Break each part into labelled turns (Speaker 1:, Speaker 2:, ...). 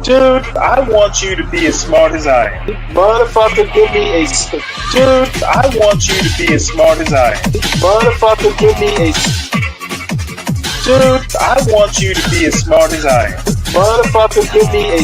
Speaker 1: Dude, I want you to be as smart as I am.
Speaker 2: Motherfucker, give me a...
Speaker 1: Dude, I want you to be as smart as I am.
Speaker 2: Motherfucker, give me a...
Speaker 1: Dude, I want you to be as smart as I am.
Speaker 2: Motherfucker, give me a...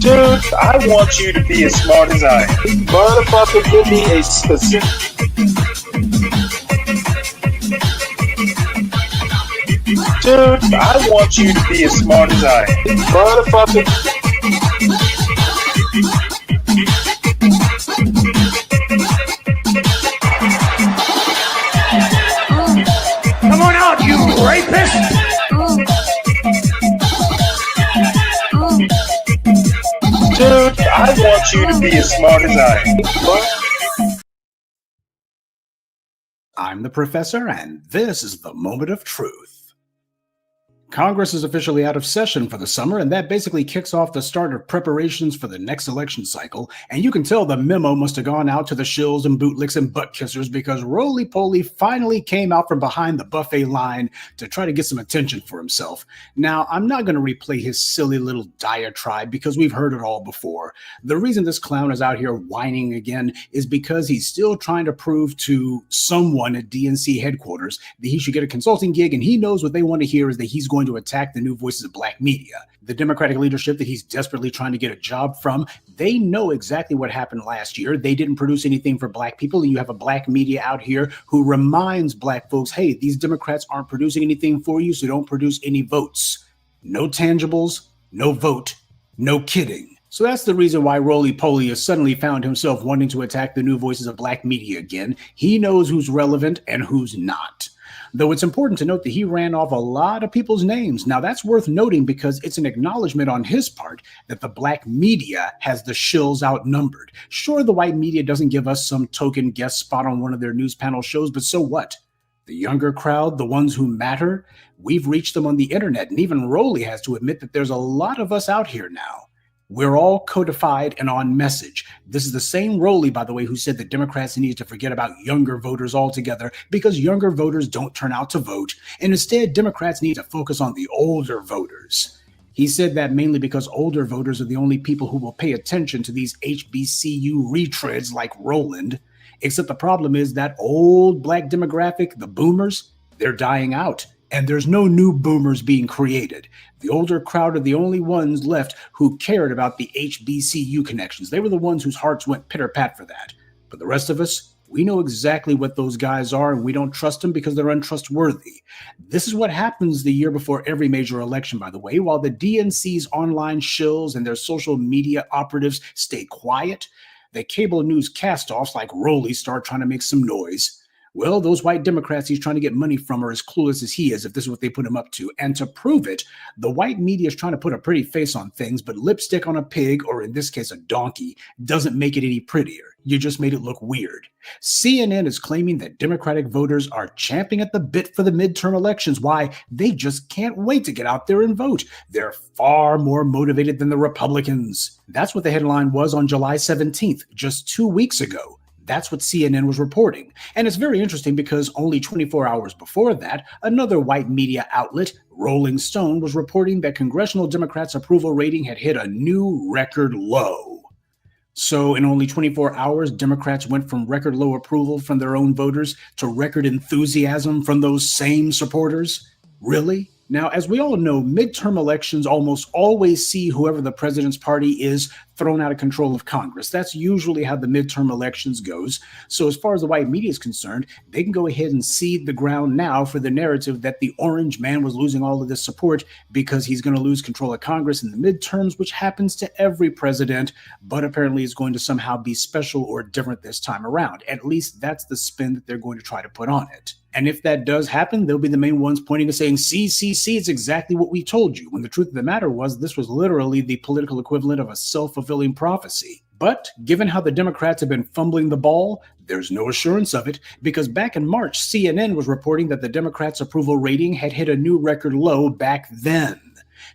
Speaker 1: Dude, I want you to be as smart as I am.
Speaker 2: Motherfucker, give me a specific...
Speaker 1: Dude, I want you to be as smart as I am.
Speaker 2: Motherfucker...
Speaker 3: Come on out, you rapist!
Speaker 1: Dude, I want you to be as smart as I am.
Speaker 4: I'm the professor, and this is the moment of truth. Congress is officially out of session for the summer, and that basically kicks off the start of preparations for the next election cycle. And you can tell the memo must have gone out to the shills and bootlicks and butt kissers, because Roly-Poly finally came out from behind the buffet line to try to get some attention for himself. Now, I'm not going to replay his silly little diatribe because we've heard it all before. The reason this clown is out here whining again is because he's still trying to prove to someone at DNC headquarters that he should get a consulting gig, and he knows what they want to hear is that he's going to attack the new voices of black media. The Democratic leadership that he's desperately trying to get a job from, they know exactly what happened last year. They didn't produce anything for black people, and you have a black media out here who reminds black folks, hey, these Democrats aren't producing anything for you, so don't produce any votes. No tangibles, no vote, no kidding. So that's the reason why Roly-Poly has suddenly found himself wanting to attack the new voices of black media again. He knows who's relevant and who's not. Though it's important to note that he ran off a lot of people's names. Now that's worth noting because it's an acknowledgement on his part that the black media has the shills outnumbered. Sure, the white media doesn't give us some token guest spot on one of their news panel shows, but so what? The younger crowd, the ones who matter, we've reached them on the internet, and even Roly has to admit that there's a lot of us out here now. We're all codified and on message. This is the same Roly, by the way, who said that Democrats need to forget about younger voters altogether because younger voters don't turn out to vote, and instead Democrats need to focus on the older voters. He said that mainly because older voters are the only people who will pay attention to these HBCU retreads like Roland. Except the problem is that old black demographic, the boomers, they're dying out. And there's no new boomers being created. The older crowd are the only ones left who cared about the HBCU connections. They were the ones whose hearts went pitter-pat for that. But the rest of us, we know exactly what those guys are, and we don't trust them because they're untrustworthy. This is what happens the year before every major election, by the way. While the DNC's online shills and their social media operatives stay quiet, the cable news cast-offs like Roly start trying to make some noise. Well, those white Democrats he's trying to get money from are as clueless as he is if this is what they put him up to. And to prove it, the white media is trying to put a pretty face on things, but lipstick on a pig, or in this case a donkey, doesn't make it any prettier. You just made it look weird. CNN is claiming that Democratic voters are champing at the bit for the midterm elections. Why? They just can't wait to get out there and vote. They're far more motivated than the Republicans. That's what the headline was on July 17th, just 2 weeks ago. That's what CNN was reporting. And it's very interesting because only 24 hours before that, another white media outlet, Rolling Stone, was reporting that congressional Democrats' approval rating had hit a new record low. So in only 24 hours, Democrats went from record low approval from their own voters to record enthusiasm from those same supporters? Really? Now, as we all know, midterm elections almost always see whoever the president's party is thrown out of control of Congress. That's usually how the midterm elections goes. So as far as the white media is concerned, they can go ahead and seed the ground now for the narrative that the orange man was losing all of this support because he's going to lose control of Congress in the midterms, which happens to every president, but apparently is going to somehow be special or different this time around. At least that's the spin that they're going to try to put on it. And if that does happen, they'll be the main ones pointing to saying, see, it's exactly what we told you. When the truth of the matter was, this was literally the political equivalent of a self-fulfilling prophecy. But given how the Democrats have been fumbling the ball, there's no assurance of it, because back in March, CNN was reporting that the Democrats' approval rating had hit a new record low back then.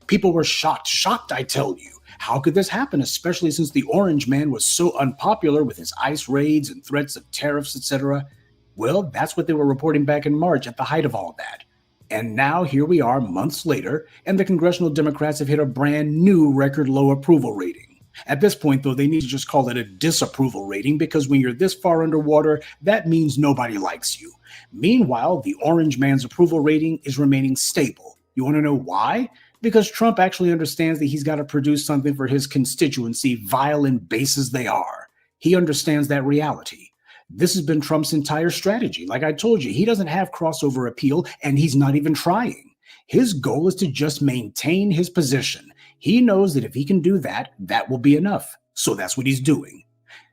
Speaker 4: People were shocked, I tell you. How could this happen, especially since the Orange Man was so unpopular with his ICE raids and threats of tariffs, etc.? Well, that's what they were reporting back in March at the height of all that. And now here we are months later, and the congressional Democrats have hit a brand new record low approval rating. At this point, though, they need to just call it a disapproval rating, because when you're this far underwater, that means nobody likes you. Meanwhile, the Orange Man's approval rating is remaining stable. You want to know why? Because Trump actually understands that he's got to produce something for his constituency, vile and base as they are. He understands that reality. This has been Trump's entire strategy. Like I told you, he doesn't have crossover appeal, and he's not even trying. His goal is to just maintain his position. He knows that if he can do that, that will be enough. So that's what he's doing.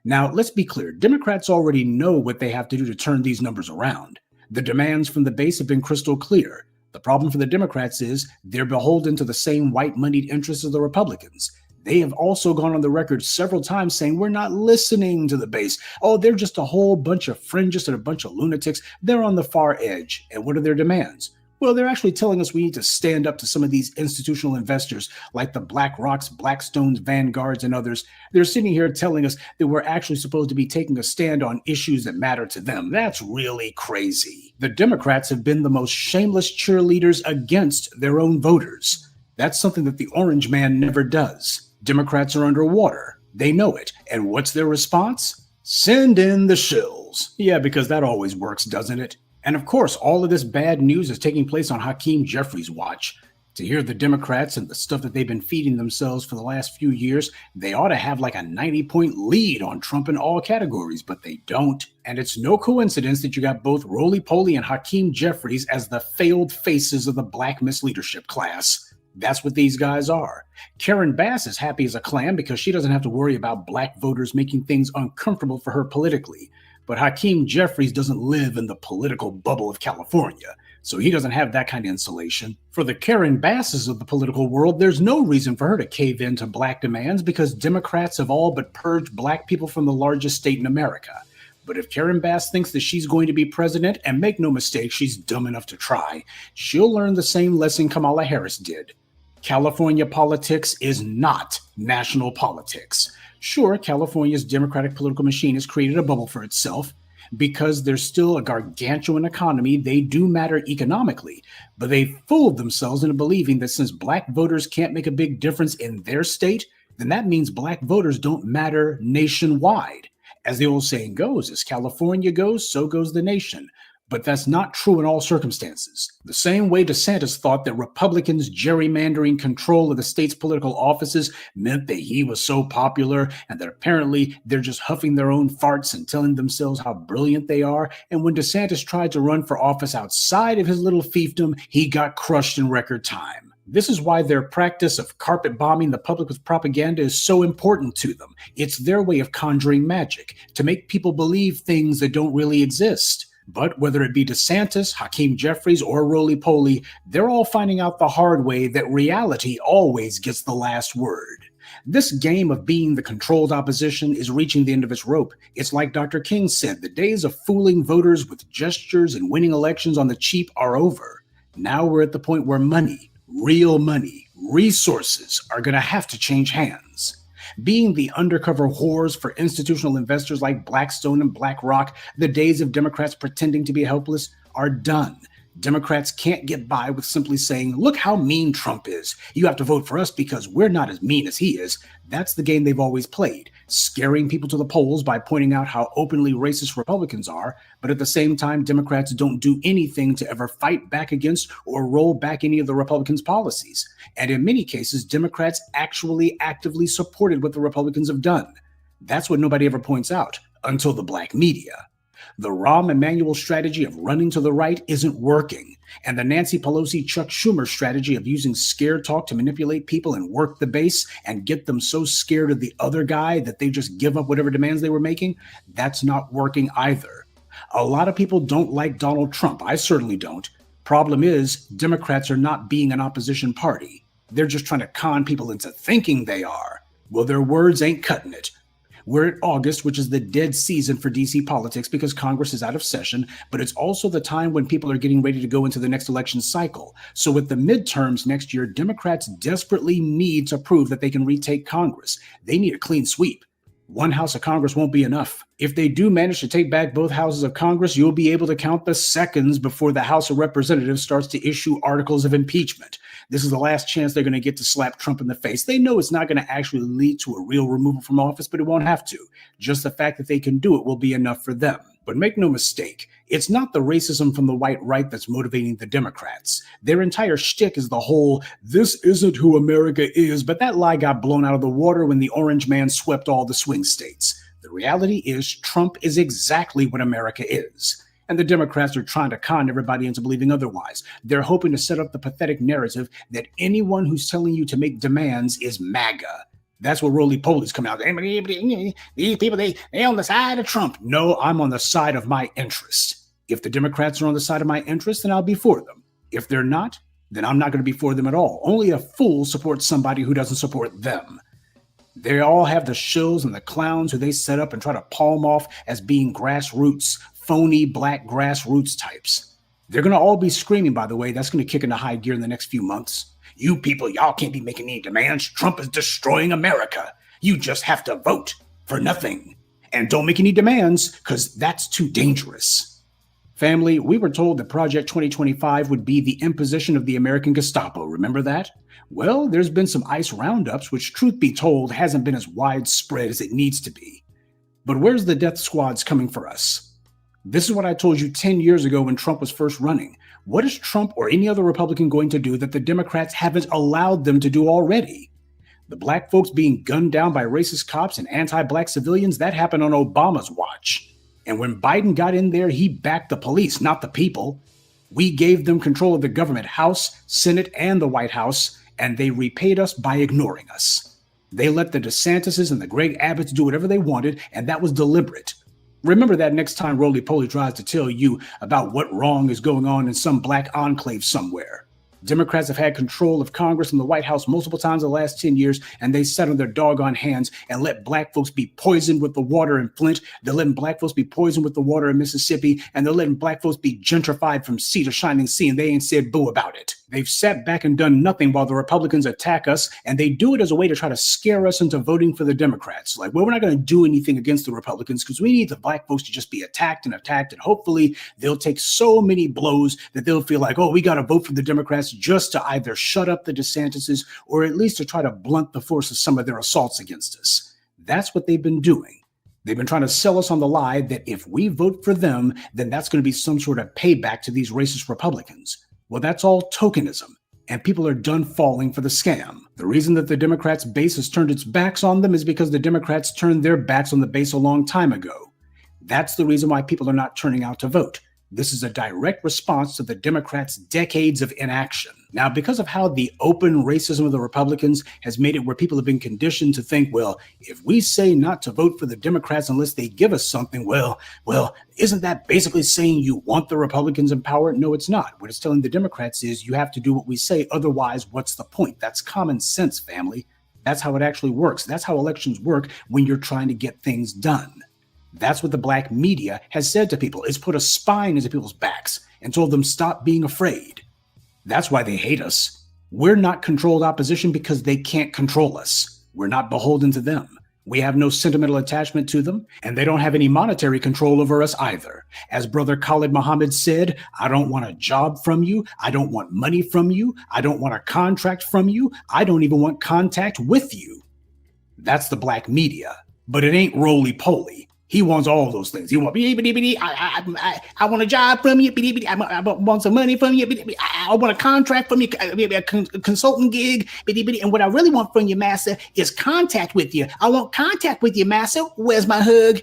Speaker 4: Now, let's be clear. Democrats already know what they have to do to turn these numbers around. The demands from the base have been crystal clear. The problem for the Democrats is they're beholden to the same white-moneyed interests of the Republicans. They have also gone on the record several times saying, we're not listening to the base. Oh, they're just a whole bunch of fringists and a bunch of lunatics. They're on the far edge. And what are their demands? Well, they're actually telling us we need to stand up to some of these institutional investors like the BlackRocks, Blackstones, Vanguards, and others. They're sitting here telling us that we're actually supposed to be taking a stand on issues that matter to them. That's really crazy. The Democrats have been the most shameless cheerleaders against their own voters. That's something that the Orange Man never does. Democrats are underwater. They know it. And what's their response? Send in the shills. Yeah, because that always works, doesn't it? And of course, all of this bad news is taking place on Hakeem Jeffries' watch. To hear the Democrats and the stuff that they've been feeding themselves for the last few years, they ought to have like a 90-point lead on Trump in all categories, but they don't. And it's no coincidence that you got both Roly-Poly and Hakeem Jeffries as the failed faces of the black misleadership class. That's what these guys are. Karen Bass is happy as a clam because she doesn't have to worry about black voters making things uncomfortable for her politically. But Hakeem Jeffries doesn't live in the political bubble of California, so he doesn't have that kind of insulation. For the Karen Basses of the political world, there's no reason for her to cave in to black demands because Democrats have all but purged black people from the largest state in America. But if Karen Bass thinks that she's going to be president, and make no mistake, she's dumb enough to try, she'll learn the same lesson Kamala Harris did. California politics is not national politics. Sure, California's Democratic political machine has created a bubble for itself. Because there's still a gargantuan economy, they do matter economically, but they fooled themselves into believing that since black voters can't make a big difference in their state, then that means black voters don't matter nationwide. As the old saying goes, as California goes, so goes the nation. But that's not true in all circumstances. The same way DeSantis thought that Republicans gerrymandering control of the state's political offices meant that he was so popular and that apparently they're just huffing their own farts and telling themselves how brilliant they are. And when DeSantis tried to run for office outside of his little fiefdom, he got crushed in record time. This is why their practice of carpet bombing the public with propaganda is so important to them. It's their way of conjuring magic, to make people believe things that don't really exist. But whether it be DeSantis, Hakeem Jeffries, or Roly-Poly, they're all finding out the hard way that reality always gets the last word. This game of being the controlled opposition is reaching the end of its rope. It's like Dr. King said, the days of fooling voters with gestures and winning elections on the cheap are over. Now we're at the point where money, real money, resources are going to have to change hands. Being the undercover whores for institutional investors like Blackstone and BlackRock, the days of Democrats pretending to be helpless are done. Democrats can't get by with simply saying, look how mean Trump is. You have to vote for us because we're not as mean as he is. That's the game they've always played, scaring people to the polls by pointing out how openly racist Republicans are. But at the same time, Democrats don't do anything to ever fight back against or roll back any of the Republicans' policies. And in many cases, Democrats actually actively supported what the Republicans have done. That's what nobody ever points out until the black media. The Rahm Emanuel strategy of running to the right isn't working, and the Nancy Pelosi Chuck Schumer strategy of using scare talk to manipulate people and work the base and get them so scared of the other guy that they just give up whatever demands they were making, that's not working either. A lot of people don't like Donald Trump. I certainly don't. Problem is, Democrats are not being an opposition party. They're just trying to con people into thinking they are. Well, their words ain't cutting it. We're at August, which is the dead season for DC politics because Congress is out of session, but it's also the time when people are getting ready to go into the next election cycle. So with the midterms next year, Democrats desperately need to prove that they can retake Congress. They need a clean sweep. One house of Congress won't be enough. If they do manage to take back both houses of Congress, you'll be able to count the seconds before the House of Representatives starts to issue articles of impeachment. This is the last chance they're going to get to slap Trump in the face. They know it's not going to actually lead to a real removal from office, but it won't have to. Just the fact that they can do it will be enough for them. But make no mistake, it's not the racism from the white right that's motivating the Democrats. Their entire shtick is the whole, this isn't who America is, but that lie got blown out of the water when the orange man swept all the swing states. The reality is Trump is exactly what America is. And the Democrats are trying to con everybody into believing otherwise. They're hoping to set up the pathetic narrative that anyone who's telling you to make demands is MAGA. That's what roly-poly's coming out. These people, they on the side of Trump. No, I'm on the side of my interests. If the Democrats are on the side of my interests, then I'll be for them. If they're not, then I'm not going to be for them at all. Only a fool supports somebody who doesn't support them. They all have the shills and the clowns who they set up and try to palm off as being grassroots, phony black grassroots types. They're going to all be screaming, by the way. That's going to kick into high gear in the next few months. You people, y'all can't be making any demands. Trump is destroying America. You just have to vote for nothing. And don't make any demands because that's too dangerous. Family, we were told that Project 2025 would be the imposition of the American Gestapo. Remember that? Well, there's been some ICE roundups, which, truth be told, hasn't been as widespread as it needs to be. But where's the death squads coming for us? This is what I told you 10 years ago when Trump was first running. What is Trump or any other Republican going to do that the Democrats haven't allowed them to do already? The black folks being gunned down by racist cops and anti-black civilians, that happened on Obama's watch. And when Biden got in there, he backed the police, not the people. We gave them control of the government, House, Senate, and the White House, and they repaid us by ignoring us. They let the DeSantises and the Greg Abbotts do whatever they wanted, and that was deliberate. Remember that next time roly-poly tries to tell you about what wrong is going on in some black enclave somewhere. Democrats have had control of Congress and the White House multiple times in the last 10 years, and they sat on their doggone hands and let black folks be poisoned with the water in Flint. They're letting black folks be poisoned with the water in Mississippi, and they're letting black folks be gentrified from sea to shining sea, and they ain't said boo about it. They've sat back and done nothing while the Republicans attack us, and they do it as a way to try to scare us into voting for the Democrats. Like, well, we're not going to do anything against the Republicans because we need the black folks to just be attacked, and hopefully they'll take so many blows that they'll feel like, oh, we got to vote for the Democrats just to either shut up the DeSantises or at least to try to blunt the force of some of their assaults against us. That's what they've been doing. They've been trying to sell us on the lie that if we vote for them, then that's going to be some sort of payback to these racist Republicans. Well, that's all tokenism, and people are done falling for the scam. The reason that the Democrats' base has turned its backs on them is because the Democrats turned their backs on the base a long time ago. That's the reason why people are not turning out to vote. This is a direct response to the Democrats' decades of inaction. Now, because of how the open racism of the Republicans has made it where people have been conditioned to think, well, if we say not to vote for the Democrats unless they give us something, well, isn't that basically saying you want the Republicans in power? No, it's not. What it's telling the Democrats is you have to do what we say. Otherwise, what's the point? That's common sense, family. That's how it actually works. That's how elections work when you're trying to get things done. That's what the black media has said to people. It's put a spine into people's backs and told them stop being afraid. That's why they hate us. We're not controlled opposition because they can't control us. We're not beholden to them. We have no sentimental attachment to them, and they don't have any monetary control over us either. As Brother Khalid Muhammad said, I don't want a job from you. I don't want money from you. I don't want a contract from you. I don't even want contact with you. That's the black media, but it ain't roly-poly. He wants all those things. He wants, I want a job from you. I want some money from you. I want a contract from you, a consultant gig. And what I really want from you, master, is contact with you. I want contact with you, master. Where's my hug?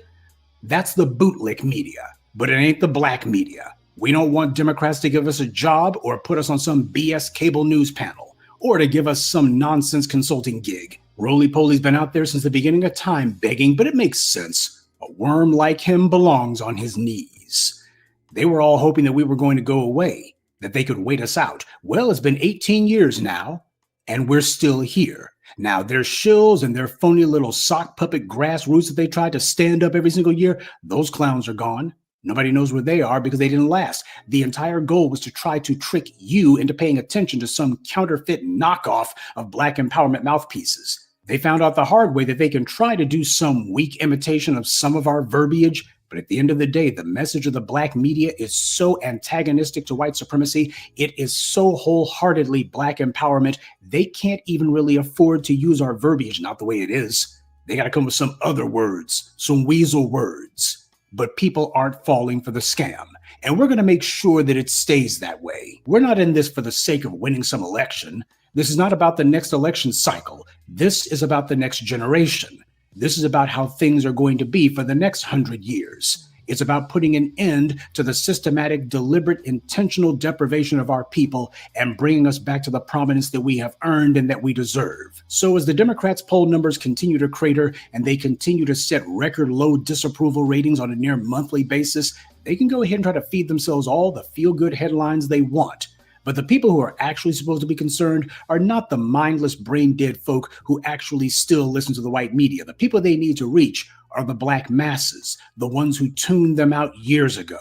Speaker 4: That's the bootlick media, but it ain't the black media. We don't want Democrats to give us a job or put us on some BS cable news panel or to give us some nonsense consulting gig. Roly-poly's been out there since the beginning of time begging, but it makes sense. A worm like him belongs on his knees. They were all hoping that we were going to go away, that they could wait us out. Well, it's been 18 years now, and we're still here. Now, their shills and their phony little sock puppet grassroots that they tried to stand up every single year, those clowns are gone. Nobody knows where they are because they didn't last. The entire goal was to try to trick you into paying attention to some counterfeit knockoff of Black empowerment mouthpieces. They found out the hard way that they can try to do some weak imitation of some of our verbiage, but at the end of the day, the message of the Black media is so antagonistic to white supremacy. It is so wholeheartedly Black empowerment. They can't even really afford to use our verbiage, not the way it is. They got to come with some other words, some weasel words. But people aren't falling for the scam. And we're going to make sure that it stays that way. We're not in this for the sake of winning some election. This is not about the next election cycle. This is about the next generation. This is about how things are going to be for the next 100 years. It's about putting an end to the systematic, deliberate, intentional deprivation of our people and bringing us back to the prominence that we have earned and that we deserve. So as the Democrats' poll numbers continue to crater and they continue to set record low disapproval ratings on a near monthly basis, they can go ahead and try to feed themselves all the feel-good headlines they want. But the people who are actually supposed to be concerned are not the mindless, brain-dead folk who actually still listen to the white media. The people they need to reach are the Black masses, the ones who tuned them out years ago.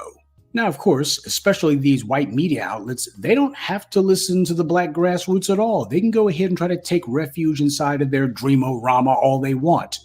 Speaker 4: Now, of course, especially these white media outlets, they don't have to listen to the Black grassroots at all. They can go ahead and try to take refuge inside of their dream-o-rama all they want.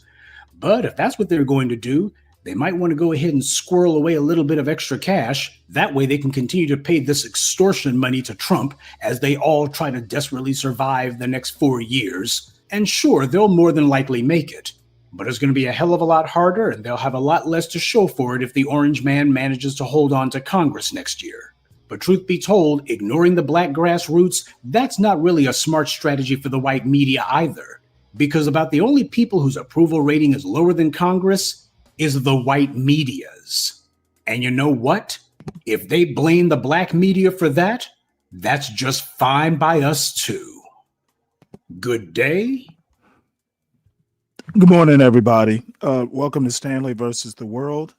Speaker 4: But if that's what they're going to do, they might want to go ahead and squirrel away a little bit of extra cash. That way they can continue to pay this extortion money to Trump as they all try to desperately survive the next 4 years. And sure, they'll more than likely make it. But it's going to be a hell of a lot harder, and they'll have a lot less to show for it if the orange man manages to hold on to Congress next year. But truth be told, ignoring the Black grassroots, that's not really a smart strategy for the white media either. Because about the only people whose approval rating is lower than Congress is the white media's. And you know what? If they blame the Black media for that, that's just fine by us too. Good day.
Speaker 5: Good morning, everybody. Welcome to Stanley versus the World.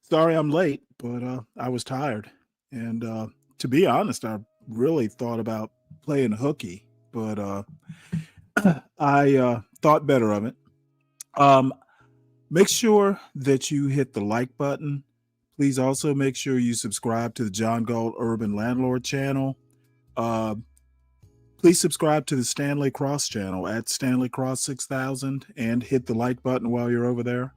Speaker 5: Sorry I'm late, but I was tired. And to be honest, I really thought about playing hooky, but I thought better of it. Make sure that you hit the like button. Please also make sure you subscribe to the John Galt Urban Landlord channel. Please subscribe to the Stanley Cross channel at Stanley Cross 6000 and hit the like button while you're over there.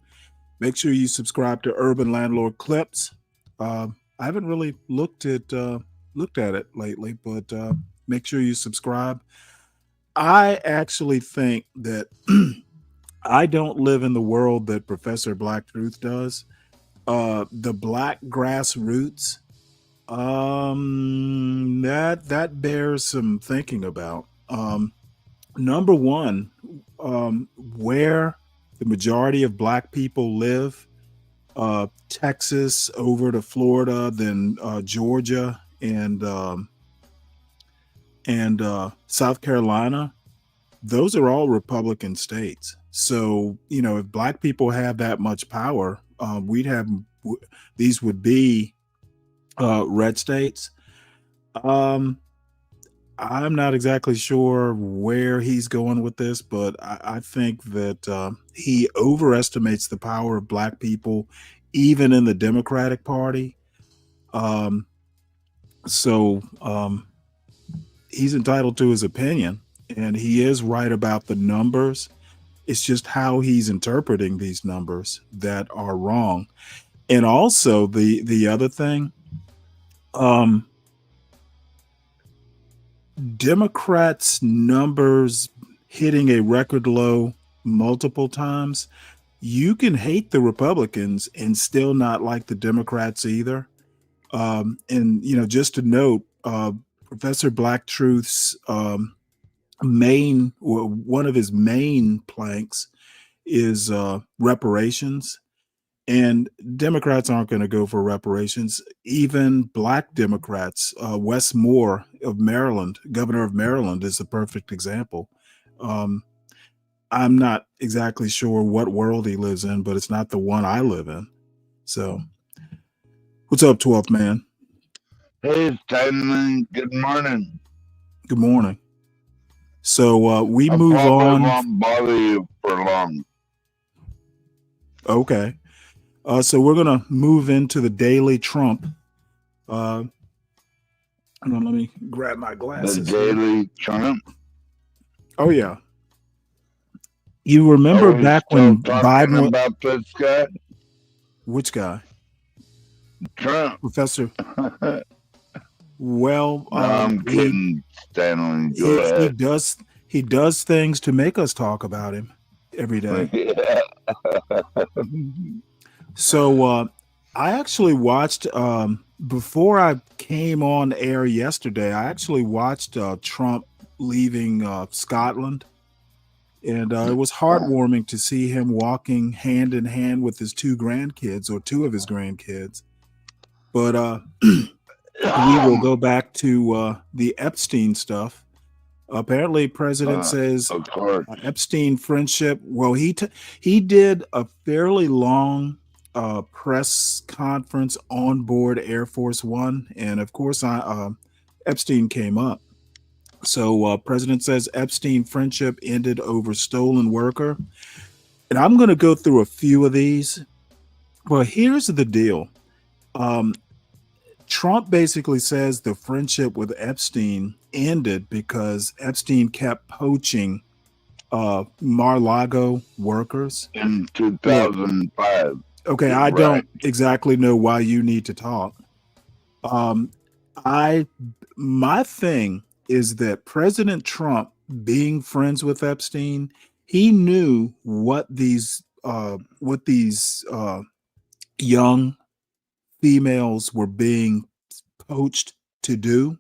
Speaker 5: Make sure you subscribe to Urban Landlord Clips. I haven't really looked at it lately, but make sure you subscribe. I actually think that I don't live in the world that Professor Black Truth does. The Black grassroots, that bears some thinking about. Number one, where the majority of Black people live, Texas over to Florida, then Georgia and South Carolina, those are all Republican states. So, you know, if Black people have that much power, these would be red states. I'm not exactly sure where he's going with this, but I think that he overestimates the power of Black people, even in the Democratic Party. So he's entitled to his opinion, and he is right about the numbers. It's just how he's interpreting these numbers that are wrong. And also the other thing, Democrats' numbers hitting a record low multiple times, you can hate the Republicans and still not like the Democrats either. And, you know, just to note, Professor Black Truth's one of his main planks is reparations. And Democrats aren't going to go for reparations. Even Black Democrats, Wes Moore of Maryland, governor of Maryland, is the perfect example. I'm not exactly sure what world he lives in, but it's not the one I live in. So, what's up, 12th man?
Speaker 6: Hey, Stanley. Good morning.
Speaker 5: Good morning. So we
Speaker 6: I
Speaker 5: move
Speaker 6: probably
Speaker 5: on.
Speaker 6: won't bother you for long.
Speaker 5: Okay. So we're going to move into the Daily Trump. Hold on, let me grab my
Speaker 6: The
Speaker 5: glasses here.
Speaker 6: Daily Trump.
Speaker 5: Oh, yeah. You remember
Speaker 6: Are we
Speaker 5: back
Speaker 6: still
Speaker 5: when
Speaker 6: talking
Speaker 5: Biden was...
Speaker 6: about this guy?
Speaker 5: Which guy?
Speaker 6: Trump.
Speaker 5: Professor? Well,
Speaker 6: No, I'm kidding, Stanley. Go ahead.
Speaker 5: he does things to make us talk about him every day. So I actually watched before I came on air yesterday. I actually watched Trump leaving Scotland, and it was heartwarming to see him walking hand in hand with his two grandkids, or two of his grandkids. But we will go back to the Epstein stuff. Apparently, President says
Speaker 6: Of course.
Speaker 5: Epstein friendship. Well, he did a fairly long press conference on board Air Force One, and of course, Epstein came up. So, President says Epstein friendship ended over stolen worker, and I'm going to go through a few of these. Well, here's the deal. Trump basically says the friendship with Epstein ended because Epstein kept poaching Mar-a-Lago workers
Speaker 6: in 2005.
Speaker 5: Okay, I
Speaker 6: Right.
Speaker 5: don't exactly know why you need to talk. My thing is that President Trump, being friends with Epstein, he knew what these young females were being poached to do,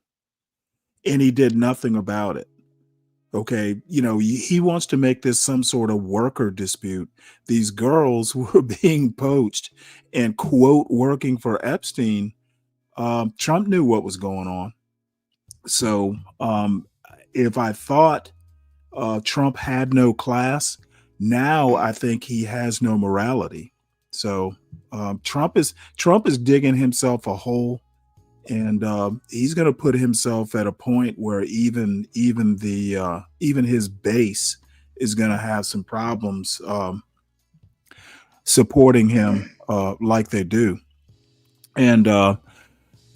Speaker 5: and he did nothing about it. Okay, he wants to make this some sort of worker dispute. These girls were being poached and, quote, working for Epstein. Trump knew what was going on. So if I thought Trump had no class, now I think he has no morality. So Trump is digging himself a hole, and he's going to put himself at a point where even his base is going to have some problems supporting him like they do. And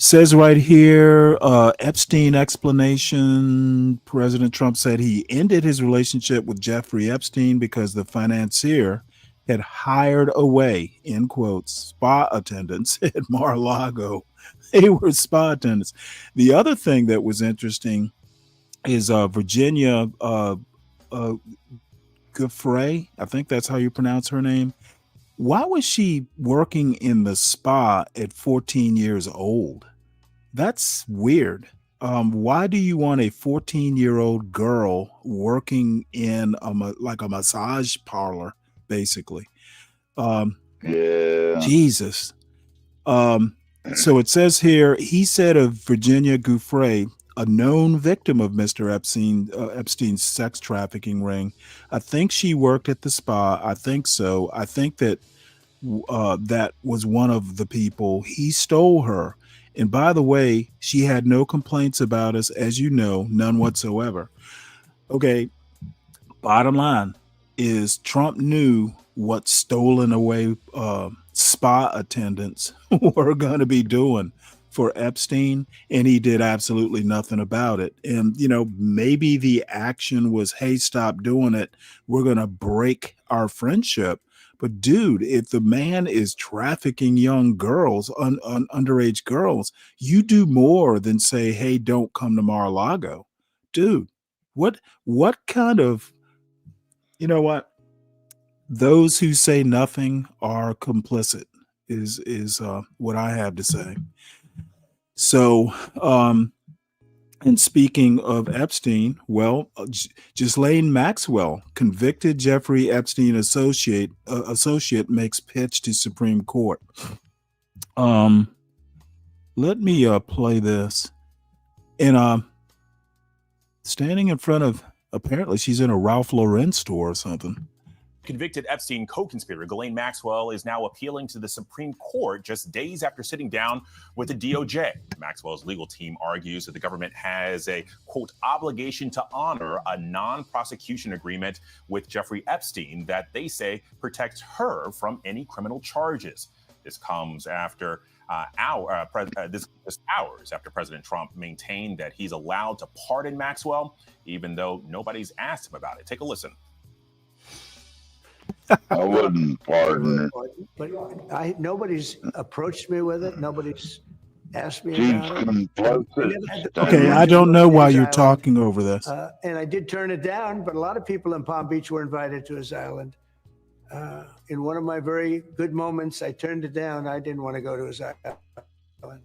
Speaker 5: says right here, Epstein explanation. President Trump said he ended his relationship with Jeffrey Epstein because the financier had hired away, in quotes, spa attendants at Mar-a-Lago. They were spa attendants. The other thing that was interesting is Virginia Giuffre. I think that's how you pronounce her name. Why was she working in the spa at 14 years old? That's weird. Why do you want a 14-year-old girl working in a massage parlor, basically?
Speaker 6: Yeah.
Speaker 5: Jesus. So it says here, he said of Virginia Giuffre, a known victim of Mr. Epstein's sex trafficking ring. I think she worked at the spa. I think so. I think that that was one of the people. He stole her. And by the way, she had no complaints about us, as you know, none whatsoever. Okay, bottom line is Trump knew what stolen away spa attendants were going to be doing for Epstein, and he did absolutely nothing about it. And, maybe the action was, hey, stop doing it. We're going to break our friendship. But dude, if the man is trafficking young girls, underage girls, you do more than say, hey, don't come to Mar-a-Lago. Dude, what kind of, you know what? Those who say nothing are complicit is what I have to say. So, and speaking of Epstein, well, Ghislaine Maxwell, convicted Jeffrey Epstein associate makes pitch to Supreme Court. Let me play this. And standing in front of, apparently she's in a Ralph Lauren store or something.
Speaker 7: Convicted Epstein co-conspirator Ghislaine Maxwell is now appealing to the Supreme Court just days after sitting down with the DOJ. Maxwell's legal team argues that the government has a, quote, obligation to honor a non-prosecution agreement with Jeffrey Epstein that they say protects her from any criminal charges. This comes after hours after President Trump maintained that he's allowed to pardon Maxwell, even though nobody's asked him about it. Take a listen.
Speaker 6: I wouldn't pardon it.
Speaker 3: But nobody's approached me with it. Nobody's asked me
Speaker 6: She's
Speaker 3: about it.
Speaker 6: complicit.
Speaker 5: Okay, I don't know why you're talking over this.
Speaker 3: And I did turn it down, but a lot of people in Palm Beach were invited to his island. In one of my very good moments, I turned it down. I didn't want to go to his island.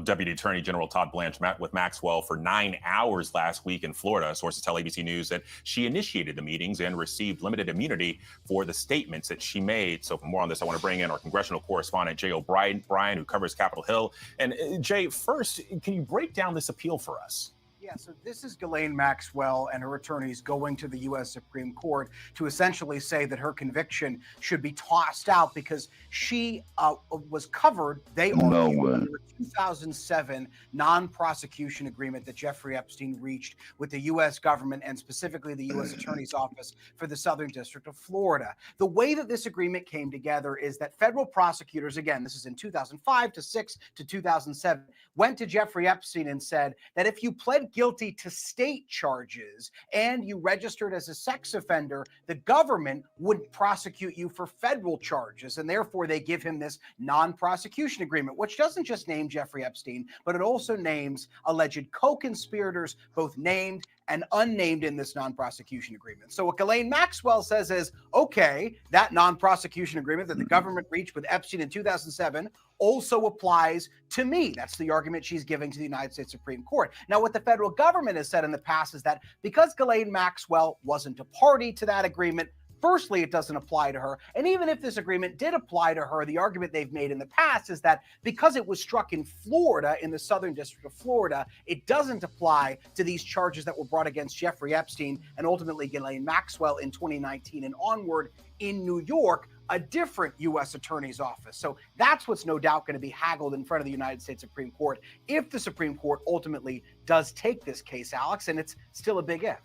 Speaker 7: Deputy Attorney General Todd Blanche met with Maxwell for 9 hours last week in Florida. Sources tell ABC News that she initiated the meetings and received limited immunity for the statements that she made. So for more on this, I want to bring in our congressional correspondent, Jay O'Brien, who covers Capitol Hill. And Jay, first, can you break down this appeal for us?
Speaker 8: Yeah, so this is Ghislaine Maxwell and her attorneys going to the U.S. Supreme Court to essentially say that her conviction should be tossed out because she was covered, they argue, under a 2007 non-prosecution agreement that Jeffrey Epstein reached with the U.S. government and specifically the U.S. Attorney's Office for the Southern District of Florida. The way that this agreement came together is that federal prosecutors, again, this is in 2005 to 6 to 2007, went to Jeffrey Epstein and said that if you pled guilty to state charges and you registered as a sex offender, the government wouldn't prosecute you for federal charges. And therefore, they give him this non-prosecution agreement, which doesn't just name Jeffrey Epstein, but it also names alleged co-conspirators, both named and unnamed in this non-prosecution agreement. So what Ghislaine Maxwell says is, okay, that non-prosecution agreement that the government reached with Epstein in 2007 also applies to me. That's the argument she's giving to the United States Supreme Court. Now, what the federal government has said in the past is that because Ghislaine Maxwell wasn't a party to that agreement, firstly, it doesn't apply to her. And even if this agreement did apply to her, the argument they've made in the past is that because it was struck in Florida, in the Southern District of Florida, it doesn't apply to these charges that were brought against Jeffrey Epstein and ultimately Ghislaine Maxwell in 2019 and onward in New York, a different U.S. Attorney's Office. So that's what's no doubt going to be haggled in front of the United States Supreme Court if the Supreme Court ultimately does take this case, Alex, and it's still a big if.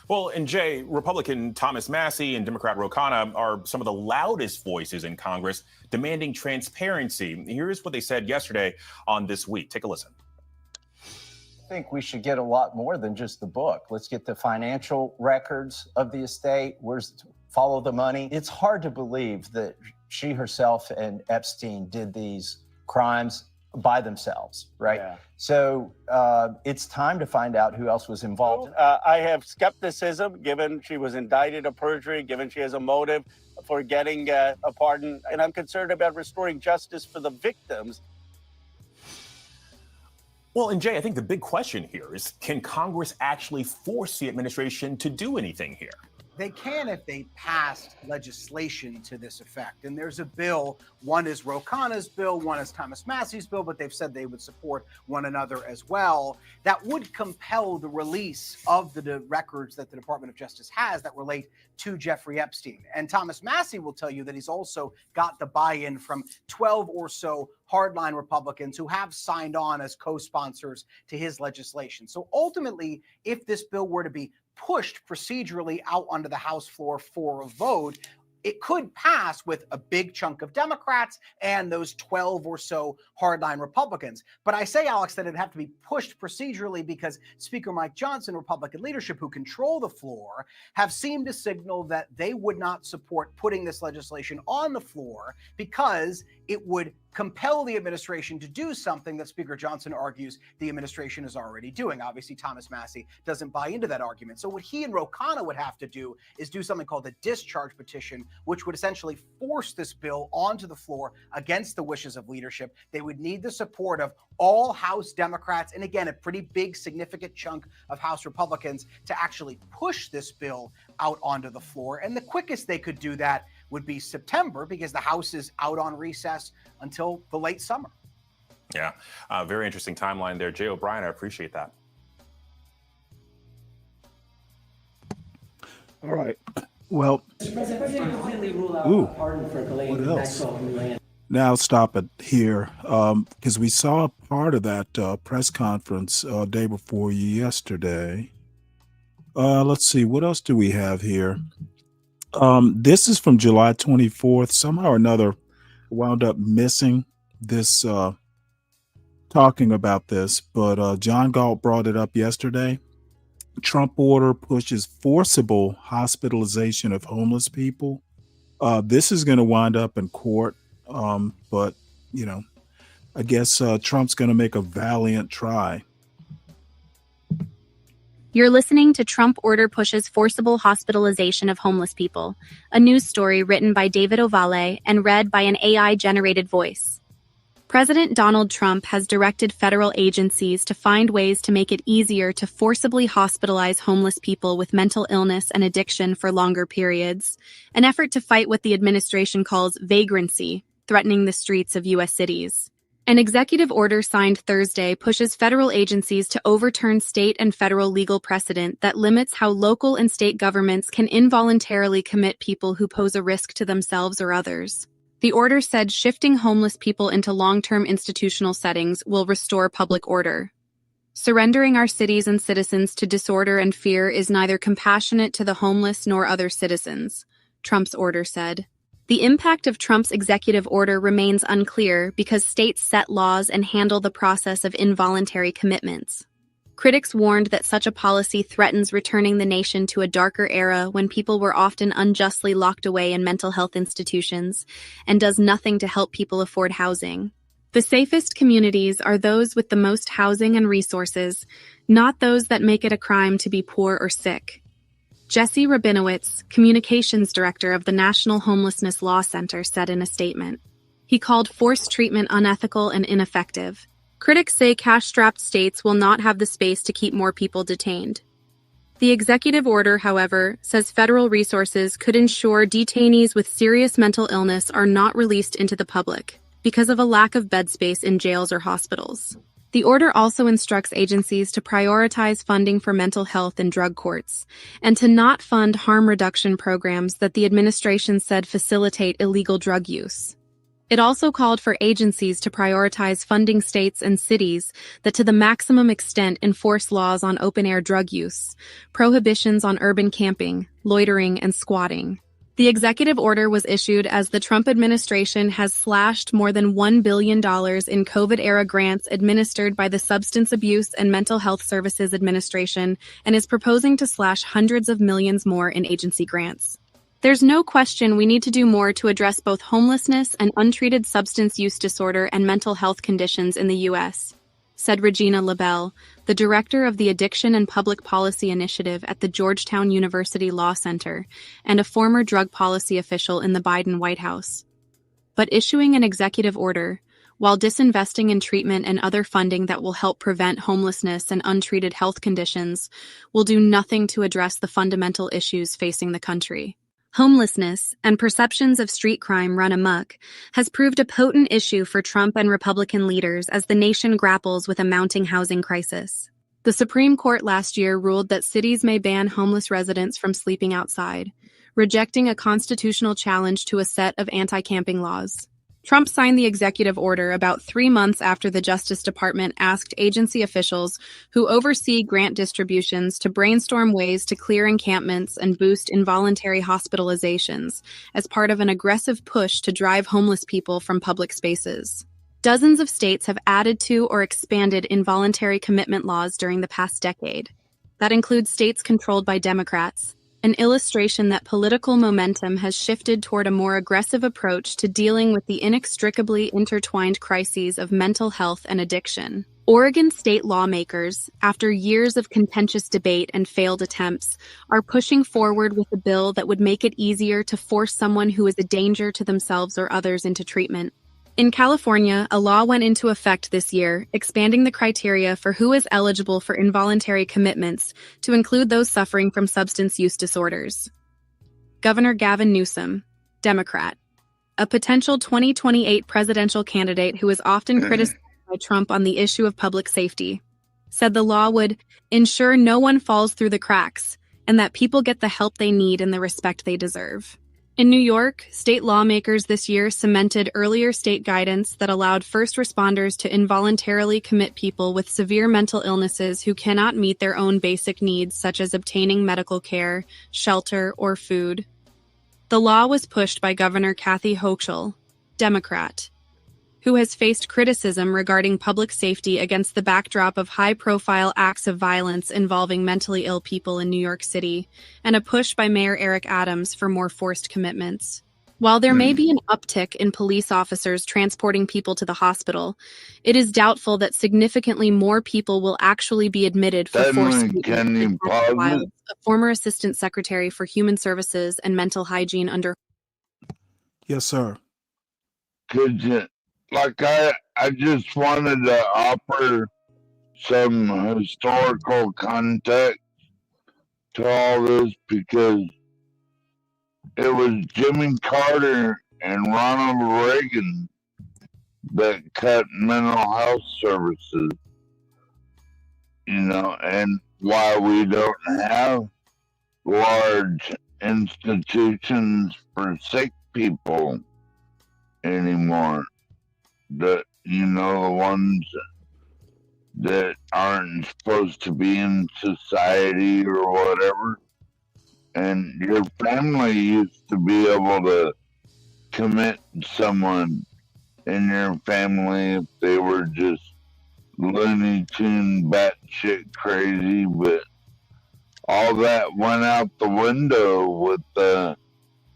Speaker 7: Well, and Jay, Republican Thomas Massie and Democrat Ro Khanna are some of the loudest voices in Congress demanding transparency. Here's what they said yesterday on This Week. Take a listen.
Speaker 9: I think we should get a lot more than just the book. Let's get the financial records of the estate. Follow the money. It's hard to believe that she herself and Epstein did these crimes by themselves, right? Yeah. So it's time to find out who else was involved.
Speaker 10: I have skepticism, given she was indicted of perjury, given she has a motive for getting a pardon, and I'm concerned about restoring justice for the victims.
Speaker 7: Well, and Jay, I think the big question here is, can Congress actually force the administration to do anything here?
Speaker 8: They can if they passed legislation to this effect. And there's a bill, one is Ro Khanna's bill, one is Thomas Massie's bill, but they've said they would support one another as well, that would compel the release of the records that the Department of Justice has that relate to Jeffrey Epstein. And Thomas Massie will tell you that he's also got the buy-in from 12 or so hardline Republicans who have signed on as co-sponsors to his legislation. So ultimately, if this bill were to be pushed procedurally out onto the House floor for a vote, it could pass with a big chunk of Democrats and those 12 or so hardline Republicans. But I say, Alex, that it'd have to be pushed procedurally because Speaker Mike Johnson, Republican leadership who control the floor, have seemed to signal that they would not support putting this legislation on the floor because it would compel the administration to do something that Speaker Johnson argues the administration is already doing. Obviously, Thomas Massie doesn't buy into that argument. So what he and Ro Khanna would have to do is do something called a discharge petition, which would essentially force this bill onto the floor against the wishes of leadership. They would need the support of all House Democrats, and again, a pretty big, significant chunk of House Republicans to actually push this bill out onto the floor. And the quickest they could do that would be September because the House is out on recess until the late summer.
Speaker 7: Yeah, very interesting timeline there. Jay O'Brien, I appreciate that.
Speaker 5: All right. Well, ooh, what else? Now stop it here, because we saw part of that press conference day before yesterday. Let's see, what else do we have here? This is from July 24th. Somehow or another, wound up missing this talking about this, but John Galt brought it up yesterday. Trump order pushes forcible hospitalization of homeless people. This is going to wind up in court, but I guess Trump's going to make a valiant try.
Speaker 11: You're listening to Trump order pushes forcible hospitalization of homeless people, a news story written by David Ovalle and read by an AI-generated voice. President Donald Trump has directed federal agencies to find ways to make it easier to forcibly hospitalize homeless people with mental illness and addiction for longer periods, an effort to fight what the administration calls vagrancy, threatening the streets of U.S. cities. An executive order signed Thursday pushes federal agencies to overturn state and federal legal precedent that limits how local and state governments can involuntarily commit people who pose a risk to themselves or others. The order said shifting homeless people into long-term institutional settings will restore public order. Surrendering our cities and citizens to disorder and fear is neither compassionate to the homeless nor other citizens, Trump's order said. The impact of Trump's executive order remains unclear because states set laws and handle the process of involuntary commitments. Critics warned that such a policy threatens returning the nation to a darker era when people were often unjustly locked away in mental health institutions and does nothing to help people afford housing. The safest communities are those with the most housing and resources, not those that make it a crime to be poor or sick. Jesse Rabinowitz, communications director of the National Homelessness Law Center, said in a statement. He called forced treatment unethical and ineffective. Critics say cash-strapped states will not have the space to keep more people detained. The executive order, however, says federal resources could ensure detainees with serious mental illness are not released into the public because of a lack of bed space in jails or hospitals. The order also instructs agencies to prioritize funding for mental health and drug courts, and to not fund harm reduction programs that the administration said facilitate illegal drug use. It also called for agencies to prioritize funding states and cities that to the maximum extent enforce laws on open-air drug use, prohibitions on urban camping, loitering, and squatting. The executive order was issued as the Trump administration has slashed more than $1 billion in COVID-era grants administered by the Substance Abuse and Mental Health Services Administration and is proposing to slash hundreds of millions more in agency grants. There's no question we need to do more to address both homelessness and untreated substance use disorder and mental health conditions in the U.S., said Regina LaBelle, the director of the Addiction and Public Policy Initiative at the Georgetown University Law Center and a former drug policy official in the Biden White House. But issuing an executive order, while disinvesting in treatment and other funding that will help prevent homelessness and untreated health conditions, will do nothing to address the fundamental issues facing the country. Homelessness and perceptions of street crime run amok has proved a potent issue for Trump and Republican leaders as the nation grapples with a mounting housing crisis. The Supreme Court last year ruled that cities may ban homeless residents from sleeping outside, rejecting a constitutional challenge to a set of anti-camping laws. Trump signed the executive order about 3 months after the Justice Department asked agency officials who oversee grant distributions to brainstorm ways to clear encampments and boost involuntary hospitalizations as part of an aggressive push to drive homeless people from public spaces. Dozens of states have added to or expanded involuntary commitment laws during the past decade. That includes states controlled by Democrats, an illustration that political momentum has shifted toward a more aggressive approach to dealing with the inextricably intertwined crises of mental health and addiction. Oregon state lawmakers, after years of contentious debate and failed attempts, are pushing forward with a bill that would make it easier to force someone who is a danger to themselves or others into treatment. In California, a law went into effect this year, expanding the criteria for who is eligible for involuntary commitments to include those suffering from substance use disorders. Governor Gavin Newsom, Democrat, a potential 2028 presidential candidate who is often criticized by Trump on the issue of public safety, said the law would ensure no one falls through the cracks, and that people get the help they need and the respect they deserve. In New York, state lawmakers this year cemented earlier state guidance that allowed first responders to involuntarily commit people with severe mental illnesses who cannot meet their own basic needs, such as obtaining medical care, shelter, or food. The law was pushed by Governor Kathy Hochul, Democrat, who has faced criticism regarding public safety against the backdrop of high-profile acts of violence involving mentally ill people in New York City, and a push by Mayor Eric Adams for more forced commitments. While there may be an uptick in police officers transporting people to the hospital, it is doubtful that significantly more people will actually be admitted for forced treatment. A former Assistant Secretary for Human Services and Mental Hygiene under.
Speaker 6: Yes, sir. Could you, I just wanted to offer some historical context to all this because it was Jimmy Carter and Ronald Reagan that cut mental health services, and why we don't have large institutions for sick people anymore. The ones that aren't supposed to be in society or whatever. And your family used to be able to commit someone in your family if they were just Looney Tune batshit crazy, but all that went out the window with the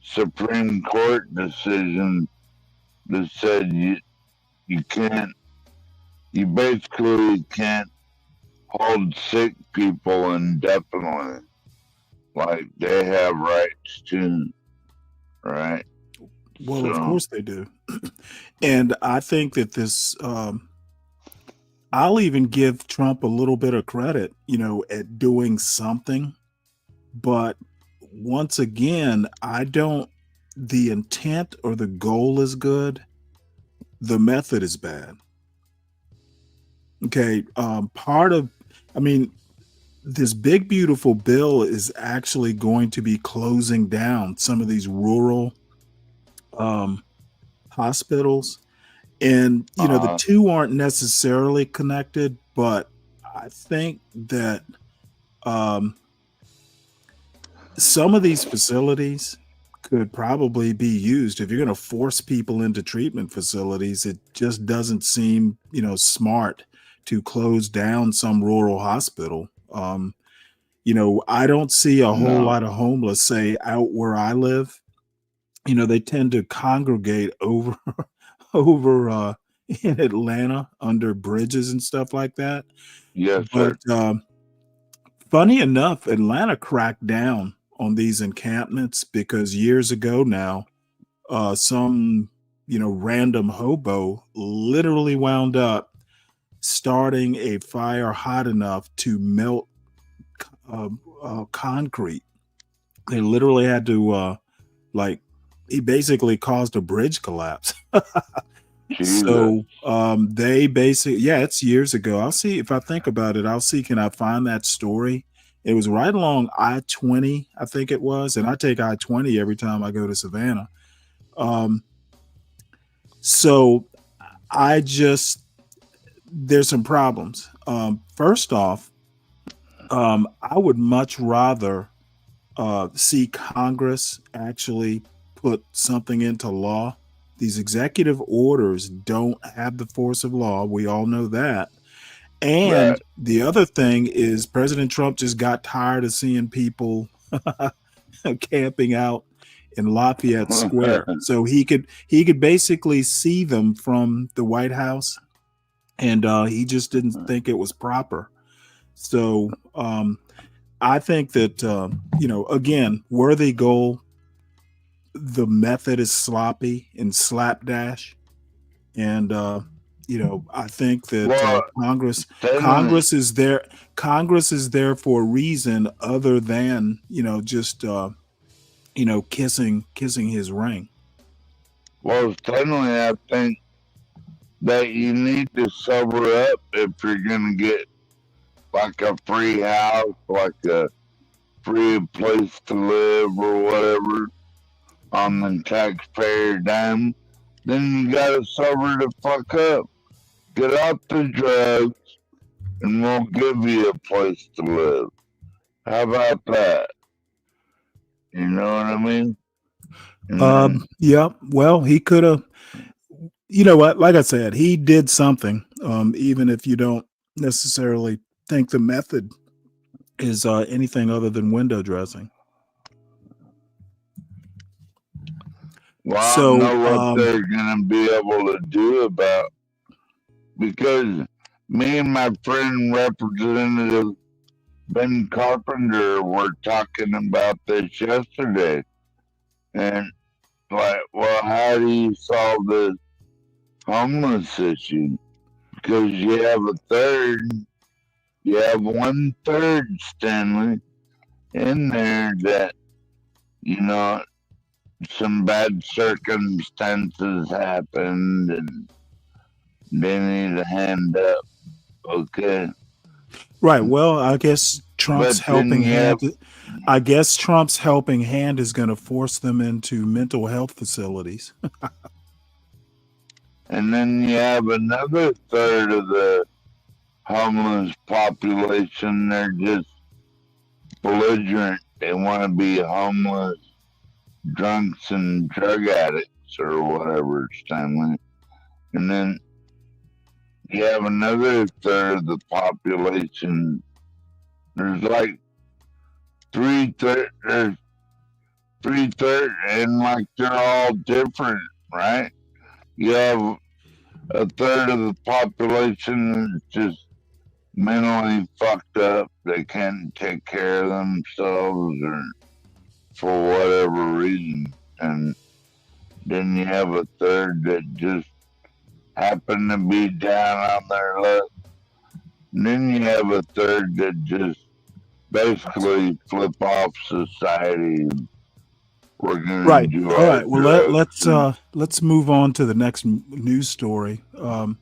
Speaker 6: Supreme Court decision that said you basically can't hold sick people indefinitely. Like they have rights to, right?
Speaker 5: Well, of course they do. And I think that this, I'll even give Trump a little bit of credit, at doing something. But once again, the intent or the goal is good. The method is bad. Okay. This big, beautiful bill is actually going to be closing down some of these rural hospitals. And, the two aren't necessarily connected, but I think that some of these facilities could probably be used. If you're going to force people into treatment facilities, it just doesn't seem, smart to close down some rural hospital. I don't see a whole lot of homeless, say, out where I live. They tend to congregate over in Atlanta under bridges and stuff like that.
Speaker 6: Yes,
Speaker 5: but funny enough, Atlanta cracked down on these encampments because years ago now, some random hobo literally wound up starting a fire hot enough to melt concrete. They literally had to he basically caused a bridge collapse. So they basically, it's years ago. I'll see if I think about it. I'll see, can I find that story? It was right along I-20, I think it was. And I take I-20 every time I go to Savannah. So there's some problems. First off, I would much rather see Congress actually put something into law. These executive orders don't have the force of law. We all know that. And the other thing is President Trump just got tired of seeing people camping out in Lafayette Square. So he could basically see them from the White House, and he just didn't think it was proper. So I think that, again, worthy goal. The method is sloppy and slapdash. And, I think that Congress is there. Congress is there for a reason other than, just, kissing his ring.
Speaker 6: Well, Stanley, I think that you need to sober up if you're going to get like a free house, like a free place to live or whatever on the taxpayer dime, then you gotta sober the fuck up. Get off the drugs and we'll give you a place to live. How about that? You know what I mean?
Speaker 5: Yeah. Well, he could have. You know what? Like I said, he did something. Even if you don't necessarily think the method is anything other than window dressing.
Speaker 6: Well, I
Speaker 5: So,
Speaker 6: don't know what they're gonna be able to do about, because me and my friend Representative Ben Carpenter were talking about this yesterday, and like, well, how do you solve the homeless issue? Because you have one third, Stanley, in there that, you know, some bad circumstances happened and they need a hand up. Okay.
Speaker 5: right. Well, I guess Trump's helping hand. I guess Trump's helping hand is going to force them into mental health facilities.
Speaker 6: And then you have another third of the homeless population. They're just belligerent. They want to be homeless, drunks, and drug addicts or whatever, Stanley. And then you have another third of the population. There's like three-thirds, and like they're all different, right? You have a third of the population that's just mentally fucked up. They can't take care of themselves or for whatever reason. And then you have a third that just happen to be down on their luck. And then you have a third that just basically flip off society. We're gonna
Speaker 5: Right.
Speaker 6: do
Speaker 5: All right. Well,
Speaker 6: drugs
Speaker 5: let's move on to the next news story. Emil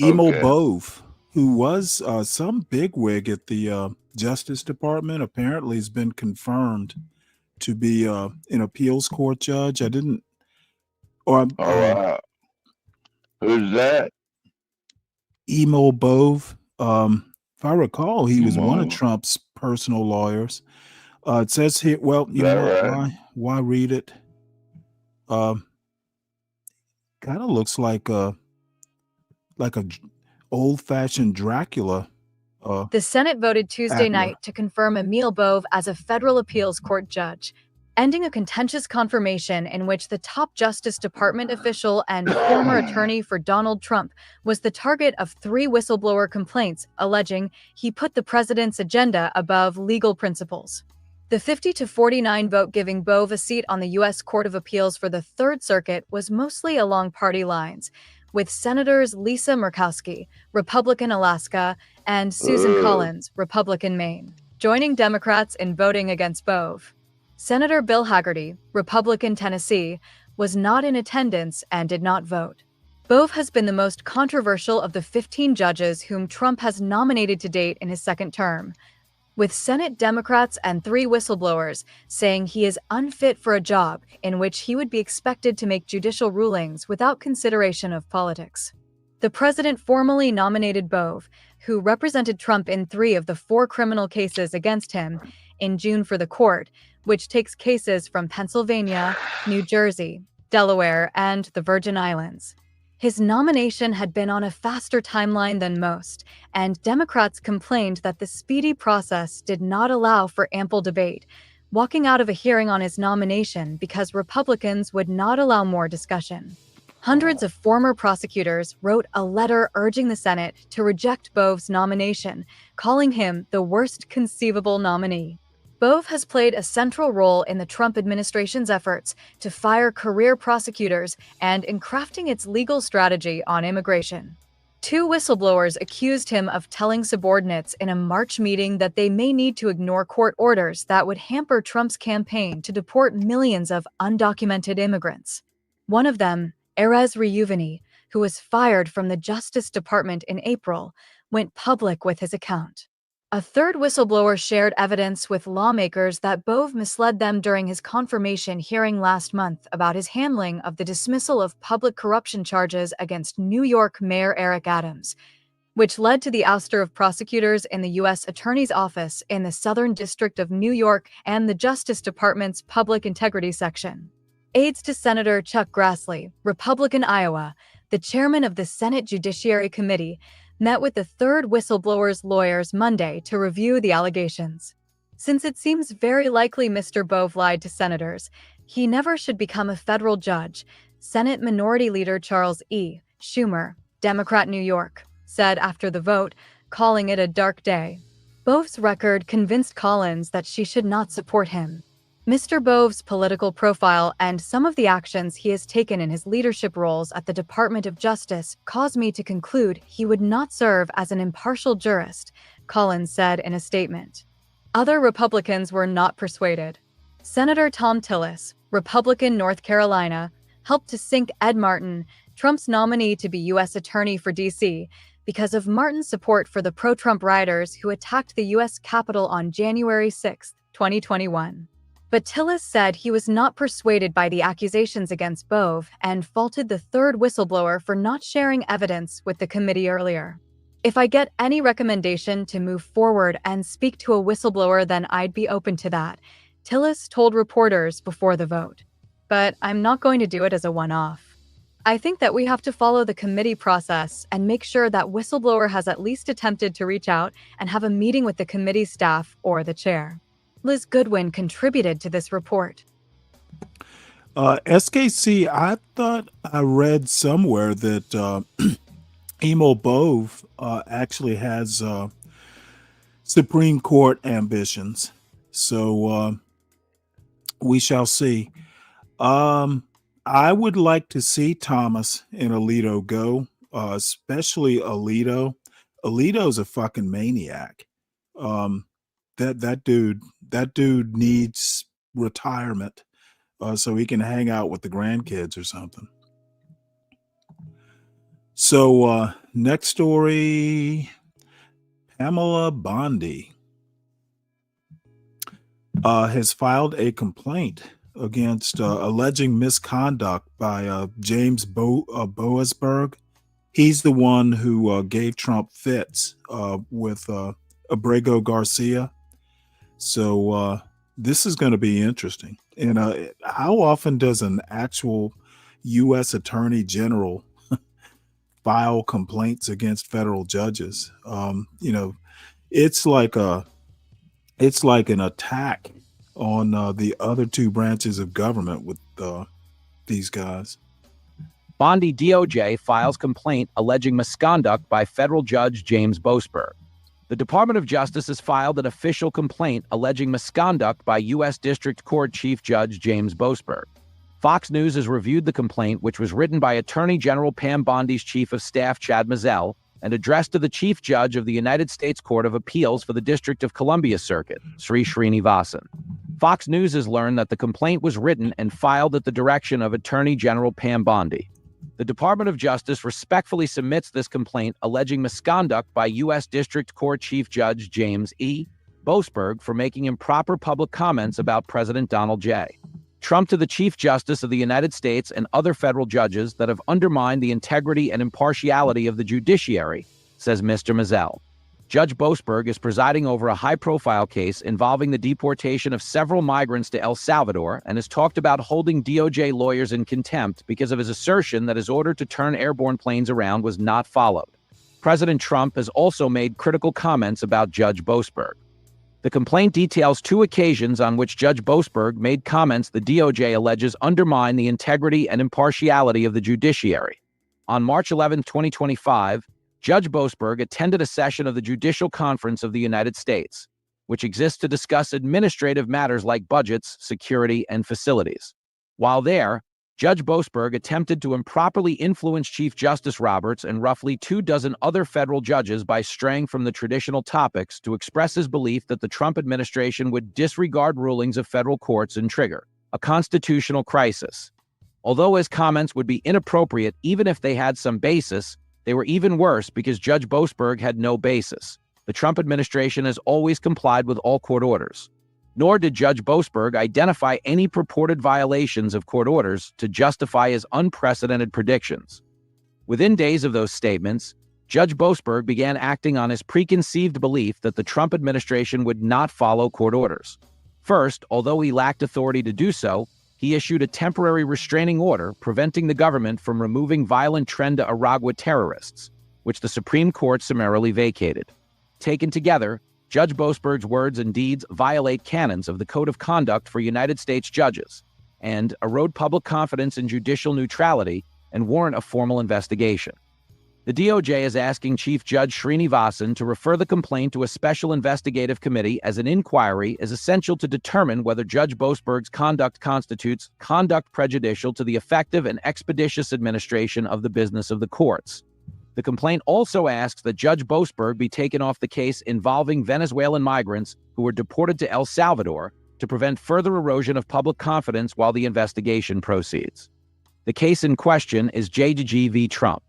Speaker 6: Okay.
Speaker 5: Bove, who was some bigwig at the Justice Department, apparently has been confirmed to be an appeals court judge. I didn't. Or
Speaker 6: who's that?
Speaker 5: Emil Bove. If I recall, he was one of Trump's personal lawyers. It says here. Well, you know what?
Speaker 6: Right?
Speaker 5: Why read it? Kind of looks like a old-fashioned Dracula.
Speaker 12: The Senate voted Tuesday night to confirm Emil Bove as a federal appeals court judge, ending a contentious confirmation in which the top Justice Department official and former attorney for Donald Trump was the target of 3 whistleblower complaints alleging he put the president's agenda above legal principles. The 50-49 vote giving Bove a seat on the U.S. Court of Appeals for the Third Circuit was mostly along party lines, with Senators Lisa Murkowski, Republican Alaska, and Susan Collins, Republican Maine, joining Democrats in voting against Bove. Senator Bill Hagerty, Republican Tennessee, was not in attendance and did not vote. Bove has been the most controversial of the 15 judges whom Trump has nominated to date in his second term, with Senate Democrats and 3 whistleblowers saying he is unfit for a job in which he would be expected to make judicial rulings without consideration of politics. The president formally nominated Bove, who represented Trump in 3 of the 4 criminal cases against him, in June for the court, which takes cases from Pennsylvania, New Jersey, Delaware, and the Virgin Islands. His nomination had been on a faster timeline than most, and Democrats complained that the speedy process did not allow for ample debate, walking out of a hearing on his nomination because Republicans would not allow more discussion. Hundreds of former prosecutors wrote a letter urging the Senate to reject Bove's nomination, calling him the worst conceivable nominee. Bove has played a central role in the Trump administration's efforts to fire career prosecutors and in crafting its legal strategy on immigration. 2 whistleblowers accused him of telling subordinates in a March meeting that they may need to ignore court orders that would hamper Trump's campaign to deport millions of undocumented immigrants. One of them, Erez Reuveni, who was fired from the Justice Department in April, went public with his account. A third whistleblower shared evidence with lawmakers that Bove misled them during his confirmation hearing last month about his handling of the dismissal of public corruption charges against New York Mayor Eric Adams, which led to the ouster of prosecutors in the U.S. Attorney's Office in the Southern District of New York and the Justice Department's Public Integrity Section. Aides to Senator Chuck Grassley, Republican Iowa, the chairman of the Senate Judiciary Committee, met with the third whistleblower's lawyers Monday to review the allegations. Since it seems very likely Mr. Bove lied to senators, he never should become a federal judge, Senate Minority Leader Charles E. Schumer, Democrat New York, said after the vote, calling it a dark day. Bove's record convinced Collins that she should not support him. Mr. Bove's political profile and some of the actions he has taken in his leadership roles at the Department of Justice cause me to conclude he would not serve as an impartial jurist, Collins said in a statement. Other Republicans were not persuaded. Senator Tom Tillis, Republican North Carolina, helped to sink Ed Martin, Trump's nominee to be U.S. Attorney for D.C., because of Martin's support for the pro-Trump rioters who attacked the U.S. Capitol on January 6, 2021. But Tillis said he was not persuaded by the accusations against Bove and faulted the third whistleblower for not sharing evidence with the committee earlier. If I get any recommendation to move forward and speak to a whistleblower, then I'd be open to that, Tillis told reporters before the vote. But I'm not going to do it as a one-off. I think that we have to follow the committee process and make sure that whistleblower has at least attempted to reach out and have a meeting with the committee staff or the chair. Liz Goodwin contributed to this report.
Speaker 5: SKC, I thought I read somewhere that Emo Bove actually has Supreme Court ambitions. So we shall see. I would like to see Thomas and Alito go, especially Alito. Alito's a fucking maniac. That dude needs retirement so he can hang out with the grandkids or something. So next story, Pamela Bondi has filed a complaint against alleging misconduct by James Boasberg. He's the one who gave Trump fits with Abrego Garcia. So this is going to be interesting. And how often does an actual U.S. Attorney General file complaints against federal judges? It's like an attack on the other two branches of government with these guys.
Speaker 13: Bondi DOJ files complaint alleging misconduct by federal judge James Boasberg. The Department of Justice has filed an official complaint alleging misconduct by U.S. District Court Chief Judge James Boasberg. Fox News has reviewed the complaint, which was written by Attorney General Pam Bondi's Chief of Staff Chad Mazzell and addressed to the Chief Judge of the United States Court of Appeals for the District of Columbia Circuit, Sri Srinivasan. Fox News has learned that the complaint was written and filed at the direction of Attorney General Pam Bondi. The Department of Justice respectfully submits this complaint alleging misconduct by U.S. District Court Chief Judge James E. Boasberg for making improper public comments about President Donald J. Trump to the Chief Justice of the United States and other federal judges that have undermined the integrity and impartiality of the judiciary, says Mr. Mazzell. Judge Boasberg is presiding over a high-profile case involving the deportation of several migrants to El Salvador and has talked about holding DOJ lawyers in contempt because of his assertion that his order to turn airborne planes around was not followed. President Trump has also made critical comments about Judge Boasberg. The complaint details 2 occasions on which Judge Boasberg made comments the DOJ alleges undermine the integrity and impartiality of the judiciary. On March 11, 2025, Judge Boasberg attended a session of the Judicial Conference of the United States, which exists to discuss administrative matters like budgets, security, and facilities. While there, Judge Boasberg attempted to improperly influence Chief Justice Roberts and roughly 24 other federal judges by straying from the traditional topics to express his belief that the Trump administration would disregard rulings of federal courts and trigger a constitutional crisis. Although his comments would be inappropriate even if they had some basis, they were even worse because Judge Boasberg had no basis. the Trump administration has always complied with all court orders. Nor did Judge Boasberg identify any purported violations of court orders to justify his unprecedented predictions. Within days of those statements, Judge Boasberg began acting on his preconceived belief that the Trump administration would not follow court orders. First, although he lacked authority to do so, he issued a temporary restraining order preventing the government from removing violent Tren de Aragua terrorists, which the Supreme Court summarily vacated. Taken together, Judge Boasberg's words and deeds violate canons of the Code of Conduct for United States judges and erode public confidence in judicial neutrality and warrant a formal investigation. The DOJ is asking Chief Judge Srinivasan to refer the complaint to a special investigative committee, as an inquiry is essential to determine whether Judge Boasberg's conduct constitutes conduct prejudicial to the effective and expeditious administration of the business of the courts. The complaint also asks that Judge Boasberg be taken off the case involving Venezuelan migrants who were deported to El Salvador to prevent further erosion of public confidence while the investigation proceeds. The case in question is JG v. Trump.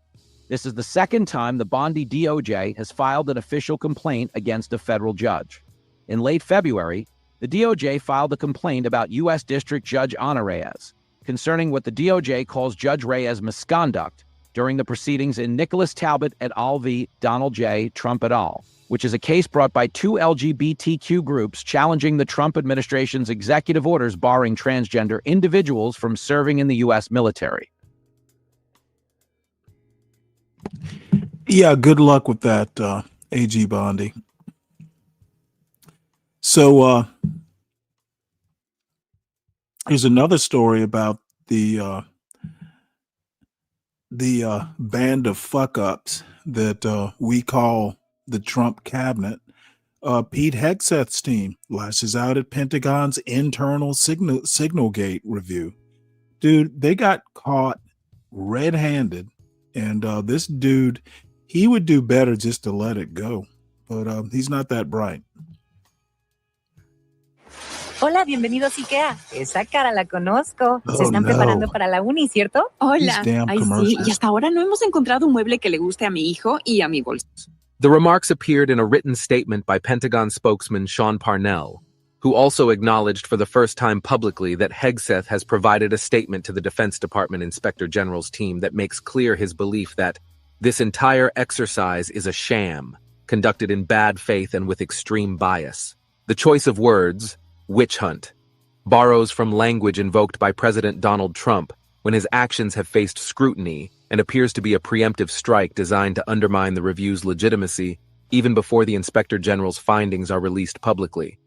Speaker 13: This is the second time the Bondi DOJ has filed an official complaint against a federal judge. In late February, the DOJ filed a complaint about U.S. District Judge Ana Reyes concerning what the DOJ calls Judge Reyes' misconduct during the proceedings in Nicholas Talbot et al. V. Donald J. Trump et al., which is a case brought by two LGBTQ groups challenging the Trump administration's executive orders barring transgender individuals from serving in the U.S. military.
Speaker 5: Yeah, good luck with that, AG Bondi. So here's another story about the band of fuck-ups that we call the Trump cabinet. Pete Hegseth's team lashes out at Pentagon's internal Signalgate review. Dude, they got caught red-handed, and this dude, he would do better just to let it go, but he's not that bright.
Speaker 14: Hola, bienvenidos a IKEA. Esa cara la conozco. Se están preparando para la uni, ¿cierto?
Speaker 15: Hola. Ay, sí, y hasta ahora no hemos encontrado un mueble que le guste a mi hijo y a mi bolso.
Speaker 16: The remarks appeared in a written statement by Pentagon spokesman Sean Parnell, who also acknowledged for the first time publicly that Hegseth has provided a statement to the Defense Department Inspector General's team that makes clear his belief that this entire exercise is a sham, conducted in bad faith and with extreme bias. The choice of words, witch hunt, borrows from language invoked by President Donald Trump when his actions have faced scrutiny and appears to be a preemptive strike designed to undermine the review's legitimacy even before the Inspector General's findings are released publicly.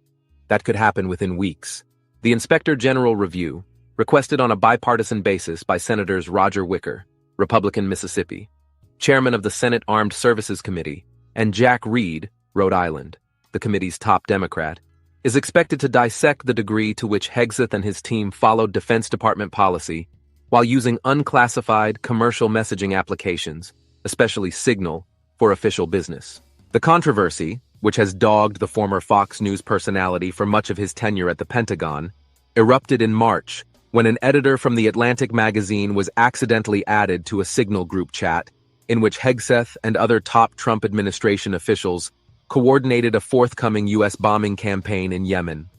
Speaker 16: That could happen within weeks. The Inspector General review, requested on a bipartisan basis by Senators Roger Wicker, Republican Mississippi, Chairman of the Senate Armed Services Committee, and Jack Reed, Rhode Island, the committee's top Democrat, is expected to dissect the degree to which Hegseth and his team followed Defense Department policy while using unclassified commercial messaging applications, especially Signal, for official business. The controversy, which has dogged the former Fox News personality for much of his tenure at the Pentagon, erupted in March when an editor from The Atlantic magazine was accidentally added to a Signal group chat in which Hegseth and other top Trump administration officials coordinated a forthcoming U.S. bombing campaign in Yemen.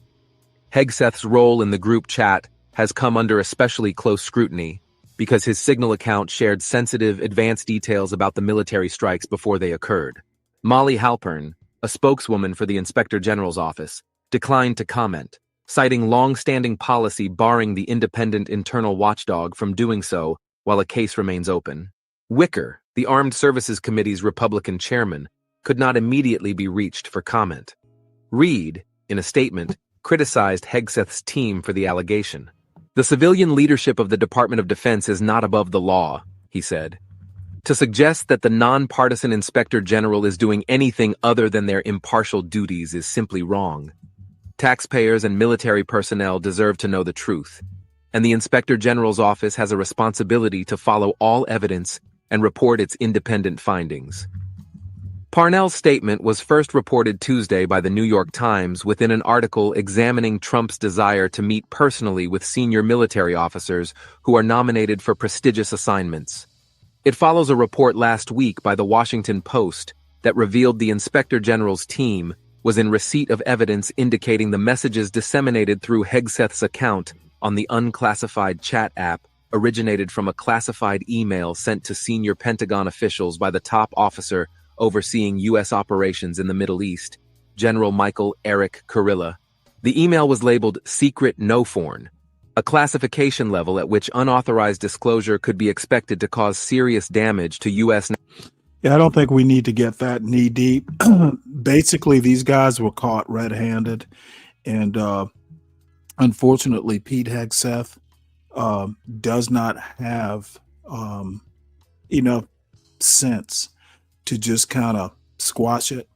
Speaker 16: Hegseth's role in the group chat has come under especially close scrutiny because his Signal account shared sensitive, advanced details about the military strikes before they occurred. Molly Halpern, a spokeswoman for the Inspector General's office, declined to comment, citing long-standing policy barring the independent internal watchdog from doing so while a case remains open. Wicker, the Armed Services Committee's Republican chairman, could not immediately be reached for comment. Reed, in a statement, criticized Hegseth's team for the allegation. The civilian leadership of the Department of Defense is not above the law, he said. To suggest that the nonpartisan Inspector General is doing anything other than their impartial duties is simply wrong. Taxpayers and military personnel deserve to know the truth, and the Inspector General's office has a responsibility to follow all evidence and report its independent findings. Parnell's statement was first reported Tuesday by the New York Times within an article examining Trump's desire to meet personally with senior military officers who are nominated for prestigious assignments. It follows a report last week by the Washington Post that revealed the Inspector General's team was in receipt of evidence indicating the messages disseminated through Hegseth's account on the unclassified chat app originated from a classified email sent to senior Pentagon officials by the top officer overseeing U.S. operations in the Middle East, General Michael Eric Kurilla. The email was labeled Secret No Foreign, a classification level at which unauthorized disclosure could be expected to cause serious damage to U.S.
Speaker 5: Yeah, I don't think we need to get that knee deep. Basically, these guys were caught red-handed, and unfortunately, Pete Hegseth does not have enough sense to just kind of squash it.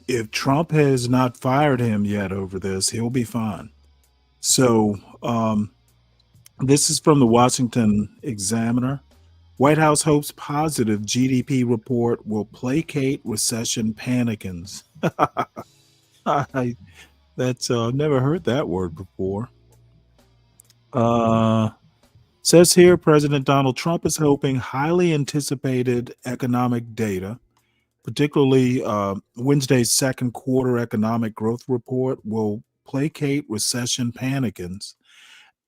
Speaker 5: If Trump has not fired him yet over this, he'll be fine. So this is from the Washington Examiner. White House hopes positive GDP report will placate recession panicans. That's never heard that word before. Says here, President Donald Trump is hoping highly anticipated economic data, particularly Wednesday's second quarter economic growth report, will placate recession panicans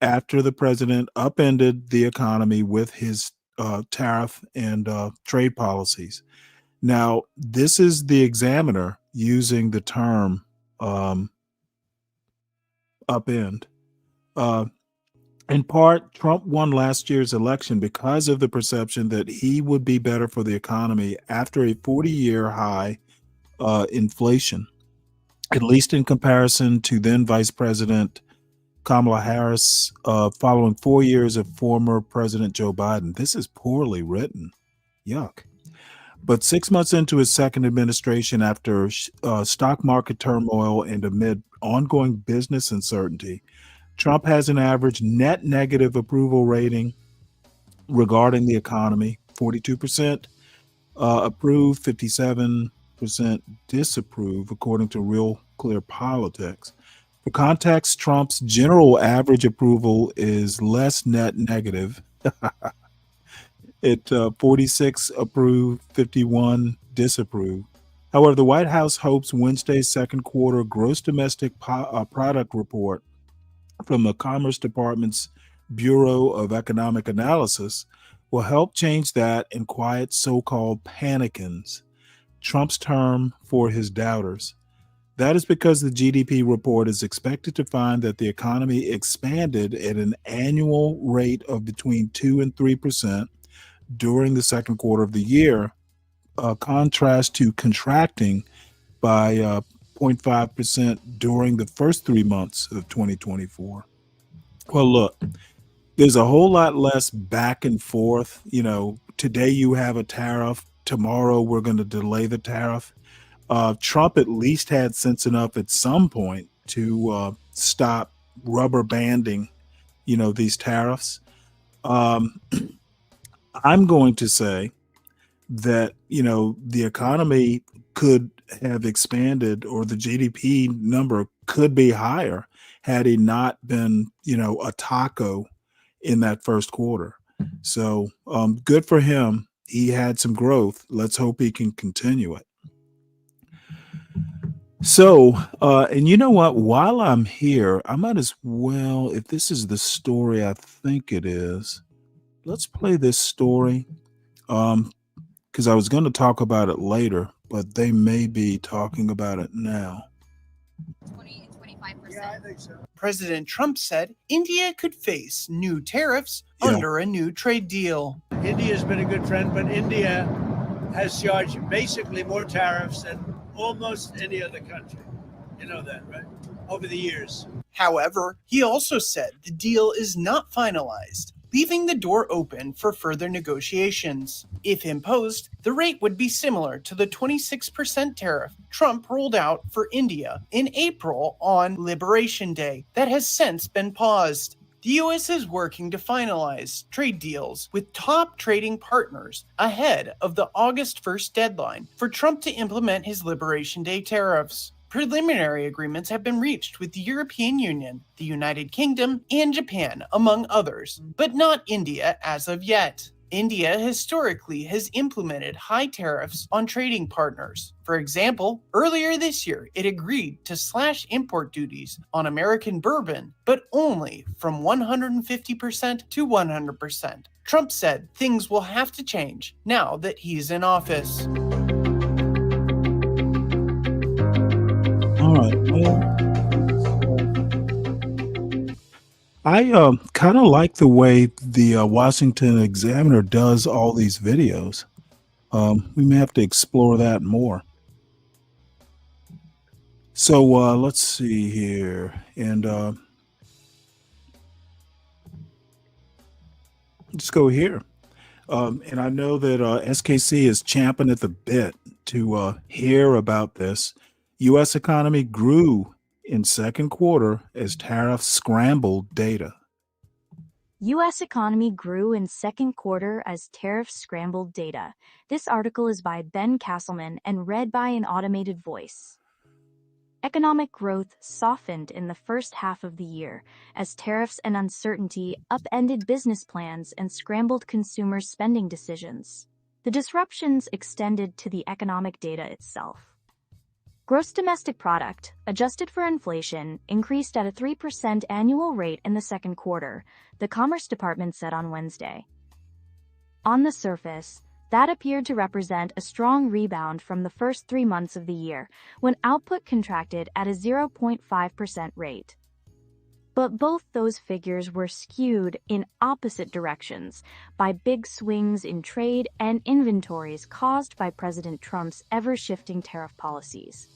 Speaker 5: after the president upended the economy with his tariff and trade policies. Now, this is the Examiner using the term upend. In part, Trump won last year's election because of the perception that he would be better for the economy after a 40-year high inflation, at least in comparison to then Vice President Kamala Harris following 4 years of former President Joe Biden. This is poorly written. Yuck. But 6 months into his second administration, after stock market turmoil and amid ongoing business uncertainty, Trump has an average net negative approval rating regarding the economy, 42% approve, 57% disapprove, according to Real Clear Politics. For context, Trump's general average approval is less net negative. It 46 approve, 51 disapprove. However, the White House hopes Wednesday's second quarter gross domestic product report from the Commerce Department's Bureau of Economic Analysis will help change that and quiet so-called panicans, Trump's term for his doubters. That is because the GDP report is expected to find that the economy expanded at an annual rate of between 2 and 3% during the second quarter of the year, contrast to contracting by 0.5% during the first 3 months of 2024. Well, look, there's a whole lot less back and forth. You know, today you have a tariff, tomorrow we're going to delay the tariff. Trump at least had sense enough at some point to stop rubber banding, you know, these tariffs. I'm going to say that, you know, the economy could have expanded, or the GDP number could be higher had he not been, you know, a taco in that first quarter. So good for him. He had some growth. Let's hope he can continue it. So, and you know what? While I'm here, I might as well, if this is the story I think it is, let's play this story. Because I was going to talk about it later, but they may be talking about it now.
Speaker 17: 20 and 25%.
Speaker 3: Yeah, I think so.
Speaker 18: President Trump said India could face new tariffs under a new trade deal.
Speaker 3: India's been a good friend, but India has charged basically more tariffs than almost any other country. You know that, right? Over the years.
Speaker 18: However, he also said the deal is not finalized, leaving the door open for further negotiations. If imposed, the rate would be similar to the 26% tariff Trump rolled out for India in April on Liberation Day that has since been paused. The U.S. is working to finalize trade deals with top trading partners ahead of the August 1st deadline for Trump to implement his Liberation Day tariffs. Preliminary agreements have been reached with the European Union, the United Kingdom, and Japan, among others, but not India as of yet. India historically has implemented high tariffs on trading partners. For example, earlier this year, it agreed to slash import duties on American bourbon, but only from 150% to 100%. Trump said things will have to change now that he's in office.
Speaker 5: All right. Well, I kind of like the way the Washington Examiner does all these videos. We may have to explore that more. So let's see here. And let's go here. And I know that SKC is champing at the bit to hear about this. U.S. economy grew in second quarter as tariffs scrambled data.
Speaker 19: U.S. economy grew in second quarter as tariffs scrambled data. This article is by Ben Castleman and read by an automated voice. Economic growth softened in the first half of the year as tariffs and uncertainty upended business plans and scrambled consumer spending decisions. The disruptions extended to the economic data itself. Gross domestic product, adjusted for inflation, increased at a 3% annual rate in the second quarter, the Commerce Department said on Wednesday. On the surface, that appeared to represent a strong rebound from the first 3 months of the year, when output contracted at a 0.5% rate. But both those figures were skewed in opposite directions by big swings in trade and inventories caused by President Trump's ever-shifting tariff policies.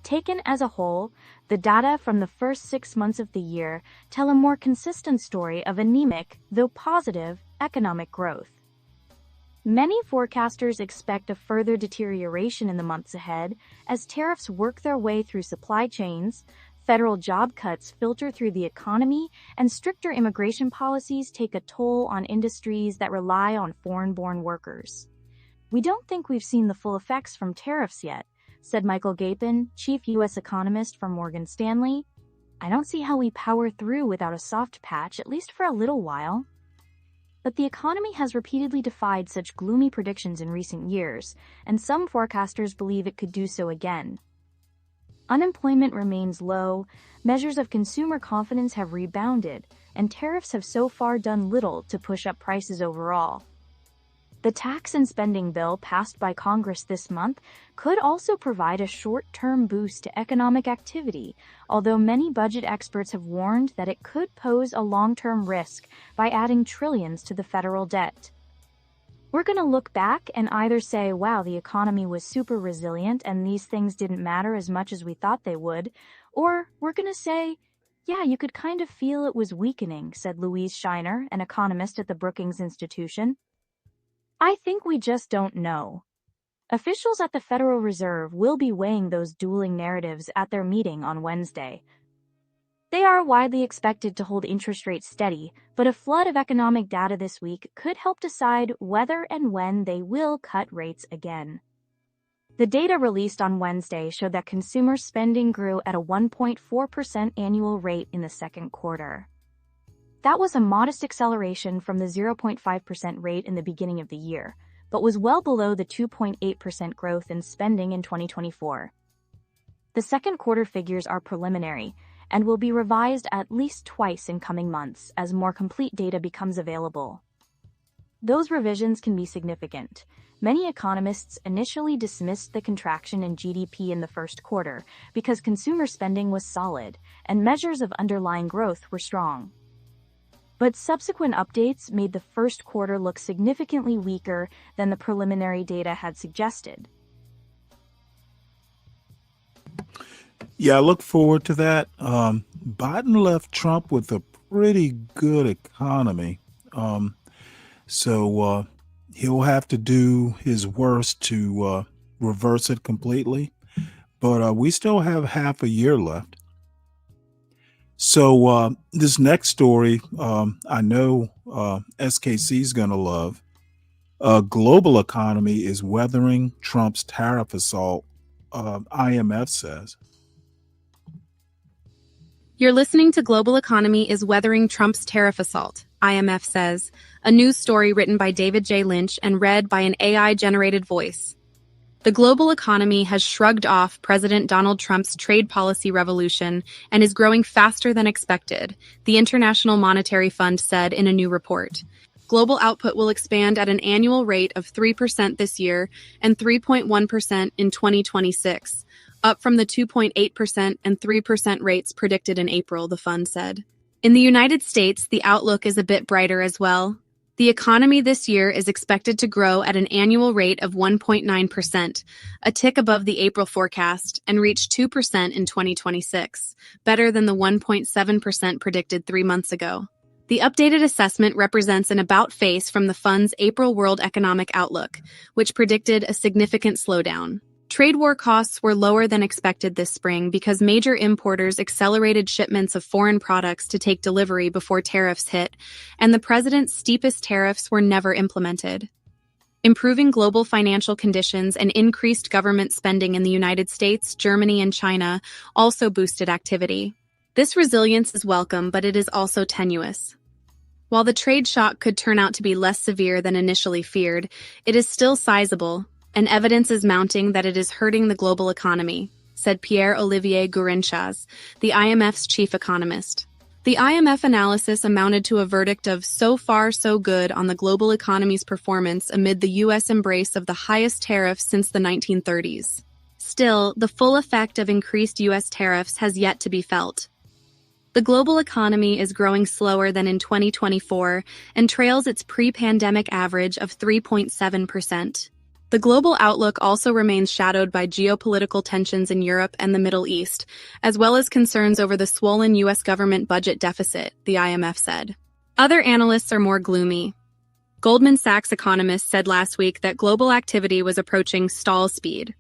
Speaker 19: Taken as a whole, the data from the first 6 months of the year tell a more consistent story of anemic, though positive, economic growth. Many forecasters expect a further deterioration in the months ahead as tariffs work their way through supply chains, federal job cuts filter through the economy, and stricter immigration policies take a toll on industries that rely on foreign-born workers. We don't think we've seen the full effects from tariffs yet, said Michael Gapin, chief U.S. economist from Morgan Stanley. I don't see how we power through without a soft patch, at least for a little while. But the economy has repeatedly defied such gloomy predictions in recent years, and some forecasters believe it could do so again. Unemployment remains low, measures of consumer confidence have rebounded, and tariffs have so far done little to push up prices overall. The tax and spending bill passed by Congress this month could also provide a short-term boost to economic activity, although many budget experts have warned that it could pose a long-term risk by adding trillions to the federal debt. We're going to look back and either say, wow, the economy was super resilient and these things didn't matter as much as we thought they would, or we're going to say, yeah, you could kind of feel it was weakening, said Louise Shiner, an economist at the Brookings Institution. I think we just don't know. Officials at the Federal Reserve will be weighing those dueling narratives at their meeting on Wednesday. They are widely expected to hold interest rates steady, but a flood of economic data this week could help decide whether and when they will cut rates again. The data released on Wednesday showed that consumer spending grew at a 1.4% annual rate in the second quarter. That was a modest acceleration from the 0.5% rate in the beginning of the year, but was well below the 2.8% growth in spending in 2024. The second quarter figures are preliminary and will be revised at least twice in coming months as more complete data becomes available. Those revisions can be significant. Many economists initially dismissed the contraction in GDP in the first quarter because consumer spending was solid and measures of underlying growth were strong. But subsequent updates made the first quarter look significantly weaker than the preliminary data had suggested.
Speaker 5: Yeah, I look forward to that. Biden left Trump with a pretty good economy. So he'll have to do his worst to reverse it completely. But we still have half a year left. So this next story, I know SKC is going to love. Global economy is weathering Trump's tariff assault, IMF says.
Speaker 11: You're listening to Global Economy is Weathering Trump's Tariff Assault, IMF says, a news story written by David J. Lynch and read by an AI-generated voice. The global economy has shrugged off President Donald Trump's trade policy revolution and is growing faster than expected, the International Monetary Fund said in a new report. Global output will expand at an annual rate of 3% this year and 3.1% in 2026, up from the 2.8% and 3% rates predicted in April, the fund said. In the United States, the outlook is a bit brighter as well. The economy this year is expected to grow at an annual rate of 1.9%, a tick above the April forecast, and reach 2% in 2026, better than the 1.7% predicted 3 months ago. The updated assessment represents an about-face from the fund's April World Economic Outlook, which predicted a significant slowdown. Trade war costs were lower than expected this spring because major importers accelerated shipments of foreign products to take delivery before tariffs hit, and the president's steepest tariffs were never implemented. Improving global financial conditions and increased government spending in the United States, Germany, and China also boosted activity. This resilience is welcome, but it is also tenuous. While the trade shock could turn out to be less severe than initially feared, it is still sizable, and evidence is mounting that it is hurting the global economy, said Pierre-Olivier Gourinchas, the IMF's chief economist. The IMF analysis amounted to a verdict of so far so good on the global economy's performance amid the U.S. embrace of the highest tariffs since the 1930s. Still, the full effect of increased U.S. tariffs has yet to be felt. The global economy is growing slower than in 2024 and trails its pre-pandemic average of 3.7%. The global outlook also remains shadowed by geopolitical tensions in Europe and the Middle East, as well as concerns over the swollen U.S. government budget deficit, the IMF said. Other analysts are more gloomy. Goldman Sachs economists said last week that global activity was approaching stall speed.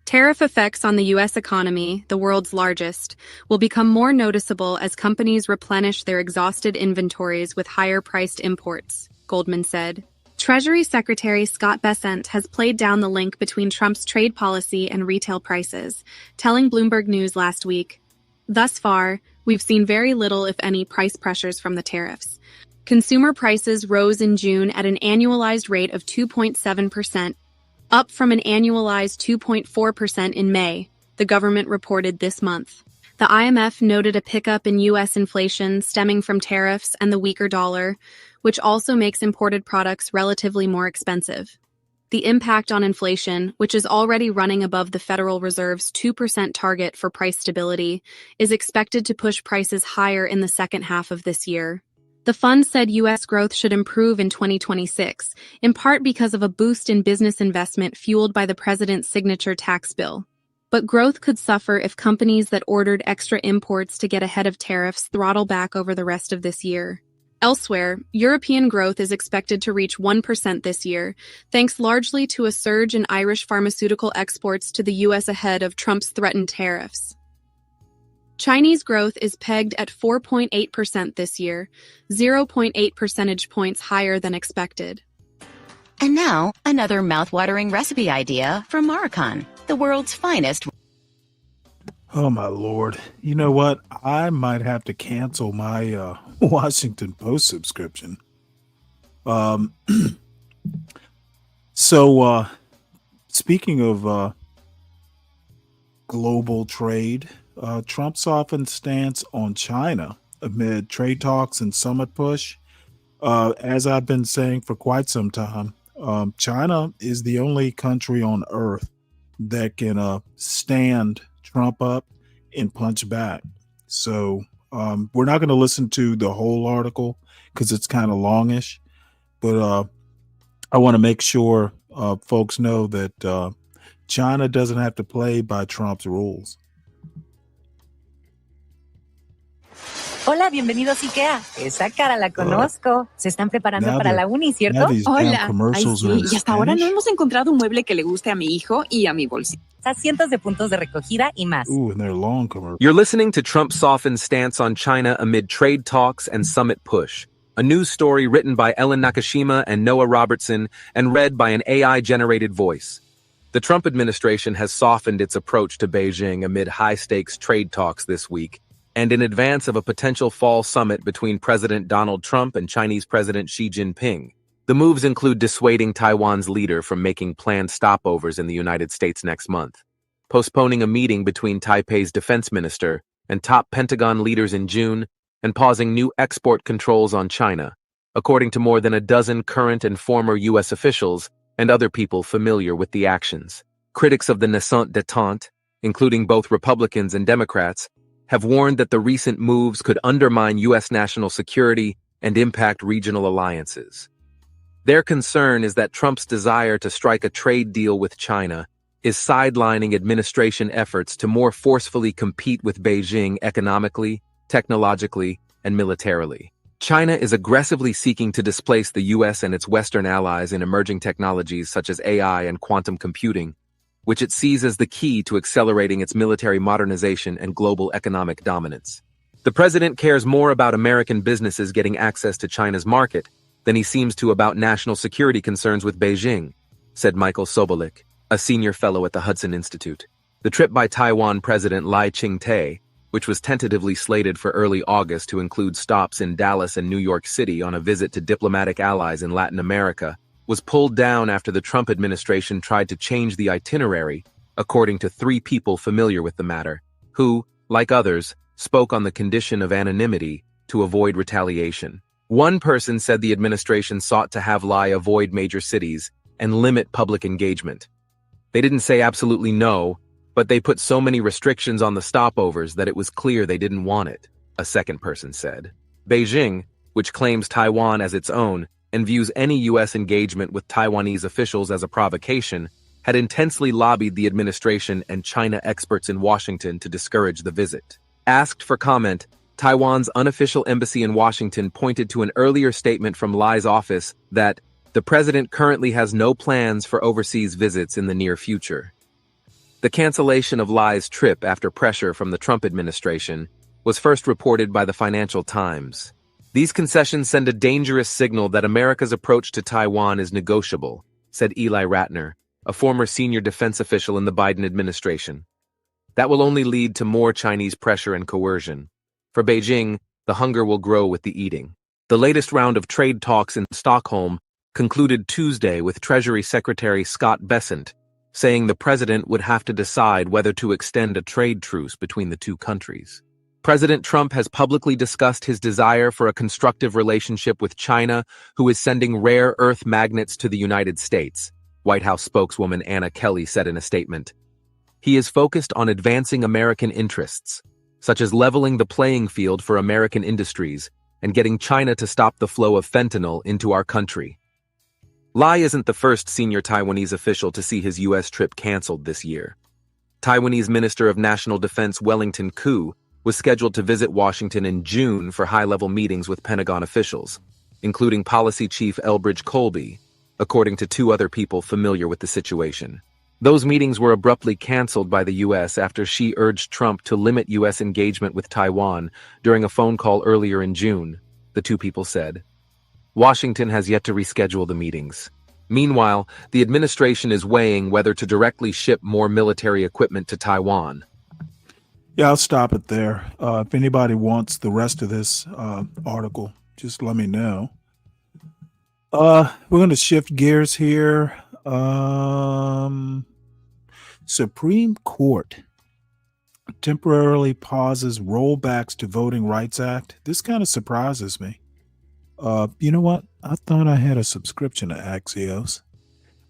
Speaker 11: Tariff effects on the U.S. economy, the world's largest, will become more noticeable as companies replenish their exhausted inventories with higher-priced imports, Goldman said. Treasury Secretary Scott Bessent has played down the link between Trump's trade policy and retail prices, telling Bloomberg News last week, "Thus far, we've seen very little, if any, price pressures from the tariffs. Consumer prices rose in June at an annualized rate of 2.7%, up from an annualized 2.4% in May," the government reported this month. The IMF noted a pickup in U.S. inflation stemming from tariffs and the weaker dollar, which also makes imported products relatively more expensive. The impact on inflation, which is already running above the Federal Reserve's 2% target for price stability, is expected to push prices higher in the second half of this year. The fund said U.S. growth should improve in 2026, in part because of a boost in business investment fueled by the president's signature tax bill. But growth could suffer if companies that ordered extra imports to get ahead of tariffs throttle back over the rest of this year. Elsewhere, European growth is expected to reach 1% this year, thanks largely to a surge in Irish pharmaceutical exports to the U.S. ahead of Trump's threatened tariffs. Chinese growth is pegged at 4.8% this year, 0.8 percentage points higher than expected.
Speaker 20: And now, another mouthwatering recipe idea from Maricon, the world's finest.
Speaker 5: Oh my Lord. You know what? I might have to cancel my Washington Post subscription. So speaking of global trade, Trump softened stance on China amid trade talks and summit push. As I've been saying for quite some time, China is the only country on earth that can stand Trump up and punch back. So we're not going to listen to the whole article because it's kind of longish, but I want to make sure folks know that China doesn't have to play by Trump's rules.
Speaker 14: Hola, bienvenidos IKEA. Esa cara la conozco. Se están preparando para la uni, ¿cierto?
Speaker 15: Hola. Ay, sí. Y hasta ahora no hemos encontrado un mueble que le guste a mi hijo y a mi bolsillo.
Speaker 14: Cientos de puntos de recogida y más.
Speaker 5: Ooh, and they're long commercials.
Speaker 16: You're listening to Trump's softened stance on China amid trade talks and summit push. A news story written by Ellen Nakashima and Noah Robertson and read by an AI-generated voice. The Trump administration has softened its approach to Beijing amid high-stakes trade talks this week, and in advance of a potential fall summit between President Donald Trump and Chinese President Xi Jinping. The moves include dissuading Taiwan's leader from making planned stopovers in the United States next month, postponing a meeting between Taipei's defense minister and top Pentagon leaders in June, and pausing new export controls on China, according to more than a dozen current and former U.S. officials and other people familiar with the actions. Critics of the nascent détente, including both Republicans and Democrats, have warned that the recent moves could undermine U.S. national security and impact regional alliances. Their concern is that Trump's desire to strike a trade deal with China is sidelining administration efforts to more forcefully compete with Beijing economically, technologically, and militarily. China is aggressively seeking to displace the U.S. and its Western allies in emerging technologies such as AI and quantum computing, which it sees as the key to accelerating its military modernization and global economic dominance. The president cares more about American businesses getting access to China's market than he seems to about national security concerns with Beijing, said Michael Sobolik, a senior fellow at the Hudson Institute. The trip by Taiwan President Lai Ching-te, which was tentatively slated for early August to include stops in Dallas and New York City on a visit to diplomatic allies in Latin America, was pulled down after the Trump administration tried to change the itinerary, according to 3 people familiar with the matter, who, like others, spoke on the condition of anonymity to avoid retaliation. One person said the administration sought to have Lai avoid major cities and limit public engagement. They didn't say absolutely no, but they put so many restrictions on the stopovers that it was clear they didn't want it, a second person said. Beijing, which claims Taiwan as its own and views any U.S. engagement with Taiwanese officials as a provocation, had intensely lobbied the administration and China experts in Washington to discourage the visit. Asked for comment, Taiwan's unofficial embassy in Washington pointed to an earlier statement from Lai's office that the president currently has no plans for overseas visits in the near future. The cancellation of Lai's trip after pressure from the Trump administration was first reported by the Financial Times. These concessions send a dangerous signal that America's approach to Taiwan is negotiable, said Eli Ratner, a former senior defense official in the Biden administration. That will only lead to more Chinese pressure and coercion. For Beijing, the hunger will grow with the eating. The latest round of trade talks in Stockholm concluded Tuesday with Treasury Secretary Scott Bessent saying the president would have to decide whether to extend a trade truce between the two countries. President Trump has publicly discussed his desire for a constructive relationship with China, who is sending rare earth magnets to the United States, White House spokeswoman Anna Kelly said in a statement. He is focused on advancing American interests, such as leveling the playing field for American industries and getting China to stop the flow of fentanyl into our country. Lai isn't the first senior Taiwanese official to see his U.S. trip canceled this year. Taiwanese Minister of National Defense Wellington Koo was scheduled to visit Washington in June for high-level meetings with Pentagon officials, including Policy Chief Elbridge Colby, according to 2 other people familiar with the situation. Those meetings were abruptly canceled by the U.S. after Xi urged Trump to limit U.S. engagement with Taiwan during a phone call earlier in June, the 2 people said. Washington has yet to reschedule the meetings. Meanwhile, the administration is weighing whether to directly ship more military equipment to Taiwan.
Speaker 5: Yeah, I'll stop it there. If anybody wants the rest of this article, just let me know. We're going to shift gears here. Supreme Court temporarily pauses rollbacks to Voting Rights Act. This kind of surprises me. You know what? I thought I had a subscription to Axios.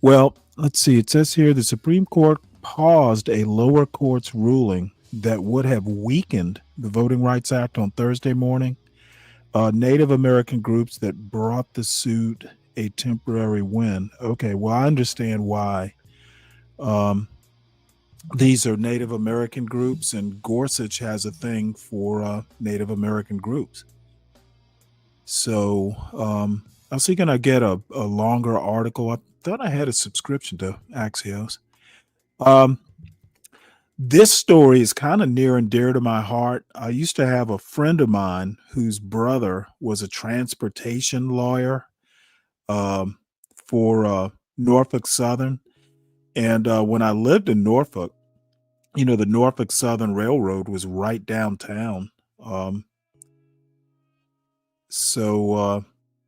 Speaker 5: Well, let's see. It says here the Supreme Court paused a lower court's ruling that would have weakened the Voting Rights Act on Thursday morning. Native American groups that brought the suit a temporary win. Okay, well, I understand why. These are Native American groups, and Gorsuch has a thing for Native American groups. So I was thinking I'd get a longer article. I thought I had a subscription to Axios. This story is kind of near and dear to my heart. I used to have a friend of mine whose brother was a transportation lawyer for Norfolk Southern. And when I lived in Norfolk, you know, the Norfolk Southern Railroad was right downtown. Um, so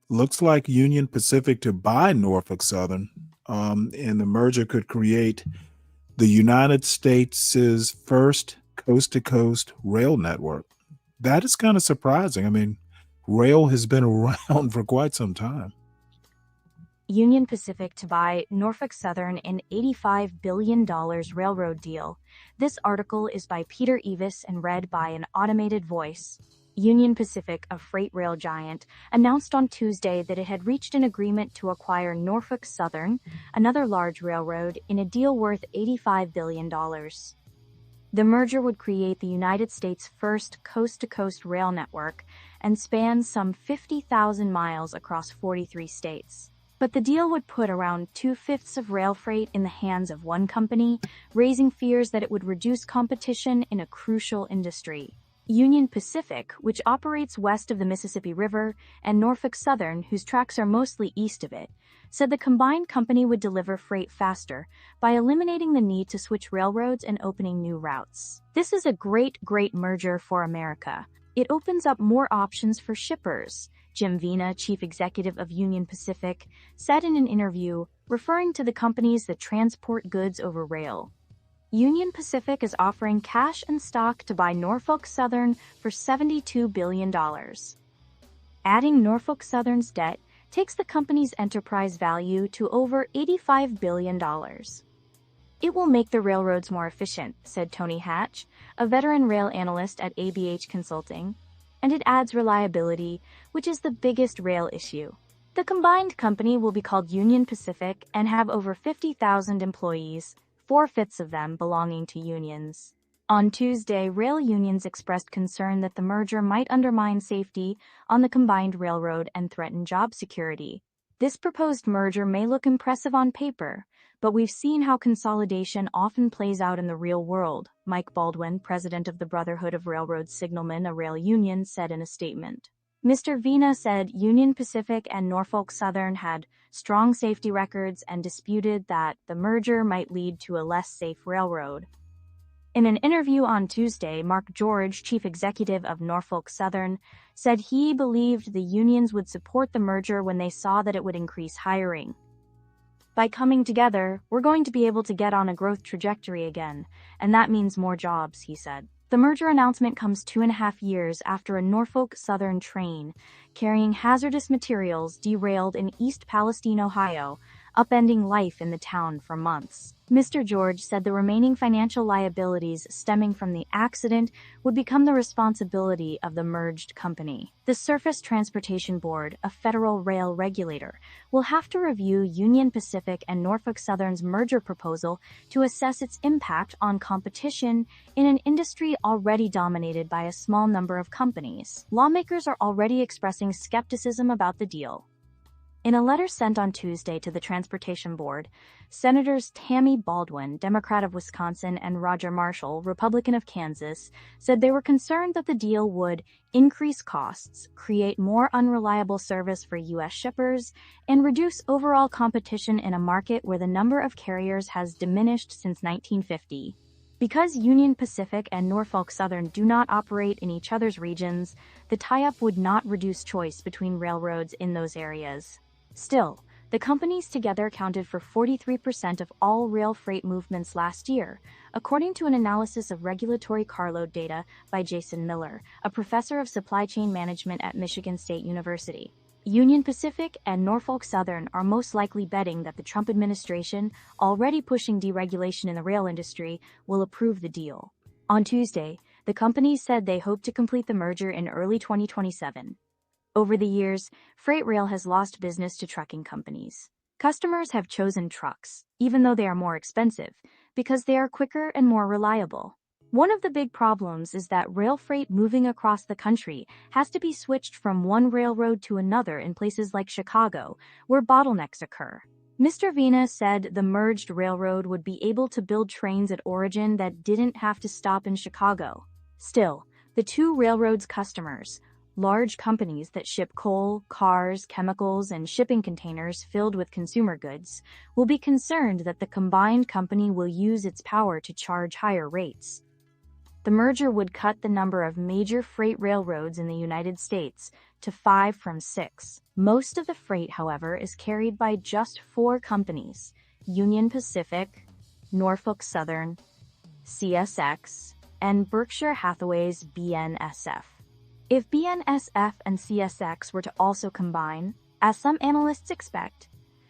Speaker 5: looks like Union Pacific to buy Norfolk Southern, and the merger could create the United States' first coast-to-coast rail network. That is kind of surprising. I mean, rail has been around for quite some time.
Speaker 19: Union Pacific to buy Norfolk Southern in $85 billion railroad deal. This article is by Peter Evis and read by an automated voice. Union Pacific, a freight rail giant, announced on Tuesday that it had reached an agreement to acquire Norfolk Southern, another large railroad, in a deal worth $85 billion. The merger would create the United States' first coast-to-coast rail network and span some 50,000 miles across 43 states. But the deal would put around 2/5 of rail freight in the hands of one company, raising fears that it would reduce competition in a crucial industry. Union Pacific, which operates west of the Mississippi River, and Norfolk Southern, whose tracks are mostly east of it, said the combined company would deliver freight faster by eliminating the need to switch railroads and opening new routes. This is a great merger for America. It opens up more options for shippers, Jim Vena, chief executive of Union Pacific, said in an interview, referring to the companies that transport goods over rail. Union Pacific is offering cash and stock to buy Norfolk Southern for $72 billion. Adding Norfolk Southern's debt takes the company's enterprise value to over $85 billion. It will make the railroads more efficient, said Tony Hatch, a veteran rail analyst at ABH Consulting, and it adds reliability, which is the biggest rail issue. The combined company will be called Union Pacific and have over 50,000 employees, 4/5 of them belonging to unions. On Tuesday, rail unions expressed concern that the merger might undermine safety on the combined railroad and threaten job security. This proposed merger may look impressive on paper, but we've seen how consolidation often plays out in the real world, Mike Baldwin, president of the Brotherhood of Railroad Signalmen, a rail union, said in a statement. Mr. Vena said Union Pacific and Norfolk Southern had strong safety records and disputed that the merger might lead to a less safe railroad. In an interview on Tuesday, Mark George, chief executive of Norfolk Southern, said he believed the unions would support the merger when they saw that it would increase hiring. By coming together, we're going to be able to get on a growth trajectory again, and that means more jobs, he said. The merger announcement comes 2.5 years after a Norfolk Southern train carrying hazardous materials derailed in East Palestine, Ohio, upending life in the town for months. Mr. George said the remaining financial liabilities stemming from the accident would become the responsibility of the merged company. The Surface Transportation Board, a federal rail regulator, will have to review Union Pacific and Norfolk Southern's merger proposal to assess its impact on competition in an industry already dominated by a small number of companies. Lawmakers are already expressing skepticism about the deal. In a letter sent on Tuesday to the Transportation Board, Senators Tammy Baldwin, Democrat of Wisconsin, and Roger Marshall, Republican of Kansas, said they were concerned that the deal would increase costs, create more unreliable service for U.S. shippers, and reduce overall competition in a market where the number of carriers has diminished since 1950. Because Union Pacific and Norfolk Southern do not operate in each other's regions, the tie-up would not reduce choice between railroads in those areas. Still, the companies together accounted for 43% of all rail freight movements last year, according to an analysis of regulatory carload data by Jason Miller, a professor of supply chain management at Michigan State University. Union Pacific and Norfolk Southern are most likely betting that the Trump administration, already pushing deregulation in the rail industry, will approve the deal. On Tuesday, the companies said they hope to complete the merger in early 2027. Over the years, freight rail has lost business to trucking companies. Customers have chosen trucks, even though they are more expensive, because they are quicker and more reliable. One of the big problems is that rail freight moving across the country has to be switched from one railroad to another in places like Chicago, where bottlenecks occur. Mr. Vena said the merged railroad would be able to build trains at origin that didn't have to stop in Chicago. Still, the two railroads' customers, large companies that ship coal, cars, chemicals, and shipping containers filled with consumer goods, will be concerned that the combined company will use its power to charge higher rates. The merger would cut the number of major freight railroads in the United States to 5 from 6. Most of the freight, however, is carried by just 4 companies: Union Pacific, Norfolk Southern, CSX, and Berkshire Hathaway's BNSF. If BNSF and CSX were to also combine, as some analysts expect,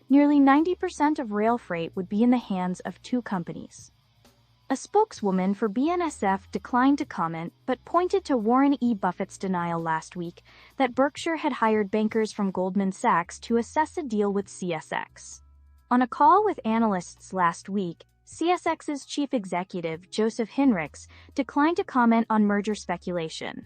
Speaker 19: nearly 90% of rail freight would be in the hands of 2 companies. A spokeswoman for BNSF declined to comment, but pointed to Warren E. Buffett's denial last week that Berkshire had hired bankers from Goldman Sachs to assess a deal with CSX. On a call with analysts last week, CSX's chief executive, Joseph Hinrichs, declined to comment on merger speculation.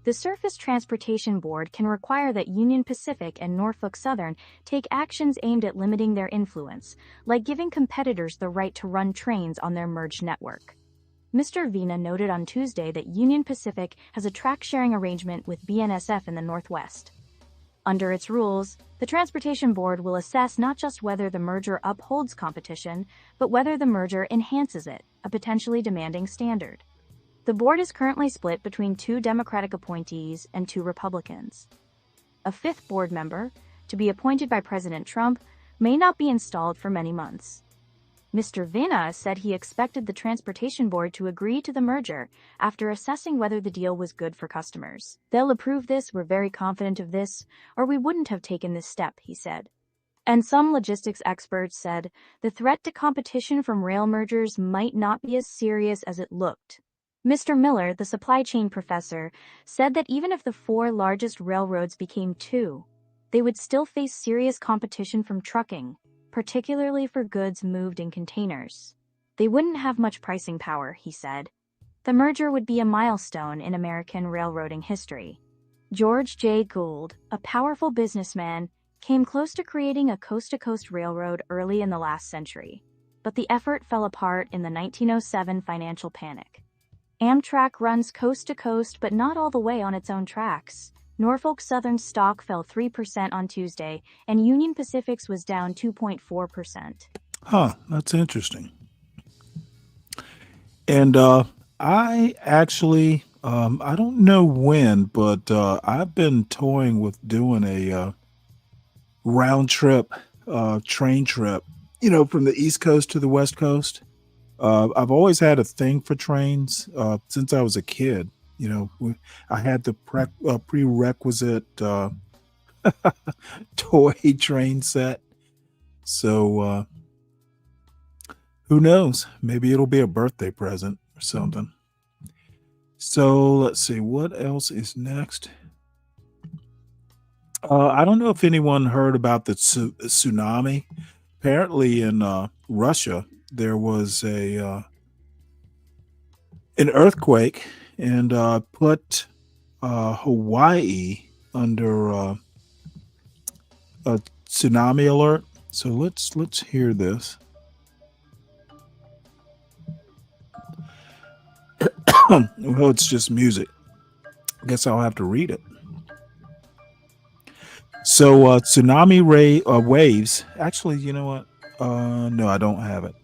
Speaker 19: The Surface Transportation Board can require that Union Pacific and Norfolk Southern take actions aimed at limiting their influence, like giving competitors the right to run trains on their merged network. Mr. Vina noted on Tuesday that Union Pacific has a track-sharing arrangement with BNSF in the Northwest. Under its rules, the Transportation Board will assess not just whether the merger upholds competition, but whether the merger enhances it, a potentially demanding standard. The board is currently split between 2 Democratic appointees and 2 Republicans. A 5th board member, to be appointed by President Trump, may not be installed for many months. Mr. Vina said he expected the Transportation Board to agree to the merger after assessing whether the deal was good for customers. They'll approve this, we're very confident of this, or we wouldn't have taken this step, he said. And some logistics experts said the threat to competition from rail mergers might not be as serious as it looked. Mr. Miller, the supply chain professor, said that even if the 4 largest railroads became 2, they would still face serious competition from trucking, particularly for goods moved in containers. They wouldn't have much pricing power, he said. The merger would be a milestone in American railroading history. George J. Gould, a powerful businessman, came close to creating a coast-to-coast railroad early in the last century, but the effort fell apart in the 1907 financial panic. Amtrak runs coast to coast, but not all the way on its own tracks. Norfolk Southern's stock fell 3% on Tuesday, and Union Pacific's was down 2.4%.
Speaker 5: Huh, that's interesting. And I actually, I don't know when, but I've been toying with doing a round trip, train trip, from the East Coast to the West Coast. I've always had a thing for trains since I was a kid. I had the prerequisite toy train set. So who knows? Maybe it'll be a birthday present or something. So let's see, what else is next? I don't know if anyone heard about the tsunami. Apparently in Russia, there was an earthquake and put Hawaii under a tsunami alert. So let's hear this. Well, it's just music. I guess I'll have to read it. So tsunami waves. Actually, you know what? No, I don't have it.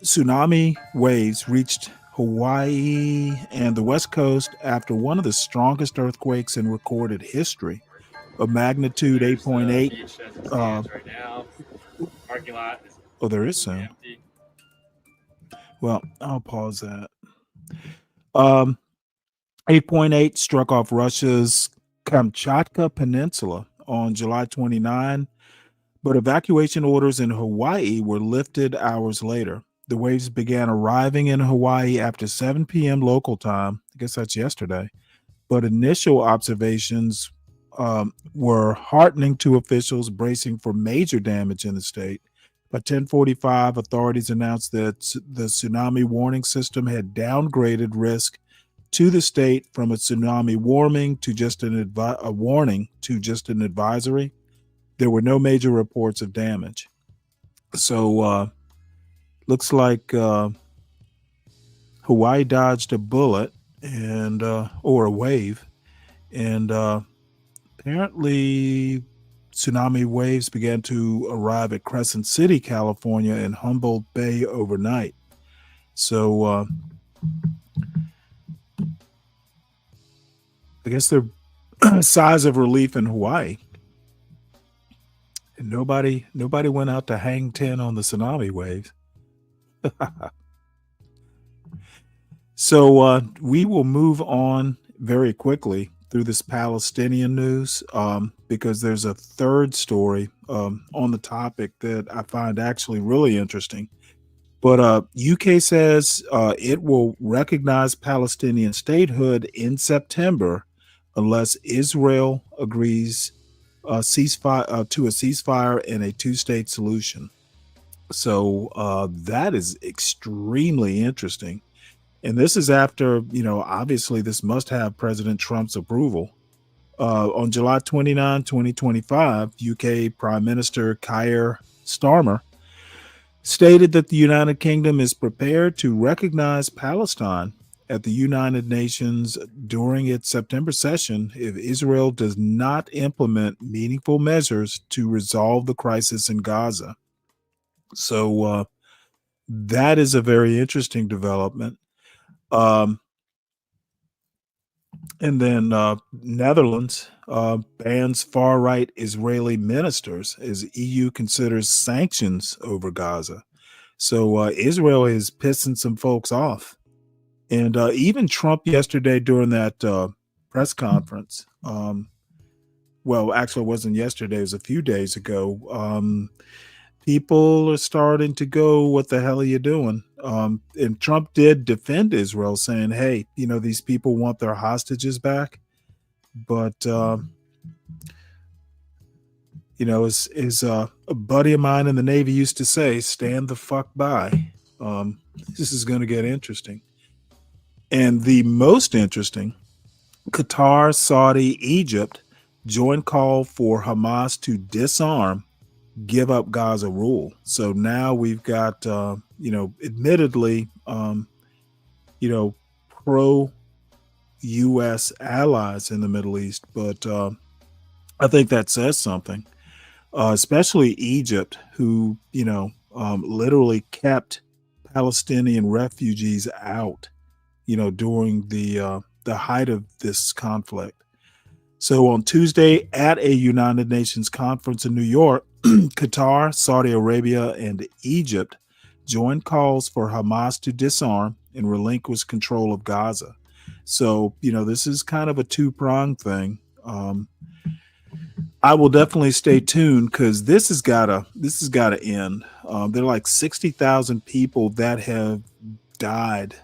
Speaker 5: Tsunami waves reached Hawaii and the West Coast after one of the strongest earthquakes in recorded history, a magnitude 8.8.
Speaker 21: Right now, parking lot.
Speaker 5: Oh, there is sound. Well, I'll pause that. 8.8 struck off Russia's Kamchatka Peninsula on July 29, but evacuation orders in Hawaii were lifted hours later. The waves began arriving in Hawaii after 7 p.m. local time. I guess that's yesterday. But initial observations were heartening to officials bracing for major damage in the state. By 10:45, authorities announced that the tsunami warning system had downgraded risk to the state from a tsunami warning to just an warning to just an advisory. There were no major reports of damage. So looks like Hawaii dodged a bullet and or a wave, and apparently tsunami waves began to arrive at Crescent City, California, and Humboldt Bay overnight. So I guess they're sighs of relief in Hawaii. And nobody went out to hang 10 on the tsunami waves. So we will move on very quickly through this Palestinian news because there's a third story on the topic that I find actually really interesting. But UK says it will recognize Palestinian statehood in September unless Israel agrees to a ceasefire and a two-state solution. So that is extremely interesting. And this is after, obviously this must have President Trump's approval. On July 29, 2025, UK Prime Minister Keir Starmer stated that the United Kingdom is prepared to recognize Palestine at the United Nations during its September session if Israel does not implement meaningful measures to resolve the crisis in Gaza. So that is a very interesting development. And then Netherlands bans far-right Israeli ministers as EU considers sanctions over Gaza. So Israel is pissing some folks off. And even Trump yesterday during that press conference, well, actually it wasn't yesterday, it was a few days ago, people are starting to go, what the hell are you doing? And Trump did defend Israel, saying, hey, these people want their hostages back. But, as a buddy of mine in the Navy used to say, stand the fuck by. This is going to get interesting. And the most interesting, Qatar, Saudi, Egypt joint call for Hamas to disarm, give up Gaza rule. So now we've got, admittedly, pro-U.S. allies in the Middle East, but I think that says something, especially Egypt, who, literally kept Palestinian refugees out, during the height of this conflict. So on Tuesday at a United Nations conference in New York, Qatar, Saudi Arabia, and Egypt joined calls for Hamas to disarm and relinquish control of Gaza. So, this is kind of a two-pronged thing. I will definitely stay tuned because this has got to end. There are like 60,000 people that have died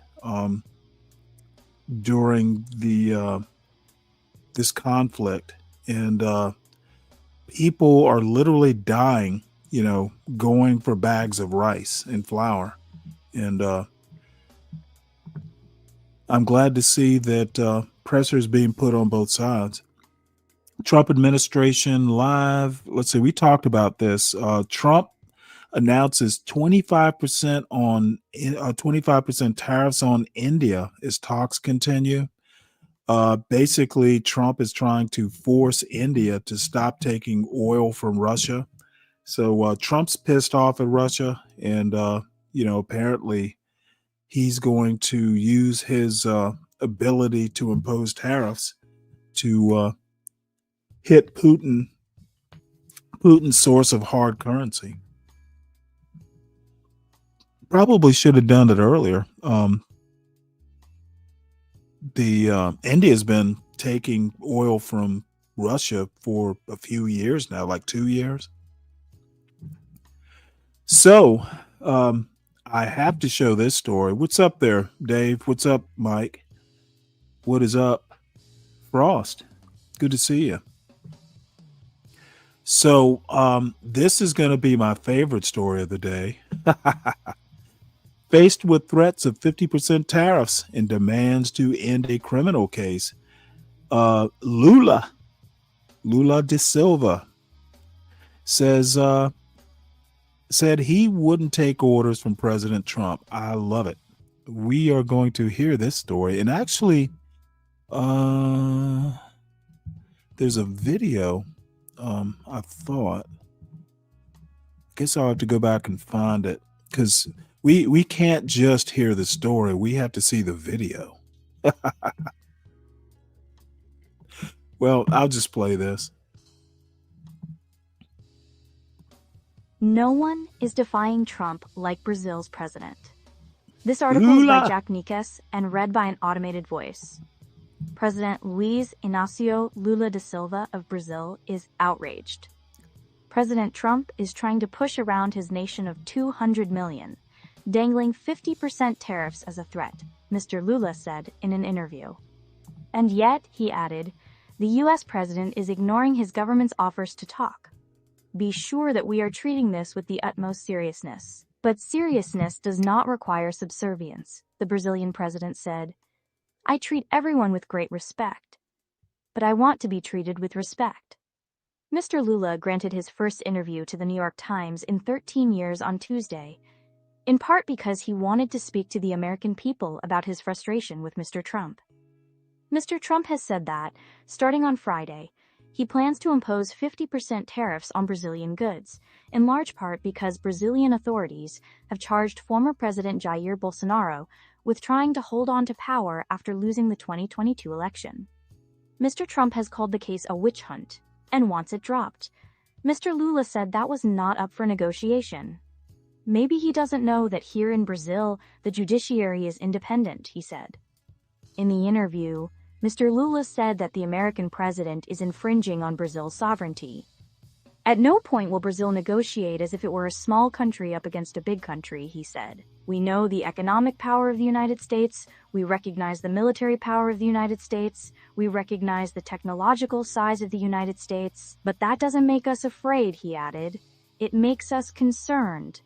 Speaker 5: during the this conflict, and people are literally dying, going for bags of rice and flour. And I'm glad to see that pressure is being put on both sides. Trump administration live. Let's see, we talked about this. Trump announces 25% on 25% tariffs on India as talks continue. Basically, Trump is trying to force India to stop taking oil from Russia. So Trump's pissed off at Russia, and apparently he's going to use his ability to impose tariffs to hit Putin's source of hard currency. Probably should have done it earlier. India's been taking oil from Russia for a few years now, like 2 years. So I have to show this story. What's up there, Dave? What's up, Mike? What is up, Frost? Good to see you. So this is going to be my favorite story of the day. Faced with threats of 50% tariffs and demands to end a criminal case, Lula da Silva said he wouldn't take orders from President Trump. I love it. We are going to hear this story. And actually, there's a video. I guess I'll have to go back and find it, because we can't just hear the story. We have to see the video. Well, I'll just play this.
Speaker 19: No one is defying Trump like Brazil's president. This article is by Jack Nikas and read by an automated voice. President Luiz Inácio Lula da Silva of Brazil is outraged. President Trump is trying to push around his nation of 200 million, dangling 50% tariffs as a threat, Mr. Lula said in an interview. And yet, he added, the U.S. president is ignoring his government's offers to talk. Be sure that we are treating this with the utmost seriousness. But seriousness does not require subservience, the Brazilian president said. I treat everyone with great respect, but I want to be treated with respect. Mr. Lula granted his first interview to the New York Times in 13 years on Tuesday, in part because he wanted to speak to the American people about his frustration with Mr. Trump. Mr. Trump has said that, starting on Friday, he plans to impose 50% tariffs on Brazilian goods, in large part because Brazilian authorities have charged former President Jair Bolsonaro with trying to hold on to power after losing the 2022 election. Mr. Trump has called the case a witch hunt and wants it dropped. Mr. Lula said that was not up for negotiation. Maybe he doesn't know that here in Brazil, the judiciary is independent, he said. In the interview, Mr. Lula said that the American president is infringing on Brazil's sovereignty. At no point will Brazil negotiate as if it were a small country up against a big country, he said. We know the economic power of the United States, we recognize the military power of the United States, we recognize the technological size of the United States, but that doesn't make us afraid, he added. It makes us concerned.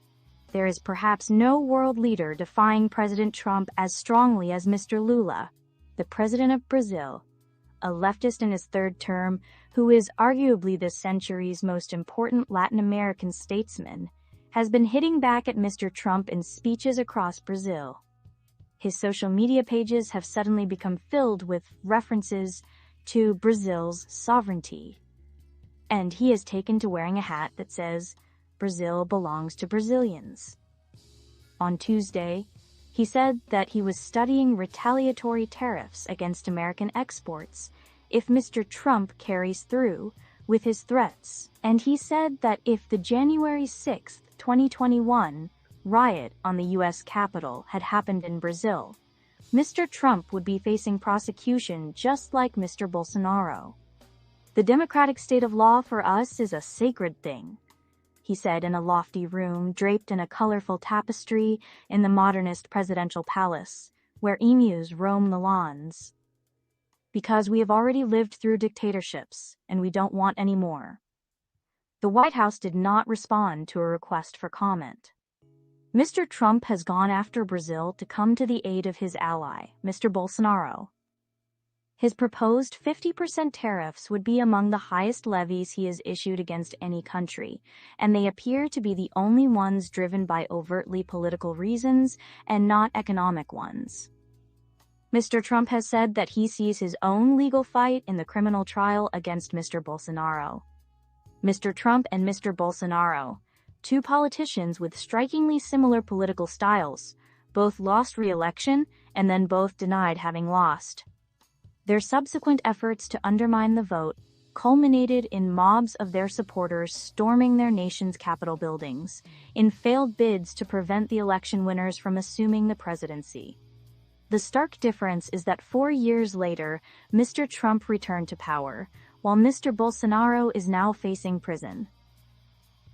Speaker 19: There is perhaps no world leader defying President Trump as strongly as Mr. Lula, the president of Brazil, a leftist in his third term, who is arguably this century's most important Latin American statesman, has been hitting back at Mr. Trump in speeches across Brazil. His social media pages have suddenly become filled with references to Brazil's sovereignty. And he has taken to wearing a hat that says, Brazil belongs to Brazilians. On Tuesday, he said that he was studying retaliatory tariffs against American exports if Mr. Trump carries through with his threats. And he said that if the January 6th, 2021 riot on the U.S. Capitol had happened in Brazil, Mr. Trump would be facing prosecution just like Mr. Bolsonaro. The democratic state of law for us is a sacred thing, he said in a lofty room draped in a colorful tapestry in the modernist presidential palace, where emus roam the lawns. Because we have already lived through dictatorships, and we don't want any more. The White House did not respond to a request for comment. Mr. Trump has gone after Brazil to come to the aid of his ally, Mr. Bolsonaro. His proposed 50% tariffs would be among the highest levies he has issued against any country, and they appear to be the only ones driven by overtly political reasons and not economic ones. Mr. Trump has said that he sees his own legal fight in the criminal trial against Mr. Bolsonaro. Mr. Trump and Mr. Bolsonaro, two politicians with strikingly similar political styles, both lost re-election and then both denied having lost. Their subsequent efforts to undermine the vote culminated in mobs of their supporters storming their nation's Capitol buildings in failed bids to prevent the election winners from assuming the presidency. The stark difference is that 4 years later, Mr. Trump returned to power, while Mr. Bolsonaro is now facing prison.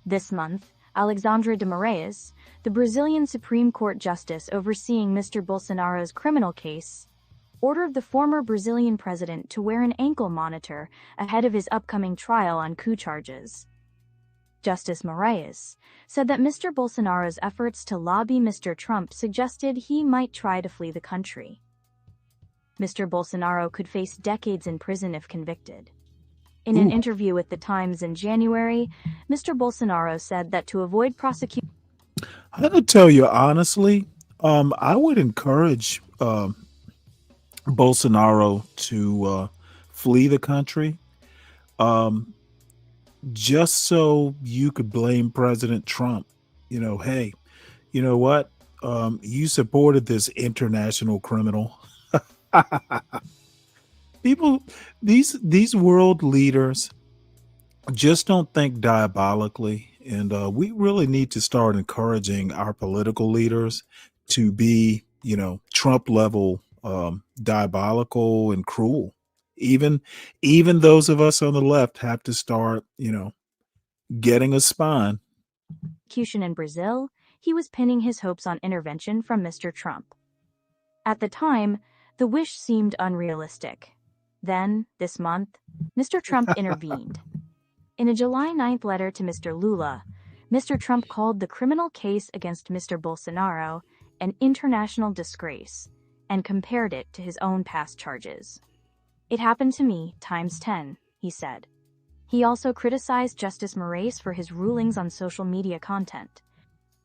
Speaker 19: This month, Alexandre de Moraes, the Brazilian Supreme Court justice overseeing Mr. Bolsonaro's criminal case, ordered the former Brazilian president to wear an ankle monitor ahead of his upcoming trial on coup charges. Justice Moraes said that Mr. Bolsonaro's efforts to lobby Mr. Trump suggested he might try to flee the country. Mr. Bolsonaro could face decades in prison if convicted. In an interview with The Times in January, Mr. Bolsonaro said that to avoid prosecution...
Speaker 5: I have to tell you honestly, I would encourage Bolsonaro to flee the country, just so you could blame President Trump. You know, hey, you know what? You supported this international criminal. People, these world leaders just don't think diabolically, and we really need to start encouraging our political leaders to be, Trump level diabolical and cruel. Even those of us on the left have to start, getting a spine.
Speaker 19: In Brazil, he was pinning his hopes on intervention from Mr. Trump. At the time, the wish seemed unrealistic. Then, this month, Mr. Trump intervened. In a July 9th letter to Mr. Lula, Mr. Trump called the criminal case against Mr. Bolsonaro an international disgrace and compared it to his own past charges. It happened to me times 10, he said. He also criticized Justice Moraes for his rulings on social media content.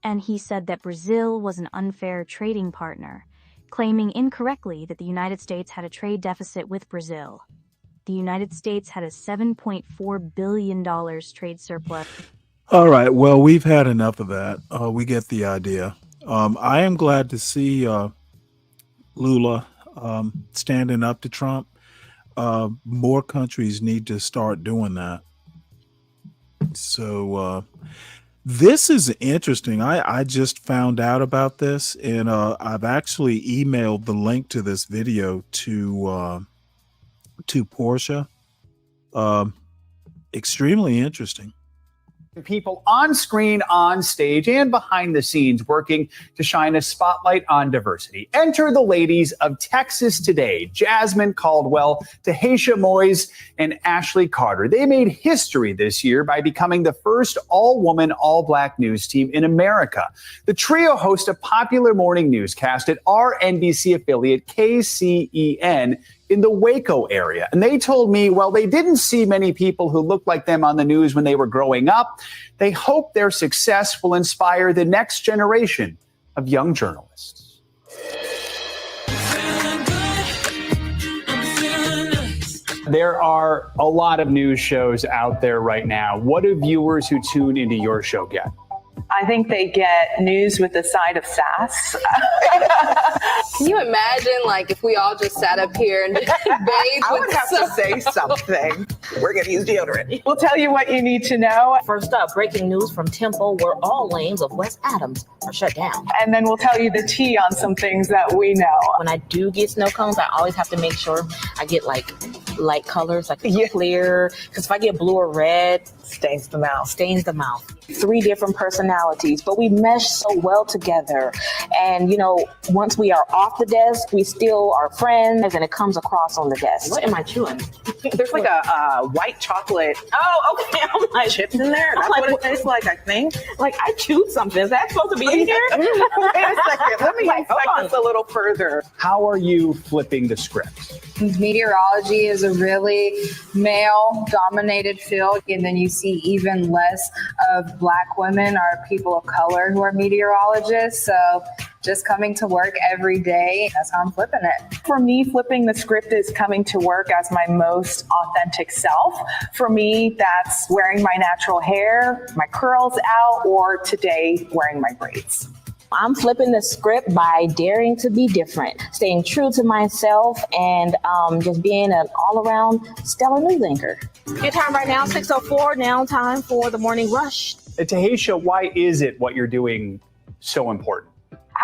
Speaker 19: And he said that Brazil was an unfair trading partner, claiming incorrectly that the United States had a trade deficit with Brazil. The United States had a $7.4 billion trade surplus.
Speaker 5: All right. Well, we've had enough of that. We get the idea. I am glad to see Lula standing up to Trump. More countries need to start doing that. So this is interesting. I just found out about this, and I've actually emailed the link to this video to Portia. Extremely interesting.
Speaker 2: People on screen, on stage, and behind the scenes working to shine a spotlight on diversity. Enter the ladies of Texas Today, Jasmine Caldwell, Tahisha Moyes, and Ashley Carter. They made history this year by becoming the first all-woman, all-black news team in America. The trio host a popular morning newscast at our NBC affiliate KCEN in the Waco area. And they told me, well, they didn't see many people who looked like them on the news when they were growing up. They hope their success will inspire the next generation of young journalists. There are a lot of news shows out there right now. What do viewers who tune into your show get?
Speaker 22: I think they get news with a side of sass.
Speaker 23: Can you imagine, like, if we all just sat up here and bathed
Speaker 24: I would have to say something. We're going to use deodorant.
Speaker 22: We'll tell you what you need to know.
Speaker 25: First up, breaking news from Temple, where all lanes of West Adams are shut down.
Speaker 22: And then we'll tell you the tea on some things that we know.
Speaker 25: When I do get snow cones, I always have to make sure I get, like, light colors, like clear. Because if I get blue or red,
Speaker 24: stains the mouth.
Speaker 25: 3 different personalities, but we mesh so well together. And, once we are off the desk, we still are friends, and it comes across on the desk. What am I chewing?
Speaker 24: There's like a white chocolate.
Speaker 25: Oh, okay. I'm like,
Speaker 24: chips in there. That's what it tastes like, I think.
Speaker 25: Like, I chewed something. Is that supposed to be in here?
Speaker 24: Wait a second. Let me inspect this a little further.
Speaker 2: How are you flipping the script?
Speaker 23: Meteorology is a really male-dominated field, and then you see even less of Black women or people of color who are meteorologists. So just coming to work every day, that's how I'm flipping it.
Speaker 22: For me, flipping the script is coming to work as my most authentic self. For me, that's wearing my natural hair, my curls out, or today wearing my braids.
Speaker 25: I'm flipping the script by daring to be different, staying true to myself, and just being an all-around stellar news anchor. Good time right now, 6:04, now time for the morning rush.
Speaker 2: Tahisha, why is it what you're doing so important?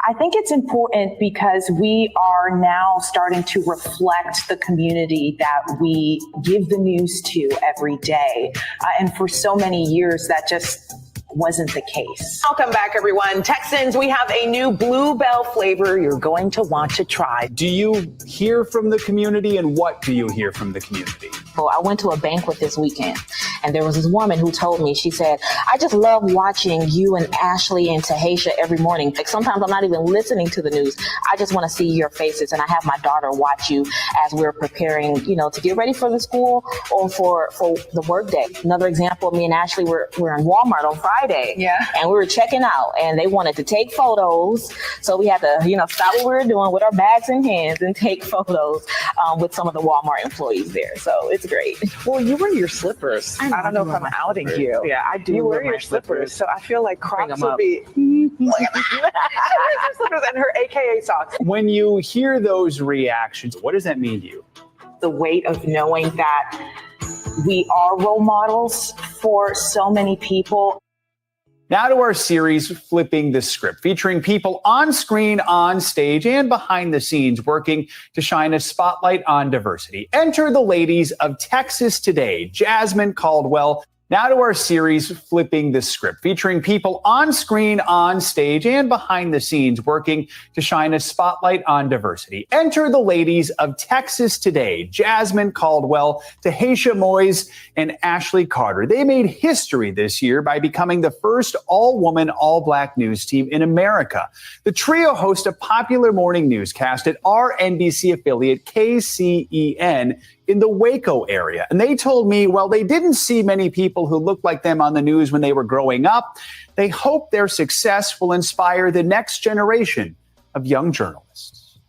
Speaker 22: I think it's important because we are now starting to reflect the community that we give the news to every day. And for so many years, that just wasn't the case.
Speaker 24: Welcome back, everyone. Texans, we have a new Bluebell flavor you're going to want to try.
Speaker 2: Do you hear from the community, and what do you hear from the community?
Speaker 25: Well, I went to a banquet this weekend, and there was this woman who told me, she said, I just love watching you and Ashley and Tahisha every morning. Like, sometimes I'm not even listening to the news. I just want to see your faces, and I have my daughter watch you as we're preparing, to get ready for the school or for the work day. Another example, me and Ashley were in Walmart on Friday.
Speaker 23: Yeah.
Speaker 25: And we were checking out, and they wanted to take photos. So we had to, stop what we were doing with our bags in hands and take photos with some of the Walmart employees there. So it's great.
Speaker 24: Well, you wear your slippers. I don't know if I'm outing you.
Speaker 25: Yeah, I do.
Speaker 24: You wear your slippers. So I feel like Crocs would
Speaker 25: up.
Speaker 24: be. Slippers and her AKA socks.
Speaker 2: When you hear those reactions, what does that mean to you?
Speaker 24: the weight of knowing that we are role models for so many people.
Speaker 2: Now to our series, Flipping the Script, featuring people on screen, on stage, and behind the scenes working to shine a spotlight on diversity. Enter the ladies of Texas Today, Jasmine Caldwell. Now to our series, Flipping the Script, featuring people on screen, on stage, and behind the scenes working to shine a spotlight on diversity. Enter the ladies of Texas Today, Jasmine Caldwell, Tahisha Moyes, and Ashley Carter. They made history this year by becoming the first all-woman, all-black news team in America. The trio host a popular morning newscast at our NBC affiliate KCEN in the Waco area. And they told me, well, they didn't see many people who looked like them on the news when they were growing up. They hope their success will inspire the next generation of young journalists.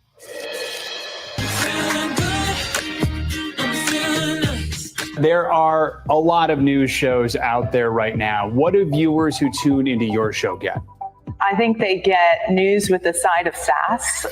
Speaker 2: There are a lot of news shows out there right now. What do viewers who tune into your show get?
Speaker 22: I think they get news with a side of sass.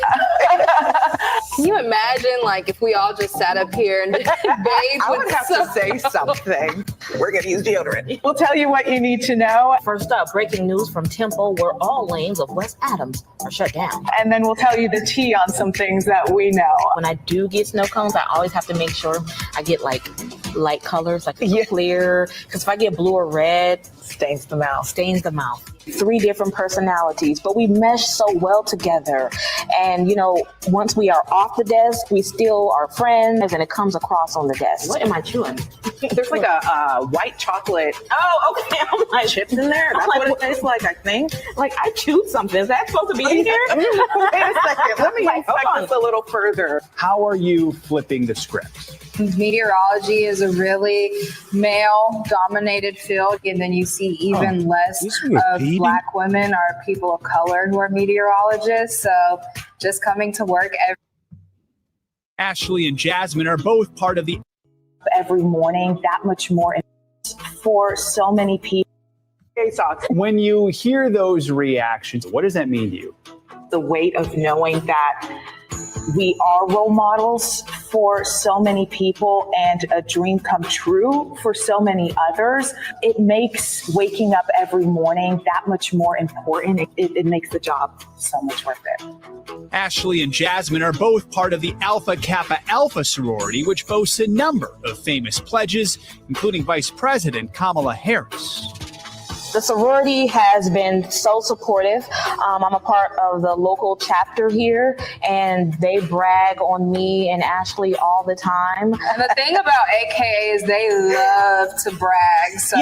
Speaker 1: Can you imagine, like, if we all just sat up here and bathed
Speaker 24: I would
Speaker 1: with
Speaker 24: have to say something. We're going to use deodorant.
Speaker 22: We'll tell you what you need to know.
Speaker 25: First up, breaking news from Temple, where all lanes of West Adams are shut down.
Speaker 22: And then we'll tell you the tea on some things that we know.
Speaker 25: When I do get snow cones, I always have to make sure I get like light colors, like clear, because if I get blue or red,
Speaker 24: Stains the mouth.
Speaker 25: Stains the mouth. 3 different personalities, but we mesh so well together. And, you know, once we are off the desk, we still are friends, and it comes across on the desk. What am I chewing?
Speaker 24: There's like a white chocolate. Oh, okay. I'm like, chips in there. That's what it tastes like, I think.
Speaker 25: Like, I chewed something. Is that supposed to be in here?
Speaker 24: Wait a second. Let me inspect this a little further.
Speaker 2: How are you flipping the script?
Speaker 23: Meteorology is a really male-dominated field, and then you see even less of Black women or people of color who are meteorologists. So just coming to work
Speaker 2: Ashley and Jasmine are both part of the
Speaker 22: every morning, that much more for so many people.
Speaker 2: When you hear those reactions, what does that mean to you?
Speaker 24: The weight of knowing that we are role models for so many people and a dream come true for so many others. It makes waking up every morning that much more important. It makes the job so much worth it.
Speaker 2: Ashley and Jasmine are both part of the Alpha Kappa Alpha sorority, which boasts a number of famous pledges, including Vice President Kamala Harris.
Speaker 25: The sorority has been so supportive. I'm a part of the local chapter here, and they brag on me and Ashley all the time.
Speaker 23: And the thing about AKA is they love to brag. So,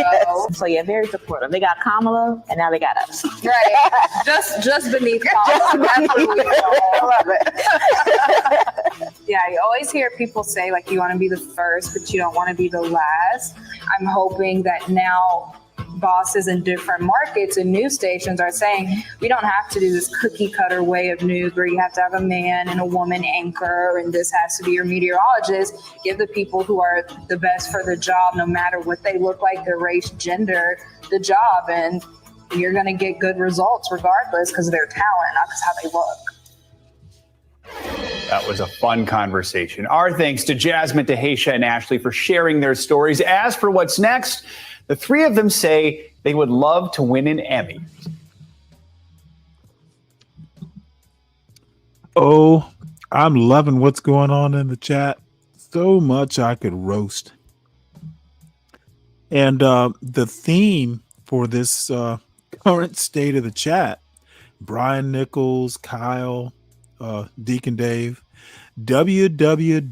Speaker 25: So yeah, very supportive. They got Kamala, and now they got us.
Speaker 23: right, just beneath Kamala.
Speaker 24: I love it.
Speaker 23: Yeah, you always hear people say, like, you want to be the first, but you don't want to be the last. I'm hoping that now bosses in different markets and news stations are saying we don't have to do this cookie cutter way of news where you have to have a man and a woman anchor and this has to be your meteorologist. Give the people who are the best for the job, no matter what they look like, their race, gender, the job, and you're going to get good results regardless because of their talent, not because how they look.
Speaker 2: That was a fun conversation. Our thanks to Jasmine, Tahisha, and Ashley for sharing their stories. As for what's next, the 3 of them say they would love to win an Emmy.
Speaker 5: Oh, I'm loving what's going on in the chat. So much I could roast. And the theme for this current state of the chat, Brian Nichols, Kyle, Deacon Dave, WWWMD.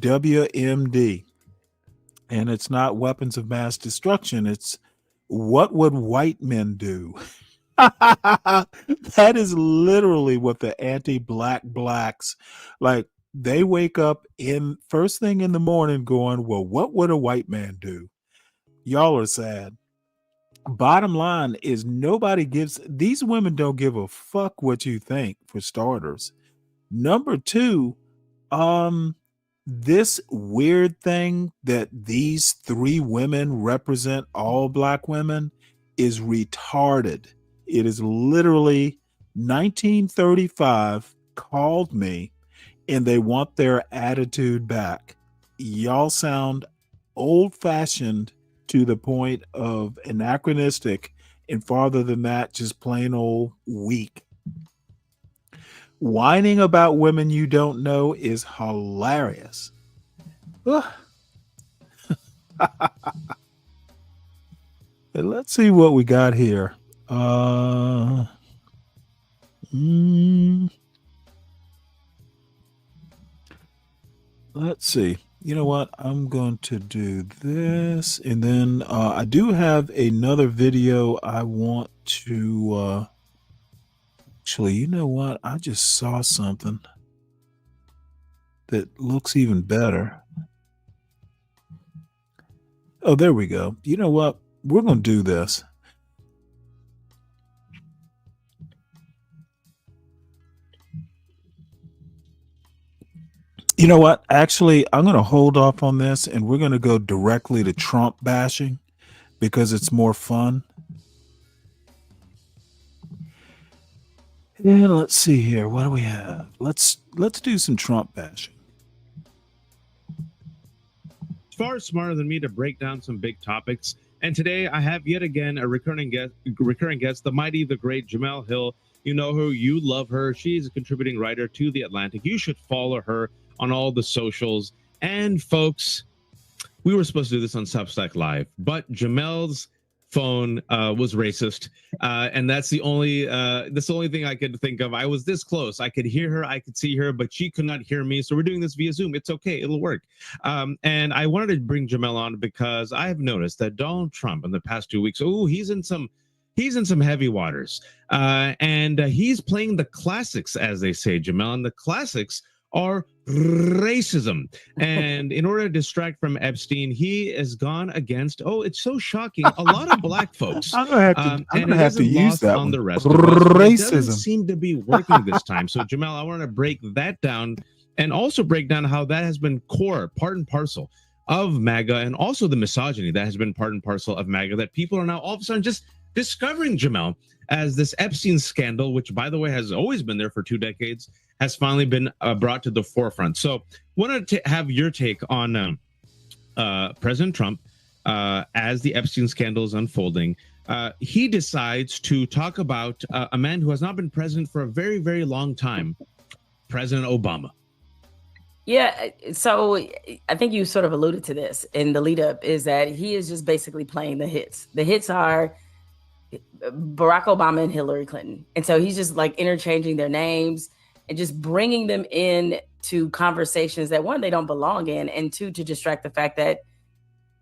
Speaker 5: And it's not weapons of mass destruction. It's what would white men do? That is literally what the anti-black blacks, like, they wake up in first thing in the morning going, well, what would a white man do? Y'all are sad. Bottom line is these women don't give a fuck what you think, for starters. Number 2, this weird thing that these 3 women represent all black women is retarded. It is literally 1935 called me and they want their attitude back. y'all sound old-fashioned to the point of anachronistic, and farther than that, just plain old weak. Whining about women you don't know is hilarious. Let's see what we got here. Let's see. You know what? I'm going to do this. And then I do have another video I want to... actually, you know what? I just saw something that looks even better. Oh, there we go. You know what? We're going to do this. You know what? Actually, I'm going to hold off on this, and we're going to go directly to Trump bashing because it's more fun. And let's see here. What do we have? Let's do some Trump bashing.
Speaker 4: Far smarter than me to break down some big topics. And today I have yet again a recurring guest, the mighty, the great Jemele Hill. You know her, you love her. She's a contributing writer to The Atlantic. You should follow her on all the socials. And folks, we were supposed to do this on Substack Live, but Jamele's phone was racist, and that's the only thing I could think of. I was this close. I could hear her, I could see her, but she could not hear me. So we're doing this via Zoom. It's okay, it'll work. And I wanted to bring Jemele on because I have noticed that Donald Trump in the past 2 weeks, he's in some heavy waters, and he's playing the classics, as they say, Jemele, and the classics are racism. And in order to distract from Epstein, he has gone against, it's so shocking, a lot of black folks.
Speaker 5: I'm gonna have to use that
Speaker 4: on
Speaker 5: one.
Speaker 4: the rest of us, but it
Speaker 5: Racism
Speaker 4: doesn't seem to be working this time. So Jemele, I want to break that down and also break down how that has been part and parcel of MAGA, and also the misogyny that has been part and parcel of MAGA, that people are now all of a sudden just discovering Jemele as this Epstein scandal, which, by the way, has always been there for 2 decades, has finally been brought to the forefront. So wanted to have your take on President Trump as the Epstein scandal is unfolding. He decides to talk about a man who has not been president for a very, very long time, President Obama.
Speaker 7: Yeah, so I think you sort of alluded to this in the lead up, is that he is just basically playing the hits. The hits are Barack Obama and Hillary Clinton. And so he's just like interchanging their names and just bringing them in to conversations that, one, they don't belong in, and two, to distract the fact that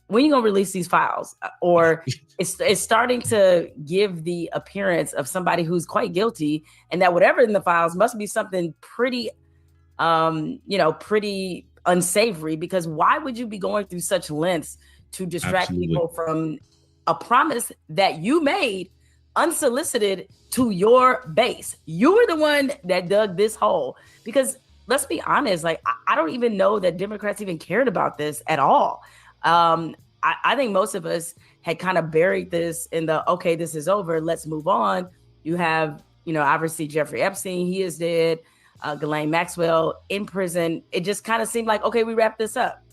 Speaker 7: when are you going to release these files? Or it's starting to give the appearance of somebody who's quite guilty, and that whatever in the files must be something pretty, pretty unsavory, because why would you be going through such lengths to distract people from a promise that you made unsolicited to your base? You were the one that dug this hole, because let's be honest, like, I don't even know that Democrats even cared about this at all. I think most of us had kind of buried this in the, okay, this is over, let's move on. You have, obviously Jeffrey Epstein, he is dead. Ghislaine Maxwell in prison. It just kind of seemed like, okay, we wrapped this up.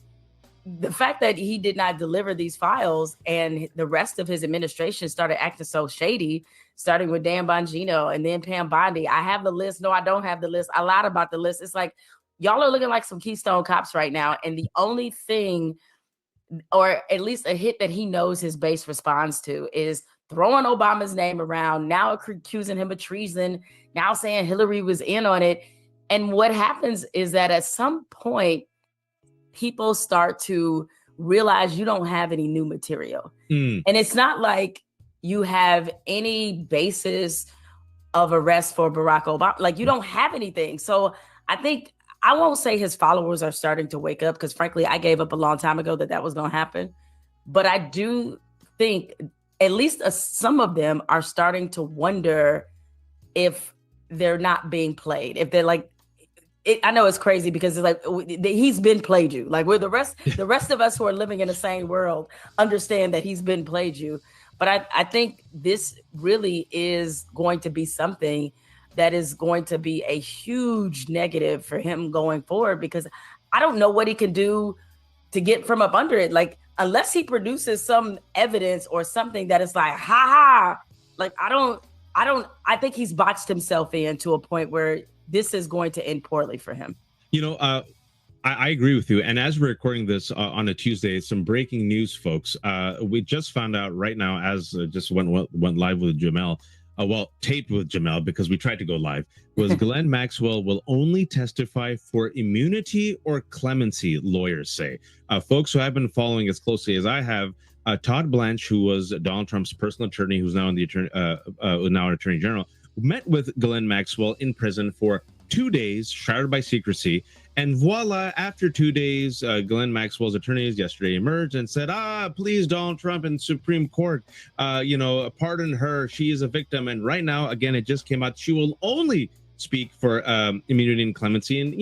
Speaker 7: The fact that he did not deliver these files and the rest of his administration started acting so shady, starting with Dan Bongino and then Pam Bondi. I have the list. No, I don't have the list. I lied about the list. It's like, y'all are looking like some Keystone Cops right now. And the only thing, or at least a hit that he knows his base responds to, is throwing Obama's name around, now accusing him of treason, now saying Hillary was in on it. And what happens is that at some point, people start to realize you don't have any new material. And it's not like you have any basis of arrest for Barack Obama. Like, you don't have anything. So I think, I won't say his followers are starting to wake up, because frankly, I gave up a long time ago that was going to happen. But I do think at least some of them are starting to wonder if they're not being played. If they're like, I know it's crazy because it's like, he's been played you. Like, we're the rest of us who are living in the same world understand that he's been played you. But I think this really is going to be something that is going to be a huge negative for him going forward, because I don't know what he can do to get from up under it. Like, unless he produces some evidence or something that is like, ha, like, I think he's boxed himself in to a point where this is going to end poorly for him.
Speaker 4: I agree with you. And as we're recording this on a Tuesday, some breaking news, folks. We just found out right now, as just went live with Jamel, taped with Jamel, because we tried to go live, was Ghislaine Maxwell will only testify for immunity or clemency, lawyers say. Folks who have been following as closely as I have, Todd Blanche, who was Donald Trump's personal attorney, who's now now an attorney general, met with Ghislaine Maxwell in prison for 2 days, shrouded by secrecy. And voila, after 2 days, Ghislaine Maxwell's attorneys yesterday emerged and said, please, Donald Trump and Supreme Court, pardon her. She is a victim. And right now, again, it just came out, she will only speak for immunity and clemency. And,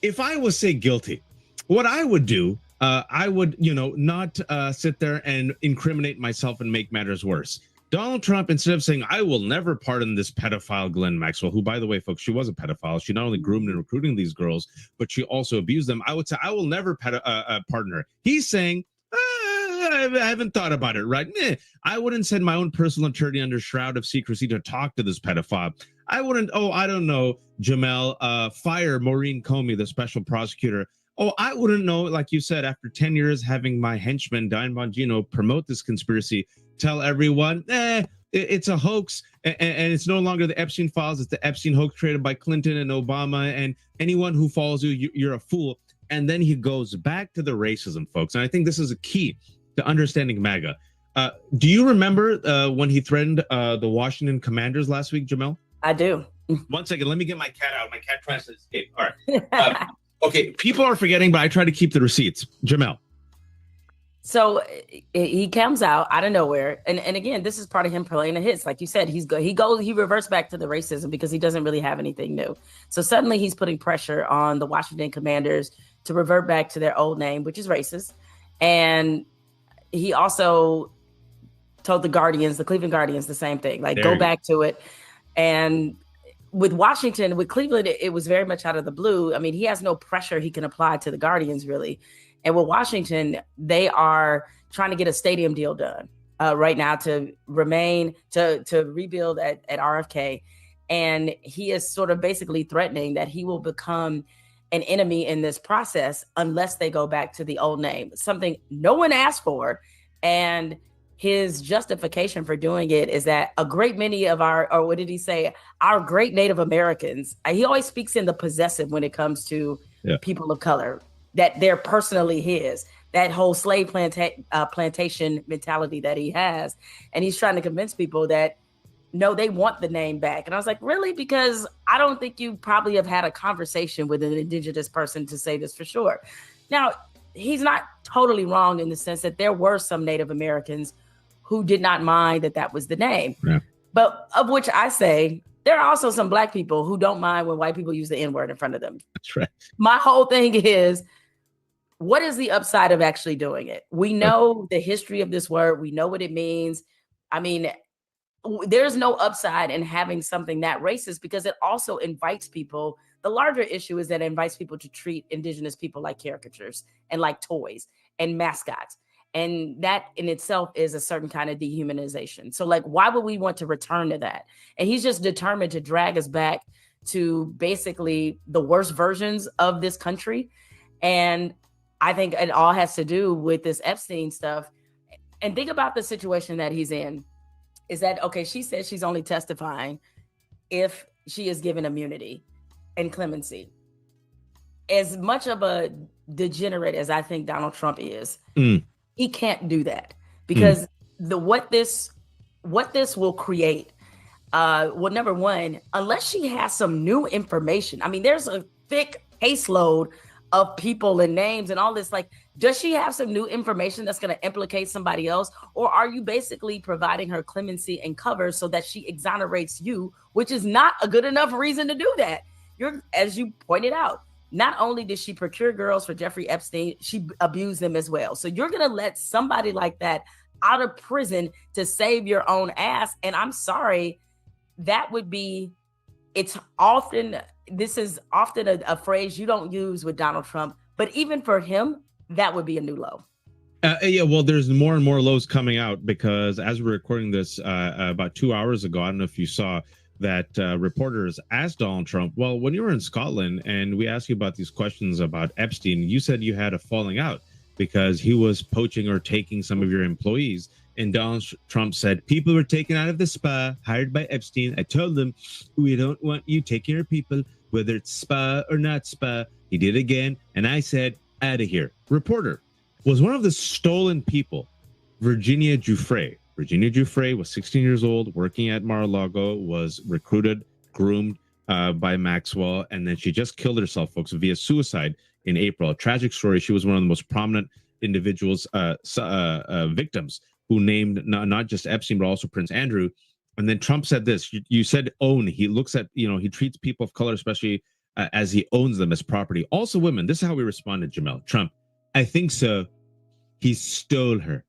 Speaker 4: if I was, say, guilty, what I would do, I would, not sit there and incriminate myself and make matters worse. Donald Trump, instead of saying, I will never pardon this pedophile Ghislaine Maxwell, who, by the way, folks, she was a pedophile. She not only groomed and recruiting these girls, but she also abused them. I would say, I will never pardon her. He's saying, I haven't thought about it, right? I wouldn't send my own personal attorney under shroud of secrecy to talk to this pedophile. I wouldn't, I don't know, Jamel, fire Maureen Comey, the special prosecutor. I wouldn't know, like you said, after 10 years having my henchman, Diane Bongino, promote this conspiracy, tell everyone, it's a hoax, and it's no longer the Epstein files, it's the Epstein hoax created by Clinton and Obama, and anyone who follows you're a fool. And then he goes back to the racism, folks. And I think this is a key to understanding MAGA. Do you remember when he threatened the Washington Commanders last week, Jamel?
Speaker 7: I do.
Speaker 4: 1 second, let me get my cat out. My cat tries to escape. All right. Okay, people are forgetting, but I try to keep the receipts. Jamel.
Speaker 7: So he comes out of nowhere, and again, this is part of him playing the hits. Like you said, he reverts back to the racism because he doesn't really have anything new. So suddenly he's putting pressure on the Washington Commanders to revert back to their old name, which is racist. And he also told the Cleveland Guardians, the same thing, like, go back to it. And with Cleveland, it was very much out of the blue. I mean, he has no pressure he can apply to the Guardians, really. And with Washington, they are trying to get a stadium deal done right now to rebuild at RFK. And he is sort of basically threatening that he will become an enemy in this process unless they go back to the old name, something no one asked for. And his justification for doing it is that a great many of our great Native Americans, he always speaks in the possessive when it comes to people of color, that they're personally his, that whole slave plantation mentality that he has. And he's trying to convince people that, no, they want the name back. And I was like, really? Because I don't think you probably have had a conversation with an indigenous person to say this for sure. Now, he's not totally wrong in the sense that there were some Native Americans who did not mind that was the name. Yeah. But of which I say, there are also some Black people who don't mind when white people use the N-word in front of them.
Speaker 4: That's right.
Speaker 7: My whole thing is, what is the upside of actually doing it? We know the history of this word. We know what it means. I mean, there's no upside in having something that racist because it also invites people. The larger issue is that it invites people to treat indigenous people like caricatures and like toys and mascots. And that in itself is a certain kind of dehumanization. So like, why would we want to return to that? And he's just determined to drag us back to basically the worst versions of this country. And I think it all has to do with this Epstein stuff. And think about the situation that he's in. Is that, okay, she says she's only testifying if she is given immunity and clemency. As much of a degenerate as I think Donald Trump is, he can't do that because what this will create, well, number one, unless she has some new information, I mean, there's a thick caseload of people and names and all this. Like, does she have some new information that's going to implicate somebody else? Or are you basically providing her clemency and cover so that she exonerates you, which is not a good enough reason to do that? As you pointed out, not only did she procure girls for Jeffrey Epstein, she abused them as well. So you're going to let somebody like that out of prison to save your own ass. And I'm sorry, this is often a phrase you don't use with Donald Trump, but even for him, that would be a new low.
Speaker 4: Yeah, well, there's more and more lows coming out because as we're recording this about 2 hours ago, I don't know if you saw that reporters asked Donald Trump, well, when you were in Scotland and we asked you about these questions about Epstein, you said you had a falling out because he was poaching or taking some of your employees. And Donald Trump said, people were taken out of the spa hired by Epstein. I told them, we don't want you taking our people, whether it's spa or not spa. He did it again. And I said, out of here. Reporter, was one of the stolen people Virginia Giuffre? Virginia Giuffre was 16 years old, working at Mar-a-Lago, was recruited, groomed by Maxwell, and then she just killed herself, folks, via suicide in April. A tragic story. She was one of the most prominent individuals, victims, who named not just Epstein, but also Prince Andrew. And then Trump said this, you said own. He looks at, he treats people of color, especially as he owns them as property. Also women. This is how we responded, Jamel. Trump, I think so. He stole her.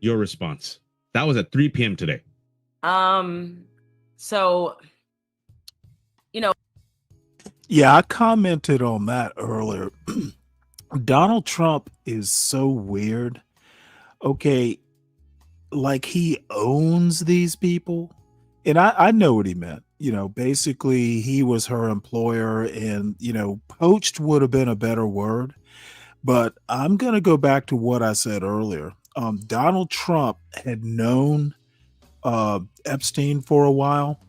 Speaker 4: Your response. That was at 3 p.m. today.
Speaker 7: So,
Speaker 5: Yeah, I commented on that earlier. Donald Trump is so weird. Okay, like he owns these people. And I know what he meant. Basically he was her employer and, poached would have been a better word. But I'm going to go back to what I said earlier. Donald Trump had known Epstein for a while.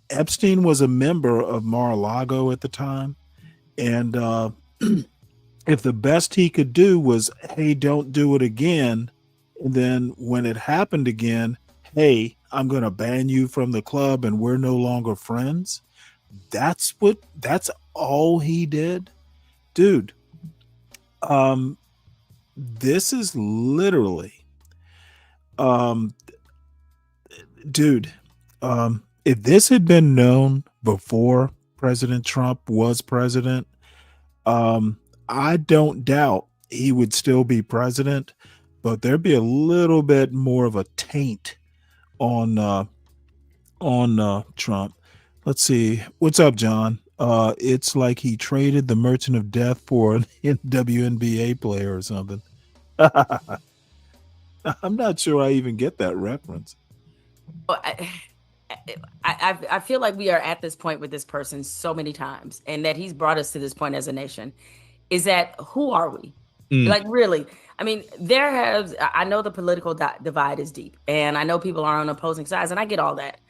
Speaker 5: Epstein was a member of Mar-a-Lago at the time. And if the best he could do was, hey, don't do it again. And then when it happened again, hey, I'm going to ban you from the club and we're no longer friends. That's all he did. Dude, this is literally, if this had been known before President Trump was president, I don't doubt he would still be president, but there'd be a little bit more of a taint on Trump. Let's see. What's up, John? It's like he traded the Merchant of Death for an WNBA player or something. I'm not sure I even get that reference.
Speaker 7: I feel like we are at this point with this person so many times, and that he's brought us to this point as a nation. Is that who are we? Like, really? I mean, I know the political divide is deep, and I know people are on opposing sides, and I get all that.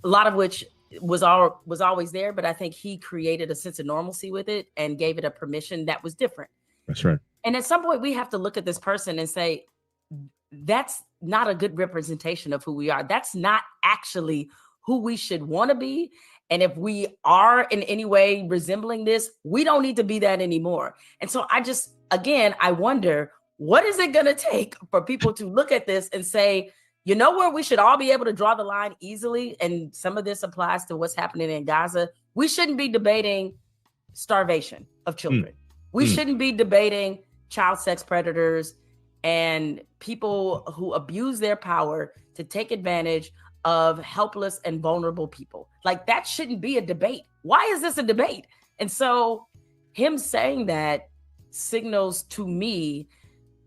Speaker 7: A lot of which was always there, but I think he created a sense of normalcy with it and gave it a permission that was different.
Speaker 4: That's right.
Speaker 7: And at some point, we have to look at this person and say, that's not a good representation of who we are. That's not actually who we should want to be. And if we are in any way resembling this, we don't need to be that anymore. And so I wonder, what is it going to take for people to look at this and say, you know where we should all be able to draw the line easily? And some of this applies to what's happening in Gaza. We shouldn't be debating starvation of children. We shouldn't be debating child sex predators and people who abuse their power to take advantage of helpless and vulnerable people. Like, that shouldn't be a debate. Why is this a debate? And so him saying that signals to me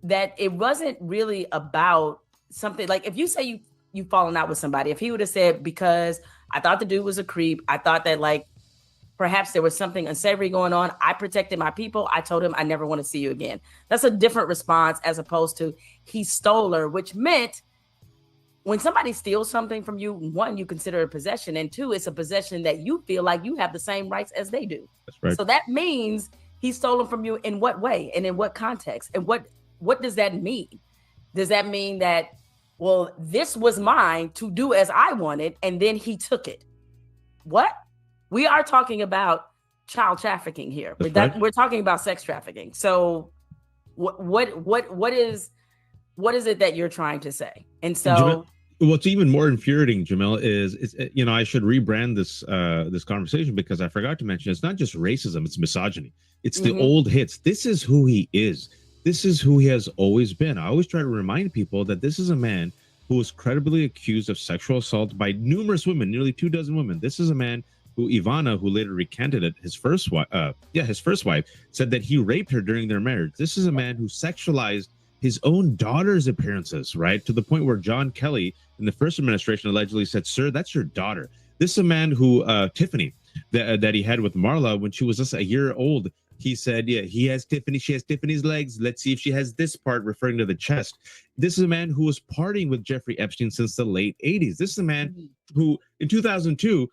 Speaker 7: that it wasn't really about something. Like, if you say you've fallen out with somebody, if he would have said, because I thought the dude was a creep, I thought that like perhaps there was something unsavory going on, I protected my people, I told him I never want to see you again. That's a different response as opposed to he stole her, which meant when somebody steals something from you, one, you consider a possession, and two, it's a possession that you feel like you have the same rights as they do.
Speaker 4: That's right.
Speaker 7: So that means he stole them from you in what way and in what context? And what does that mean? Does that mean that, well, this was mine to do as I wanted, and then he took it? What? We are talking about child trafficking here. We're talking about sex trafficking. So what is it that you're trying to say? And so
Speaker 4: what's even more infuriating, Jamel, is I should rebrand this conversation because I forgot to mention it's not just racism, it's misogyny. It's the old hits. This is who he is. This is who he has always been. I always try to remind people that this is a man who was credibly accused of sexual assault by numerous women, nearly 24 women. This is a man who Ivana, who later recanted it, his first wife, said that he raped her during their marriage. This is a man who sexualized his own daughter's appearances, right? To the point where John Kelly in the first administration allegedly said, "Sir, that's your daughter." This is a man who, Tiffany, that he had with Marla when she was just a year old. He said, yeah, he has Tiffany. She has Tiffany's legs. Let's see if she has this part, referring to the chest. This is a man who was partying with Jeffrey Epstein since the late 80s. This is a man who, in 2002,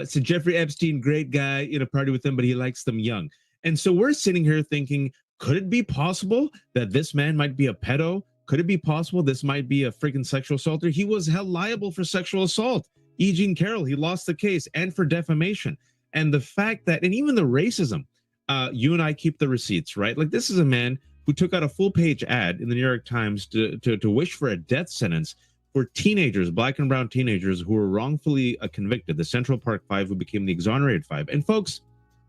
Speaker 4: said Jeffrey Epstein, great guy, in a party with him, but he likes them young. And so we're sitting here thinking, could it be possible that this man might be a pedo? Could it be possible this might be a freaking sexual assaulter? He was held liable for sexual assault. E. Jean Carroll, he lost the case, and for defamation. And the fact that, and even the racism, you and I keep the receipts, right? Like, this is a man who took out a full-page ad in the New York Times to wish for a death sentence for teenagers, black and brown teenagers, who were wrongfully convicted, the Central Park Five, who became the Exonerated Five. And folks,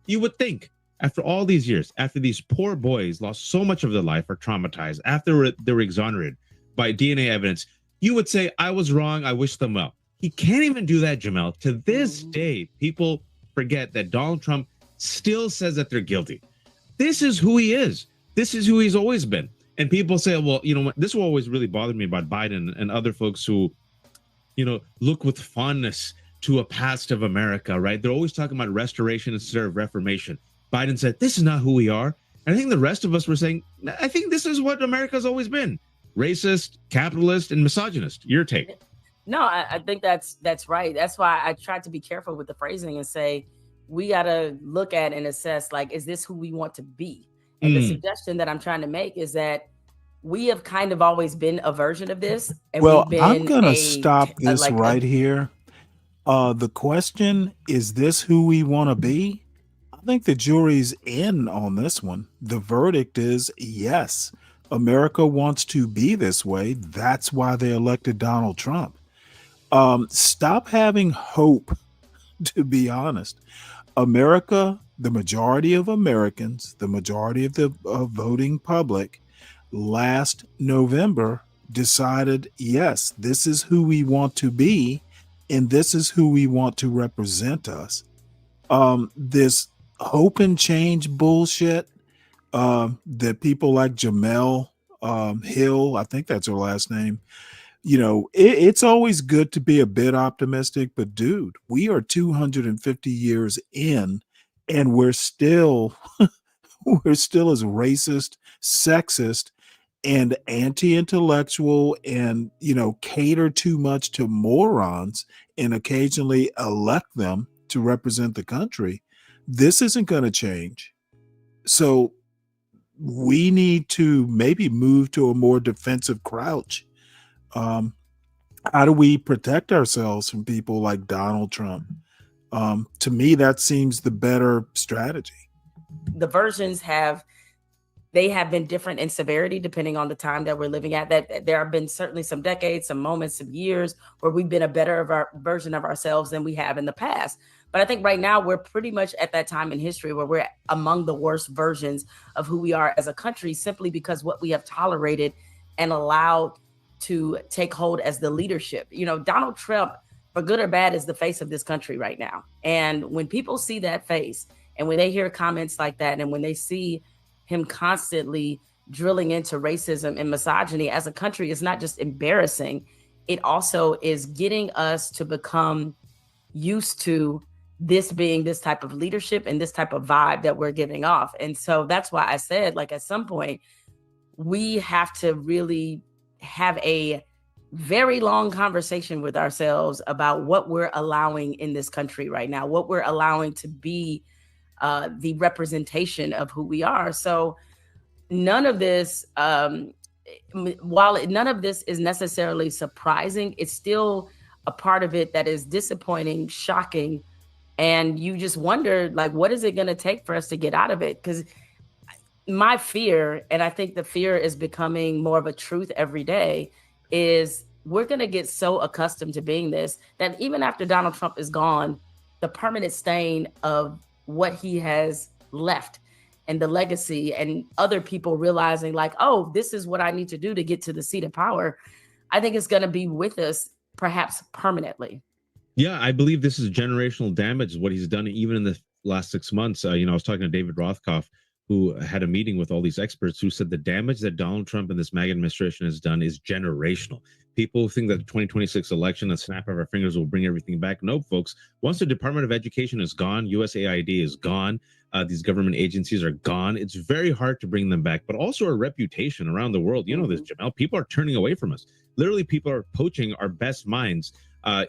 Speaker 4: you would think, after all these years, after these poor boys lost so much of their life or traumatized, after they were exonerated by DNA evidence, you would say, I was wrong, I wish them well. He can't even do that, Jamel. To this day, people forget that Donald Trump still says that they're guilty. This is who he is. This is who he's always been. And people say, well, you know what, this will always really bother me about Biden and other folks who, you know, look with fondness to a past of America, right? They're always talking about restoration instead of reformation. Biden said, this is not who we are. And I think the rest of us were saying, I think this is what America's always been. Racist, capitalist, and misogynist. Your take.
Speaker 7: No, I think that's right. That's why I tried to be careful with the phrasing and say, we got to look at and assess, like, is this who we want to be? And the suggestion that I'm trying to make is that we have kind of always been a version of this. And
Speaker 5: Well,
Speaker 7: we've been
Speaker 5: I'm going to stop this right here. The question, is this who we want to be? I think the jury's in on this one. The verdict is yes. America wants to be this way. That's why they elected Donald Trump. Stop having hope, to be honest. America, the majority of Americans, the majority of the voting public, last November decided, yes, this is who we want to be, and this is who we want to represent us. This hope and change bullshit that people like Jamel Hill, I think that's her last name, you know, it's always good to be a bit optimistic, but dude, we are 250 years in and we're still as racist, sexist, and anti-intellectual, and, you know, cater too much to morons and occasionally elect them to represent the country. This isn't going to change. So we need to maybe move to a more defensive crouch. How do we protect ourselves from people like Donald Trump? To me, that seems the better strategy.
Speaker 7: The versions have been different in severity depending on the time that we're living at. That there have been certainly some decades, some moments, some years where we've been a better version of ourselves than we have in the past. But I think right now we're pretty much at that time in history where we're among the worst versions of who we are as a country, simply because what we have tolerated and allowed to take hold as the leadership. You know, Donald Trump, for good or bad, is the face of this country right now. And when people see that face, and when they hear comments like that, and when they see him constantly drilling into racism and misogyny as a country, it's not just embarrassing. It also is getting us to become used to this being this type of leadership and this type of vibe that we're giving off. And so that's why I said, like, at some point, we have to really have a very long conversation with ourselves about what we're allowing in this country right now, what we're allowing to be the representation of who we are. So none of this, while none of this is necessarily surprising, it's still a part of it that is disappointing, shocking, and you just wonder, like, what is it going to take for us to get out of it? Because my fear, and I think the fear is becoming more of a truth every day, is we're going to get so accustomed to being this that even after Donald Trump is gone, the permanent stain of what he has left and the legacy and other people realizing, like, oh, this is what I need to do to get to the seat of power, I think it's going to be with us perhaps permanently.
Speaker 4: Yeah, I believe this is generational damage, what he's done even in the last 6 months. I was talking to David Rothkopf, who had a meeting with all these experts who said the damage that Donald Trump and this MAGA administration has done is generational. People think that the 2026 election, a snap of our fingers, will bring everything back. Nope, folks. Once the Department of Education is gone, USAID is gone, these government agencies are gone. It's very hard to bring them back, but also our reputation around the world. You know this, Jamel. People are turning away from us. Literally, people are poaching our best minds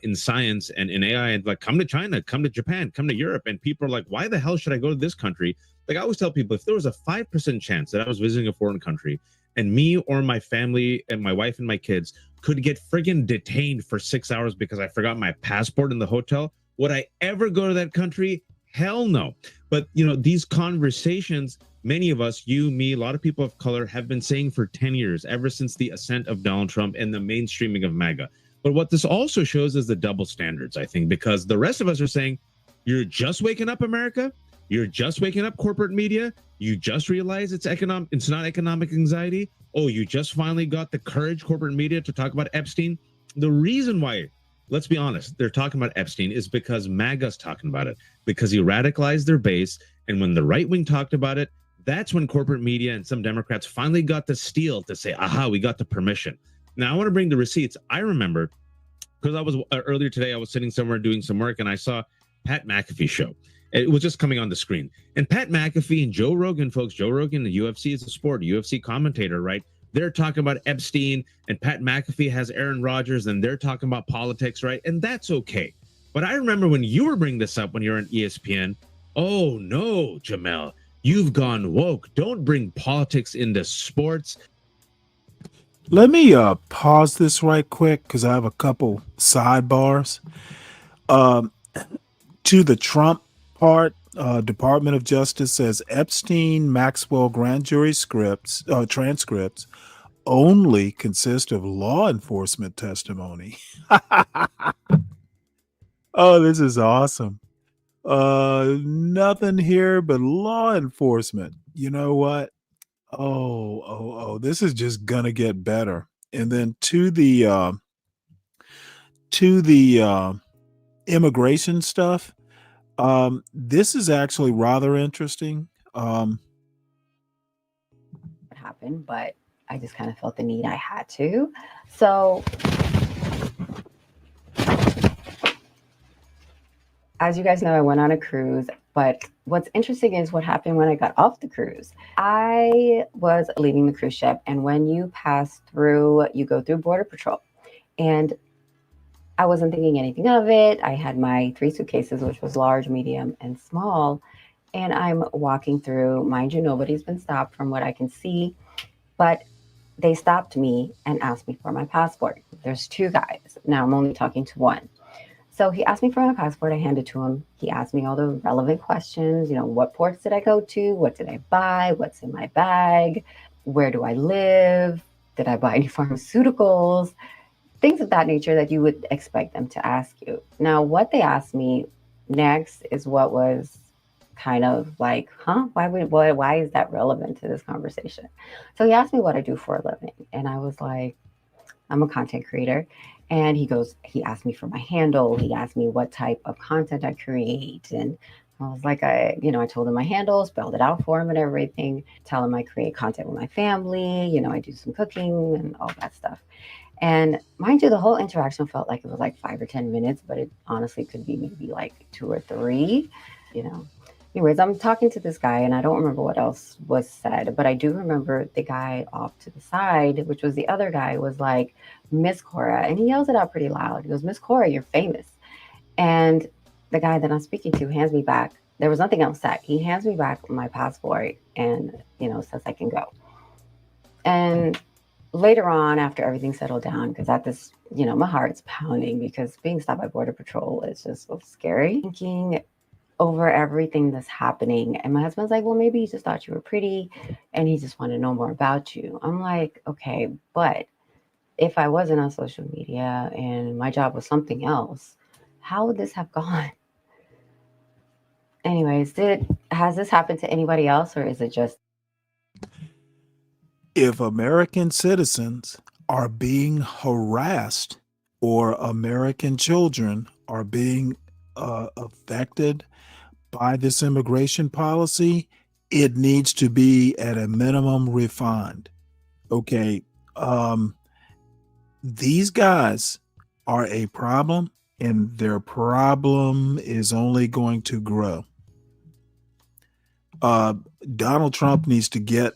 Speaker 4: in science and in AI, and like, come to China, come to Japan, come to Europe. And people are like, why the hell should I go to this country? Like I always tell people, if there was a 5% chance that I was visiting a foreign country and me or my family and my wife and my kids could get friggin' detained for 6 hours because I forgot my passport in the hotel, would I ever go to that country? Hell no. But these conversations, many of us, you, me, a lot of people of color have been saying for 10 years, ever since the ascent of Donald Trump and the mainstreaming of MAGA. But what this also shows is the double standards, I think, because the rest of us are saying, you're just waking up, America. You're just waking up, corporate media. You just realize it's not economic anxiety. Oh, you just finally got the courage, corporate media, to talk about Epstein. The reason why, let's be honest, they're talking about Epstein is because MAGA's talking about it, because he radicalized their base. And when the right wing talked about it, that's when corporate media and some Democrats finally got the steal to say, aha, we got the permission. Now, I want to bring the receipts. I remember, because I was earlier today, I was sitting somewhere doing some work, and I saw Pat McAfee show. It was just coming on the screen. And Pat McAfee and Joe Rogan, folks, Joe Rogan, the UFC is a sport, UFC commentator, right? They're talking about Epstein, and Pat McAfee has Aaron Rodgers, and they're talking about politics, right? And that's okay. But I remember when you were bringing this up when you're on ESPN, oh no, Jamel, you've gone woke. Don't bring politics into sports.
Speaker 5: Let me pause this right quick because I have a couple sidebars. To the Trump part, Department of Justice says Epstein Maxwell grand jury transcripts only consist of law enforcement testimony. Oh, this is awesome. Nothing here but law enforcement. You know what? Oh, this is just gonna get better. And then to the immigration stuff, this is actually rather interesting.
Speaker 6: What happened, but I just kind of felt the need I had to. So as you guys know, I went on a cruise, but what's interesting is what happened when I got off the cruise. I was leaving the cruise ship, and when you pass through, you go through Border Patrol. And I wasn't thinking anything of it. I had my 3 suitcases, which was large, medium, and small. And I'm walking through. Mind you, nobody's been stopped from what I can see. But they stopped me and asked me for my passport. There's 2 guys. Now I'm only talking to one. So he asked me for my passport. I handed it to him. He asked me all the relevant questions. What ports did I go to? What did I buy? What's in my bag? Where do I live? Did I buy any pharmaceuticals? Things of that nature that you would expect them to ask you. Now, what they asked me next is what was kind of like, why is that relevant to this conversation? So he asked me what I do for a living. And I was like, I'm a content creator. And he asked me for my handle. He asked me what type of content I create. And I was like, I told him my handle, spelled it out for him and everything. Tell him I create content with my family. I do some cooking and all that stuff. And mind you, the whole interaction felt like it was like 5 or 10 minutes, but it honestly could be maybe like 2 or 3, Anyways, I'm talking to this guy and I don't remember what else was said, but I do remember the guy off to the side, which was the other guy, was like, Miss Cora. And he yells it out pretty loud. He goes, Miss Cora, you're famous. And the guy that I'm speaking to hands me back. There was nothing else said. He hands me back my passport and, says I can go. And later on, after everything settled down, because at this, my heart's pounding because being stopped by Border Patrol is just so scary. Thinking over everything that's happening. And my husband's like, well, maybe he just thought you were pretty and he just wanted to know more about you. I'm like, okay, but if I wasn't on social media and my job was something else, how would this have gone? Anyways, has this happened to anybody else, or is it just?
Speaker 5: If American citizens are being harassed or American children are being affected by this immigration policy, it needs to be at a minimum refined. Okay. These guys are a problem, and their problem is only going to grow. Donald Trump needs to get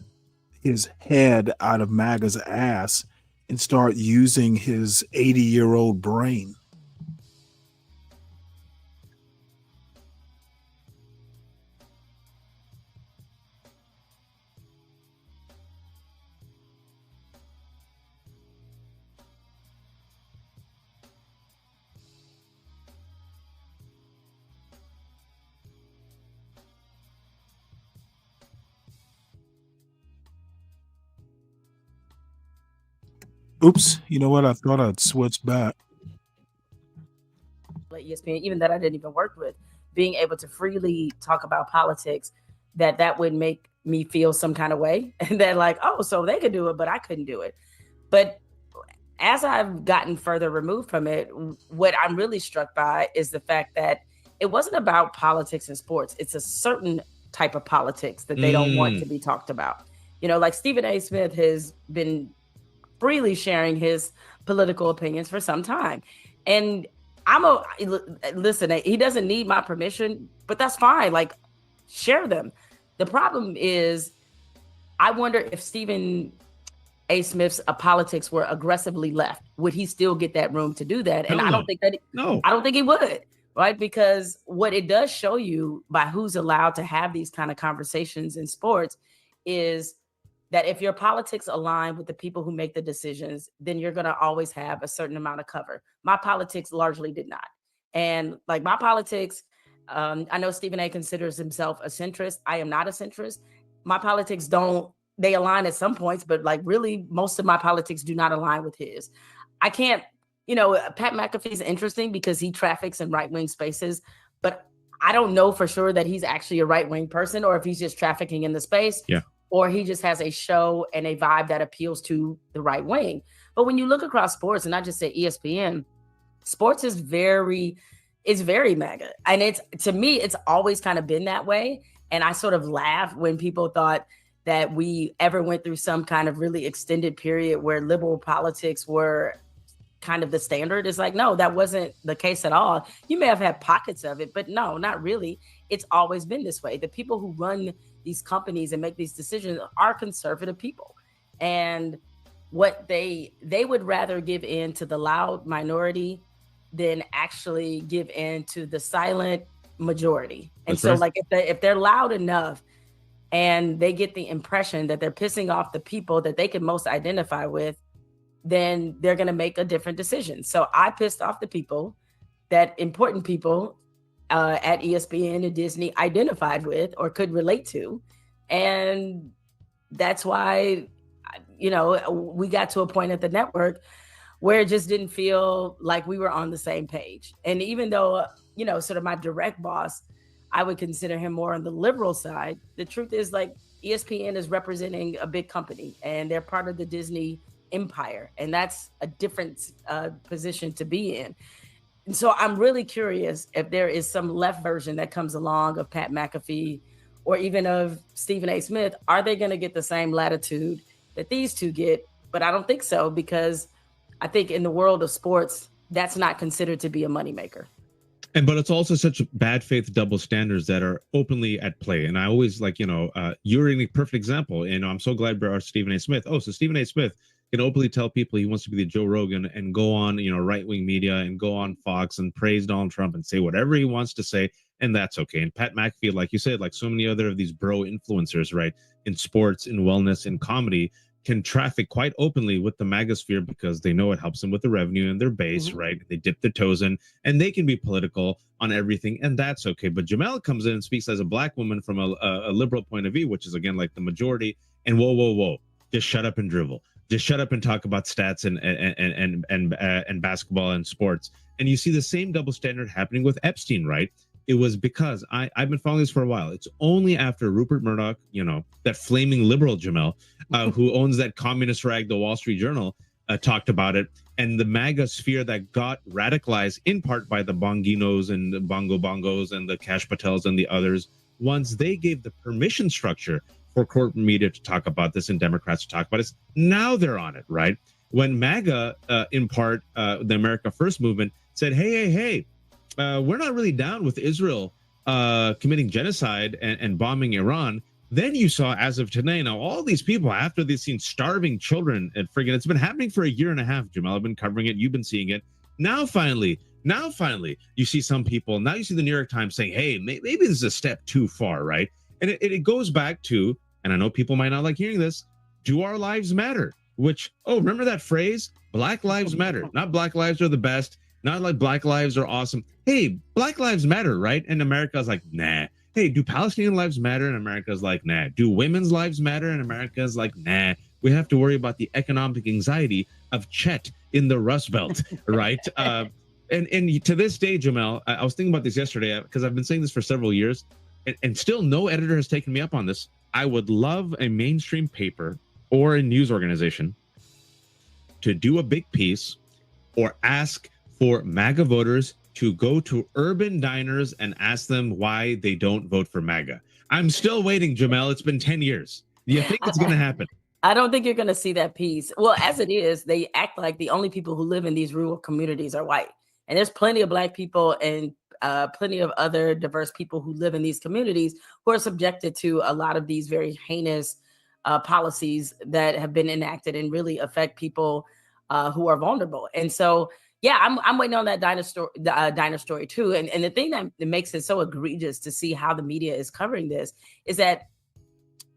Speaker 5: his head out of MAGA's ass and start using his 80-year-old brain. Oops, you know what? I thought I'd switch back.
Speaker 7: Like ESPN, even that I didn't even work with, being able to freely talk about politics, that would make me feel some kind of way. And then like, oh, so they could do it, but I couldn't do it. But as I've gotten further removed from it, what I'm really struck by is the fact that it wasn't about politics and sports. It's a certain type of politics that they don't want to be talked about. You know, like Stephen A. Smith has been freely sharing his political opinions for some time. And listen, he doesn't need my permission, but that's fine. Like, share them. The problem is, I wonder if Stephen A. Smith's politics were aggressively left, would he still get that room to do that? And I don't think that, I don't think he would, right? Because what it does show you by who's allowed to have these kind of conversations in sports is that if your politics align with the people who make the decisions, then you're going to always have a certain amount of cover. My politics largely did not. And like my politics, I know Stephen A. considers himself a centrist. I am not a centrist. My politics they align at some points, but like really most of my politics do not align with his. I can't, Pat McAfee is interesting because he traffics in right-wing spaces, but I don't know for sure that he's actually a right-wing person or if he's just trafficking in the space.
Speaker 4: Yeah.
Speaker 7: Or he just has a show and a vibe that appeals to the right wing. But when you look across sports, and I just say ESPN, sports is very MAGA. And to me, it's always kind of been that way. And I sort of laugh when people thought that we ever went through some kind of really extended period where liberal politics were kind of the standard. It's like, no, that wasn't the case at all. You may have had pockets of it, but no, not really. It's always been this way. The people who run these companies and make these decisions are conservative people. And what they would rather give in to the loud minority than actually give in to the silent majority. And
Speaker 4: That's
Speaker 7: so
Speaker 4: right.
Speaker 7: like if they're loud enough and they get the impression that they're pissing off the people that they can most identify with, then they're going to make a different decision. So I pissed off the people that important people at ESPN and Disney identified with or could relate to. And that's why, we got to a point at the network where it just didn't feel like we were on the same page. And even though, sort of my direct boss, I would consider him more on the liberal side. The truth is like ESPN is representing a big company and they're part of the Disney empire. And that's a different position to be in. And so I'm really curious if there is some left version that comes along of Pat McAfee or even of Stephen A. Smith. Are they going to get the same latitude that these two get? But I don't think so, because I think in the world of sports, that's not considered to be a moneymaker.
Speaker 4: But it's also such bad faith double standards that are openly at play. And I always you're a perfect example. And I'm so glad we're Stephen A. Smith. Oh, so Stephen A. Smith can openly tell people he wants to be the Joe Rogan and go on, right-wing media and go on Fox and praise Donald Trump and say whatever he wants to say. And that's okay. And Pat McAfee, like you said, like so many other of these bro influencers, right, in sports, in wellness, in comedy, can traffic quite openly with the MAGA sphere because they know it helps them with the revenue and their base, right? They dip their toes in and they can be political on everything, and that's okay. But Jamel comes in and speaks as a black woman from a liberal point of view, which is, again, like the majority. And whoa, just shut up and drivel. Just shut up and talk about stats and basketball and sports. And you see the same double standard happening with Epstein, right? It was because I've been following this for a while. It's only after Rupert Murdoch, that flaming liberal Jamel, who owns that communist rag, the Wall Street Journal, talked about it. And the MAGA sphere that got radicalized in part by the Bonginos and the Bongos and the Cash Patels and the others, once they gave the permission structure for corporate media to talk about this and Democrats to talk about it, now they're on it, right? When MAGA, in part, the America First movement said, hey, we're not really down with Israel committing genocide and bombing Iran. Then you saw, as of today, now all these people, after they've seen starving children and friggin', it's been happening for a year and a half, Jamal. I've been covering it. You've been seeing it. Now, finally, you see some people, now you see the New York Times saying, hey, maybe this is a step too far, right? And it goes back to, and I know people might not like hearing this, do our lives matter? Which, remember that phrase? Black lives matter. Not black lives are the best. Not like black lives are awesome. Hey, black lives matter, right? And America's like, nah. Hey, do Palestinian lives matter? And America's like, nah. Do women's lives matter? And America's like, nah. We have to worry about the economic anxiety of Chet in the Rust Belt, right? And to this day, Jamal, I was thinking about this yesterday because I've been saying this for several years, and still no editor has taken me up on this. I would love a mainstream paper or a news organization to do a big piece or ask for MAGA voters to go to urban diners and ask them why they don't vote for MAGA. I'm still waiting, Jamel. It's been 10 years. Do you think it's going to happen?
Speaker 7: I don't think you're going to see that piece. Well, as it is, they act like the only people who live in these rural communities are white. And there's plenty of Black people and plenty of other diverse people who live in these communities who are subjected to a lot of these very heinous policies that have been enacted and really affect people who are vulnerable. And so, yeah, I'm waiting on that diner story too. And the thing that makes it so egregious to see how the media is covering this is that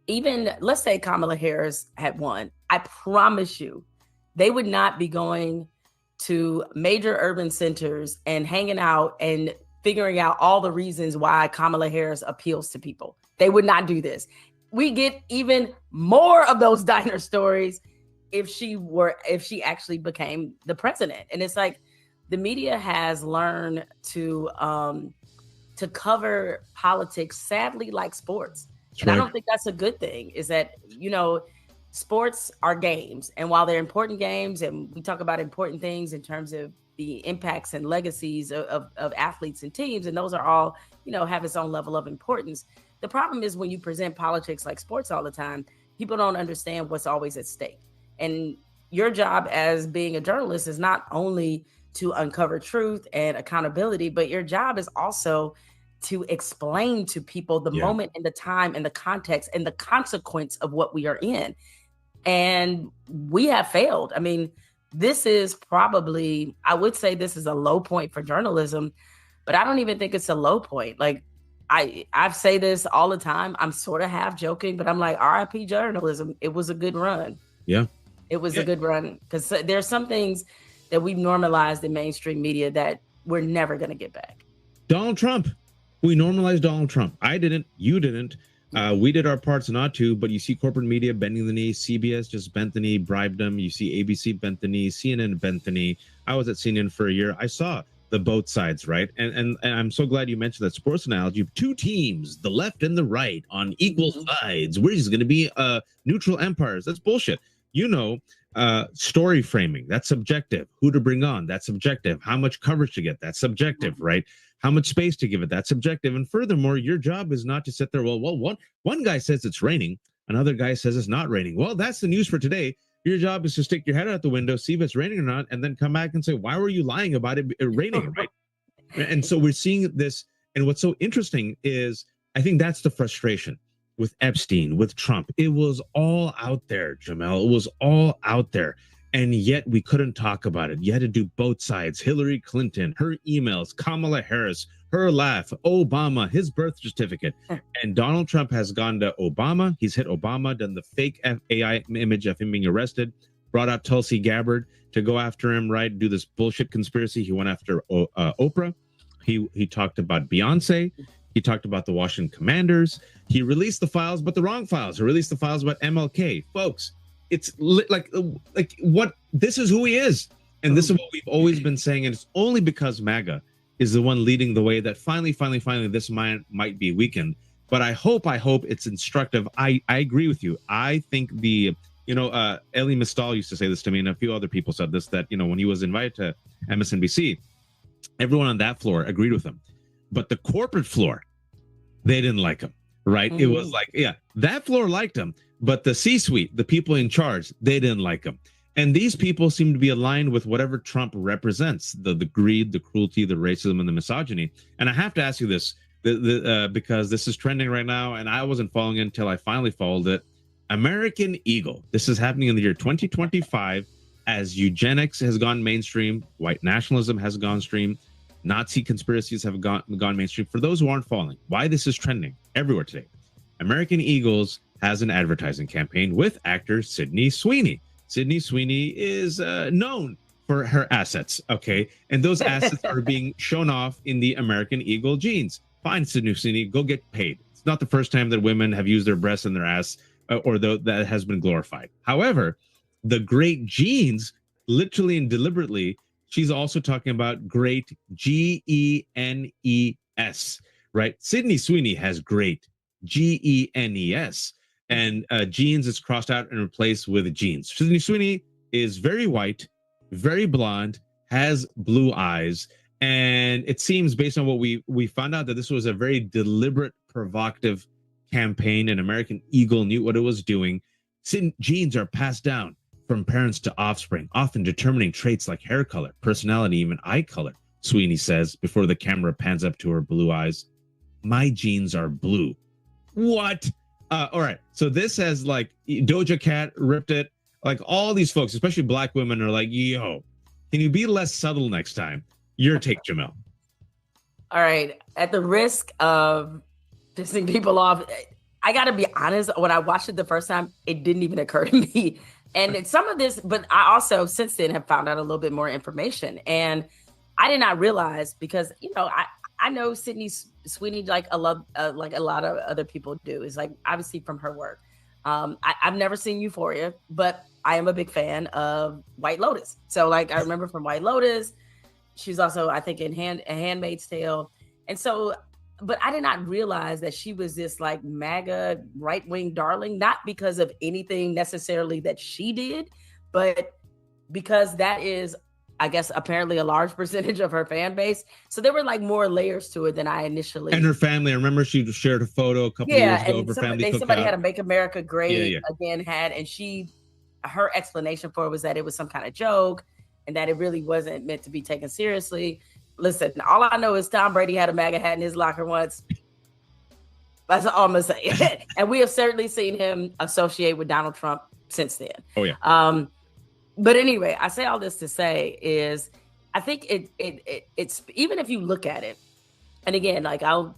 Speaker 7: even, let's say Kamala Harris had won, I promise you, they would not be going to major urban centers and hanging out and figuring out all the reasons why Kamala Harris appeals to people. They would not do this. We get even more of those diner stories if she actually became the president. And it's like the media has learned to cover politics, sadly, like sports.
Speaker 4: That's
Speaker 7: and
Speaker 4: right.
Speaker 7: I don't think that's a good thing, is that, sports are games. And while they're important games, and we talk about important things in terms of the impacts and legacies of athletes and teams, and those are all, have its own level of importance. The problem is when you present politics like sports all the time, people don't understand what's always at stake. And your job as being a journalist is not only to uncover truth and accountability, but your job is also to explain to people the moment and the time and the context and the consequence of what we are in. And we have failed. I mean, this is probably, I would say this is a low point for journalism, but I don't even think it's a low point. Like, I say this all the time. I'm sort of half joking, but I'm like, RIP journalism. It was a good run.
Speaker 4: Yeah.
Speaker 7: It was a good run, because there's some things that we've normalized in mainstream media that we're never going to get back.
Speaker 4: Donald Trump. We normalized Donald Trump. I didn't. You didn't. We did our parts not to, but you see corporate media bending the knee. CBS just bent the knee, bribed them. You see ABC bent the knee, CNN bent the knee. I was at CNN for a year. I saw the both sides, right? And I'm so glad you mentioned that sports analogy. Two teams, the left and the right, on equal sides. We're just going to be neutral empires. That's bullshit. Story framing, that's subjective. Who to bring on, that's subjective. How much coverage to get, that's subjective, right? How much space to give it, that's subjective. And furthermore, your job is not to sit there, one guy says it's raining, another guy says it's not raining. Well, that's the news for today. Your job is to stick your head out the window, see if it's raining or not, and then come back and say, why were you lying about it raining, right? And so we're seeing this. And what's so interesting is, I think that's the frustration with Epstein, with Trump. It was all out there, Jamel. It was all out there. And yet we couldn't talk about it. You had to do both sides. Hillary Clinton, her emails, Kamala Harris, her laugh, Obama, his birth certificate. And Donald Trump has gone to Obama. He's hit Obama, done the fake AI image of him being arrested, brought out Tulsi Gabbard to go after him, right? Do this bullshit conspiracy. He went after Oprah. He talked about Beyonce. He talked about the Washington Commanders. He released the files, but the wrong files. He released the files about MLK. Folks, it's like what, this is who he is. And this is what we've always been saying. And it's only because MAGA is the one leading the way that finally, this might be weakened. But I hope it's instructive. I agree with you. I think the Elie Mistal used to say this to me, and a few other people said this, that, when he was invited to MSNBC, everyone on that floor agreed with him. But the corporate floor, they didn't like him, right? It was like, that floor liked him, but the C-suite, the people in charge, they didn't like him. And these people seem to be aligned with whatever Trump represents, the greed, the cruelty, the racism, and the misogyny. And I have to ask you this, because this is trending right now, and I wasn't following it until I finally followed it. American Eagle. This is happening in the year 2025 as eugenics has gone mainstream, white nationalism has gone mainstream, Nazi conspiracies have gone mainstream. For those who aren't following, why this is trending everywhere today, American Eagles has an advertising campaign with actor Sydney Sweeney. Sydney Sweeney is known for her assets, okay? And those assets are being shown off in the American Eagle jeans. Fine, Sydney Sweeney, go get paid. It's not the first time that women have used their breasts and their ass, or that has been glorified. However, the great genes, literally and deliberately, she's also talking about great, Genes, right? Sydney Sweeney has great, Genes, and jeans is crossed out and replaced with jeans. Sydney Sweeney is very white, very blonde, has blue eyes, and it seems, based on what we found out, that this was a very deliberate, provocative campaign, and American Eagle knew what it was doing. Genes are passed down from parents to offspring, often determining traits like hair color, personality, even eye color, Sweeney says before the camera pans up to her blue eyes. My genes are blue. What? All right. So this has, like, Doja Cat ripped it. Like, all these folks, especially black women, are like, yo, can you be less subtle next time? Your take, Jamel.
Speaker 7: All right. At the risk of pissing people off, I got to be honest. When I watched it the first time, it didn't even occur to me. And some of this, but I also since then have found out a little bit more information. And I did not realize, because, I know Sydney Sweeney like a lot of other people do. Is like, obviously from her work. I've never seen Euphoria, but I am a big fan of White Lotus. So, like, I remember from White Lotus, she's also, I think, in Handmaid's Tale. And so, but I did not realize that she was this like MAGA right-wing darling, not because of anything necessarily that she did, but because that is, I guess, apparently a large percentage of her fan base. So there were like more layers to it than I initially.
Speaker 4: And her family. I remember she shared a photo a couple years ago of her family cookout.
Speaker 7: Somebody had a Make America Great Again hat, and her explanation for it was that it was some kind of joke and that it really wasn't meant to be taken seriously. Listen, all I know is Tom Brady had a MAGA hat in his locker once. That's all I'm gonna say. And we have certainly seen him associate with Donald Trump since then.
Speaker 4: Oh yeah.
Speaker 7: But anyway, I say all this to say is, I think it's even if you look at it, and again, like I'll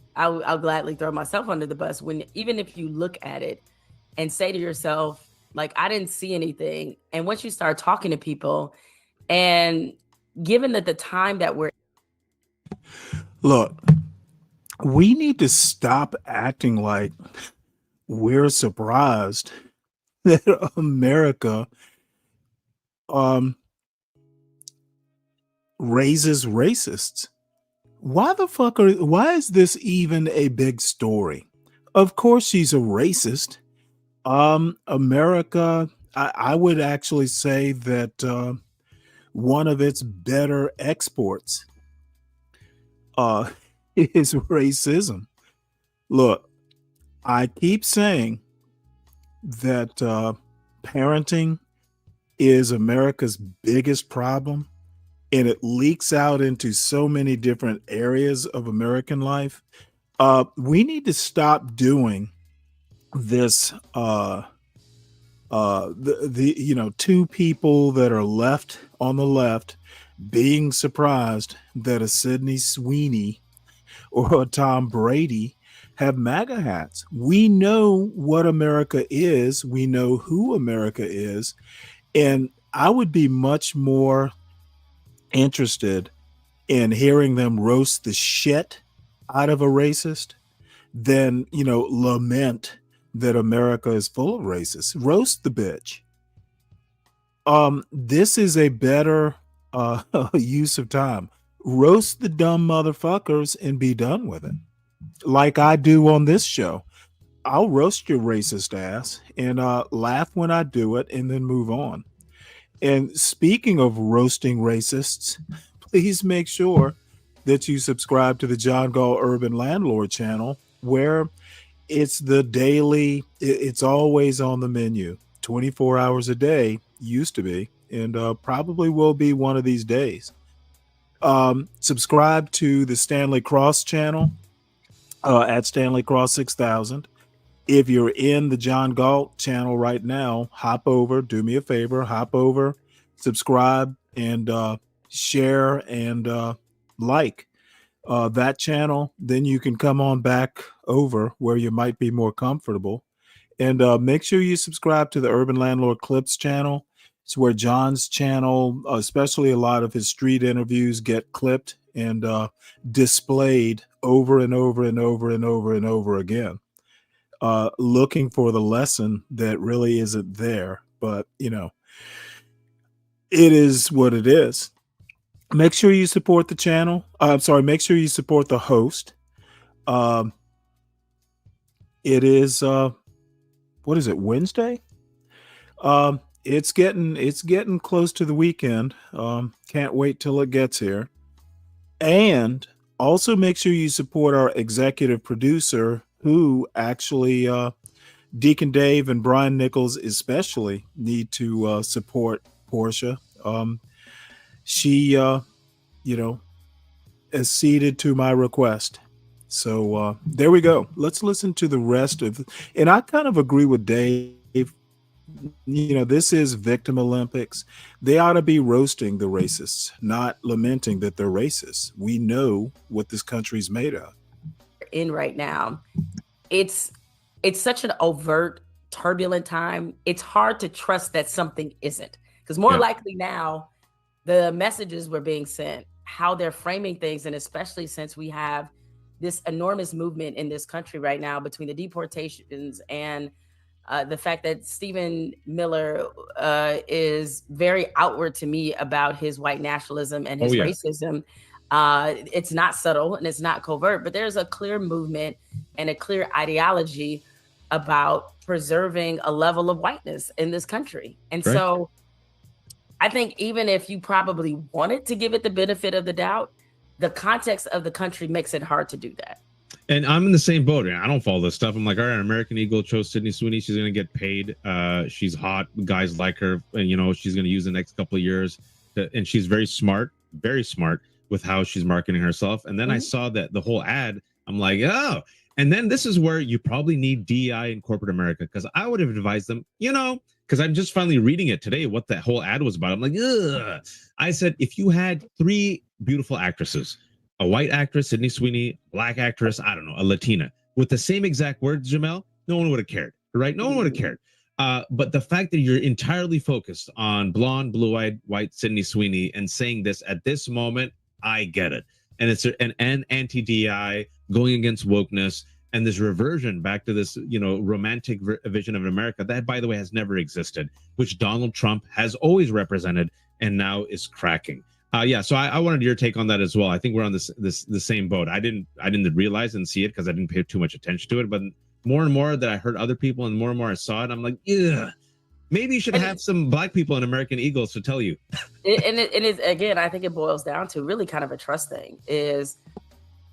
Speaker 7: gladly throw myself under the bus even if you look at it and say to yourself, like, I didn't see anything. And once you start talking to people, and given that the time that we're
Speaker 5: Look, we need to stop acting like we're surprised that America raises racists. Why is this even a big story? Of course she's a racist. America, I would actually say that one of its better exports is racism. Look, I keep saying that parenting is America's biggest problem, and it leaks out into so many different areas of American life. We need to stop doing this. Two people that are left on the left being surprised that a Sydney Sweeney or a Tom Brady have MAGA hats. We know what America is. We know who America is. And I would be much more interested in hearing them roast the shit out of a racist than, lament that America is full of racists. Roast the bitch. This is a better use of time. Roast the dumb motherfuckers and be done with it. Like I do on this show. I'll roast your racist ass and laugh when I do it and then move on. And speaking of roasting racists, please make sure that you subscribe to the John Gall Urban Landlord channel, where it's the daily, it's always on the menu, 24 hours a day, used to be, and probably will be one of these days. Subscribe to the Stanley Cross channel at Stanley Cross 6000. If you're in the John Galt channel right now, hop over, do me a favor, hop over, subscribe, and share and like that channel. Then you can come on back over where you might be more comfortable. And make sure you subscribe to the Urban Landlord Clips channel. It's where John's channel, especially a lot of his street interviews, get clipped and displayed over and over and over and over and over again. Looking for the lesson that really isn't there, but you know, it is what it is. Make sure you support the channel. I'm sorry, make sure you support the host. It is what is it, Wednesday? It's getting close to the weekend. Can't wait till it gets here. And also make sure you support our executive producer, who actually Deacon Dave and Brian Nichols especially need to support Portia. She acceded to my request. So there we go. Let's listen to the rest of, and I kind of agree with Dave. You know, this is Victim Olympics. They ought to be roasting the racists, not lamenting that they're racist. We know what this country's made of.
Speaker 7: In right now, it's such an overt, turbulent time. It's hard to trust that something isn't, because more likely now the messages were being sent, how they're framing things, and especially since we have this enormous movement in this country right now between the deportations and the fact that Stephen Miller is very outward to me about his white nationalism and his racism. It's not subtle and it's not covert, but there's a clear movement and a clear ideology about preserving a level of whiteness in this country. And so I think even if you probably wanted to give it the benefit of the doubt, the context of the country makes it hard to do that.
Speaker 4: And I'm in the same boat. I don't follow this stuff. I'm like, all right, American Eagle chose Sydney Sweeney. She's going to get paid. She's hot. Guys like her. And, you know, she's going to use the next couple of years. And she's very smart with how she's marketing herself. And then I saw that the whole ad, I'm like, oh. And then this is where you probably need DEI in corporate America, because I would have advised them, you know, because I'm just finally reading it today, what that whole ad was about. I'm like, ugh. I said, if you had 3 beautiful actresses, a white actress, Sydney Sweeney, black actress, I don't know, a Latina, with the same exact words, Jamel, no one would have cared, right? No one would have cared. But the fact that you're entirely focused on blonde, blue-eyed, white Sydney Sweeney and saying this at this moment, I get it. And it's an anti-DI going against wokeness and this reversion back to this, you know, romantic vision of America that, by the way, has never existed, which Donald Trump has always represented and now is cracking. So I wanted your take on that as well. I think we're on the same boat. I didn't realize and see it because I didn't pay too much attention to it. But more and more that I heard other people and more I saw it, I'm like, yeah, maybe you should have some black people in American Eagles to tell you.
Speaker 7: And it is, again, I think it boils down to really kind of a trust thing. Is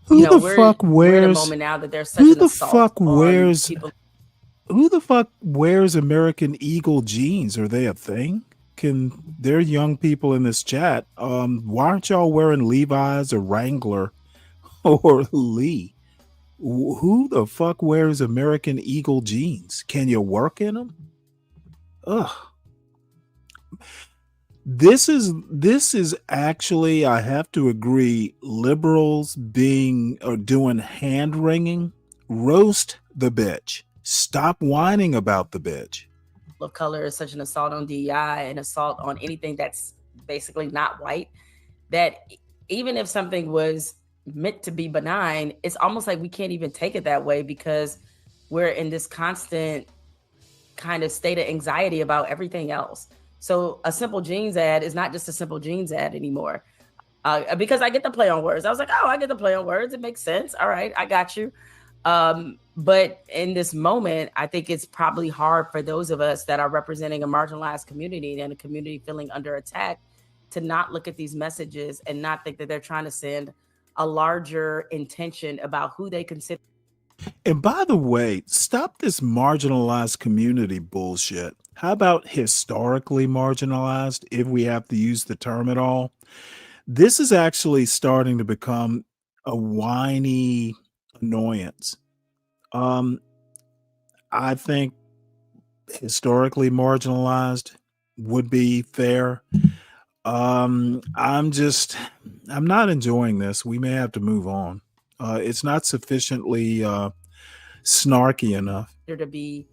Speaker 5: who the fuck wears?
Speaker 7: We're in a moment now that there's such an assault on people.
Speaker 5: Who the fuck wears American Eagle jeans? Are they a thing? There are young people in this chat. Why aren't y'all wearing Levi's or Wrangler or Lee? Who the fuck wears American Eagle jeans? Can you work in them? Ugh. This is actually, I have to agree, liberals doing hand wringing. Roast the bitch. Stop whining about the bitch.
Speaker 7: Of color is such an assault on DEI and assault on anything that's basically not white, that even if something was meant to be benign, it's almost like we can't even take it that way because we're in this constant kind of state of anxiety about everything else. So a simple jeans ad is not just a simple jeans ad anymore. Because I get the play on words. I was like, oh, I get the play on words. It makes sense. All right, I got you. But in this moment, I think it's probably hard for those of us that are representing a marginalized community and a community feeling under attack to not look at these messages and not think that they're trying to send a larger intention about who they consider.
Speaker 5: And by the way, stop this marginalized community bullshit. How about historically marginalized, if we have to use the term at all? This is actually starting to become a whiny annoyance. I think historically marginalized would be fair. I'm not enjoying this. We may have to move on. It's not sufficiently snarky enough.
Speaker 7: To be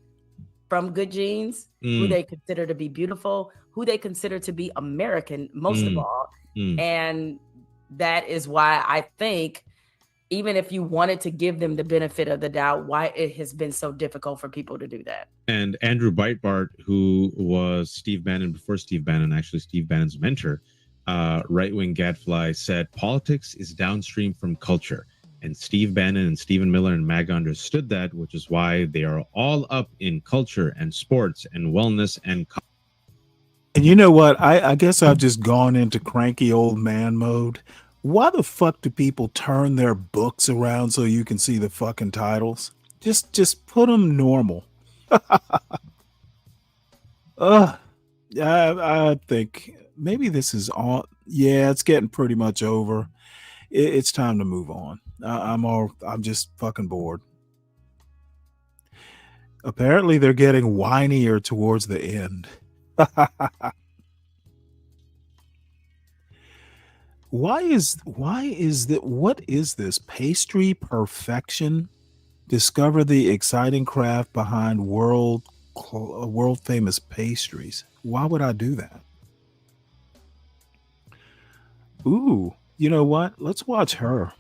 Speaker 7: from good genes, who they consider to be beautiful, who they consider to be American, most of all. And that is why I think even if you wanted to give them the benefit of the doubt, why it has been so difficult for people to do that.
Speaker 4: And Andrew Breitbart, who was Steve Bannon before Steve Bannon, actually Steve Bannon's mentor, right-wing gadfly, said politics is downstream from culture. And Steve Bannon and Stephen Miller and MAGA understood that, which is why they are all up in culture and sports and wellness and.
Speaker 5: And you know what? I guess I've just gone into cranky old man mode. Why the fuck do people turn their books around so you can see the fucking titles? Just put them normal. I think maybe this is all. Yeah, it's getting pretty much over. It's time to move on. I'm just fucking bored. Apparently they're getting whinier towards the end. What is this? Pastry perfection? Discover the exciting craft behind world famous pastries. Why would I do that? Ooh, you know what? Let's watch her.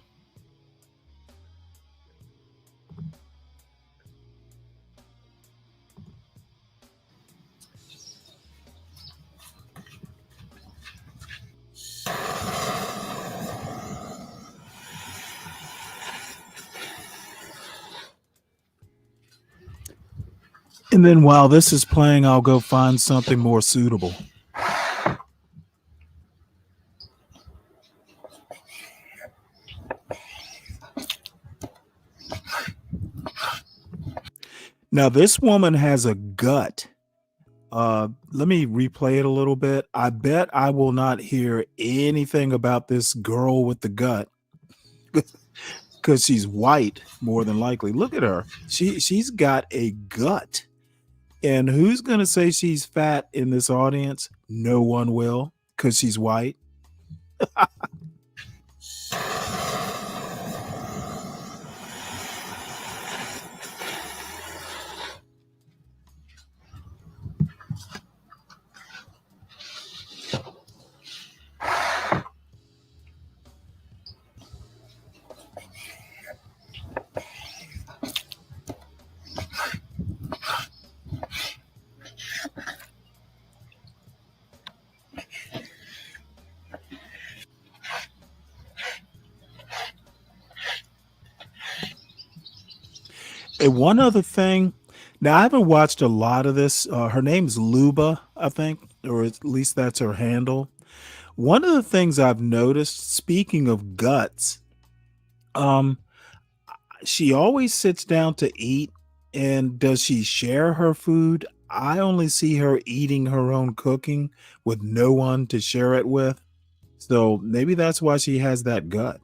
Speaker 5: And then while this is playing, I'll go find something more suitable. Now, this woman has a gut. Let me replay it a little bit. I bet I will not hear anything about this girl with the gut because she's white, more than likely. Look at her. She's got a gut. And who's going to say she's fat in this audience? No one will, because she's white. And one other thing, now I haven't watched a lot of this. Her name's Luba, I think, or at least that's her handle. One of the things I've noticed, speaking of guts, she always sits down to eat. And does she share her food? I only see her eating her own cooking with no one to share it with. So maybe that's why she has that gut.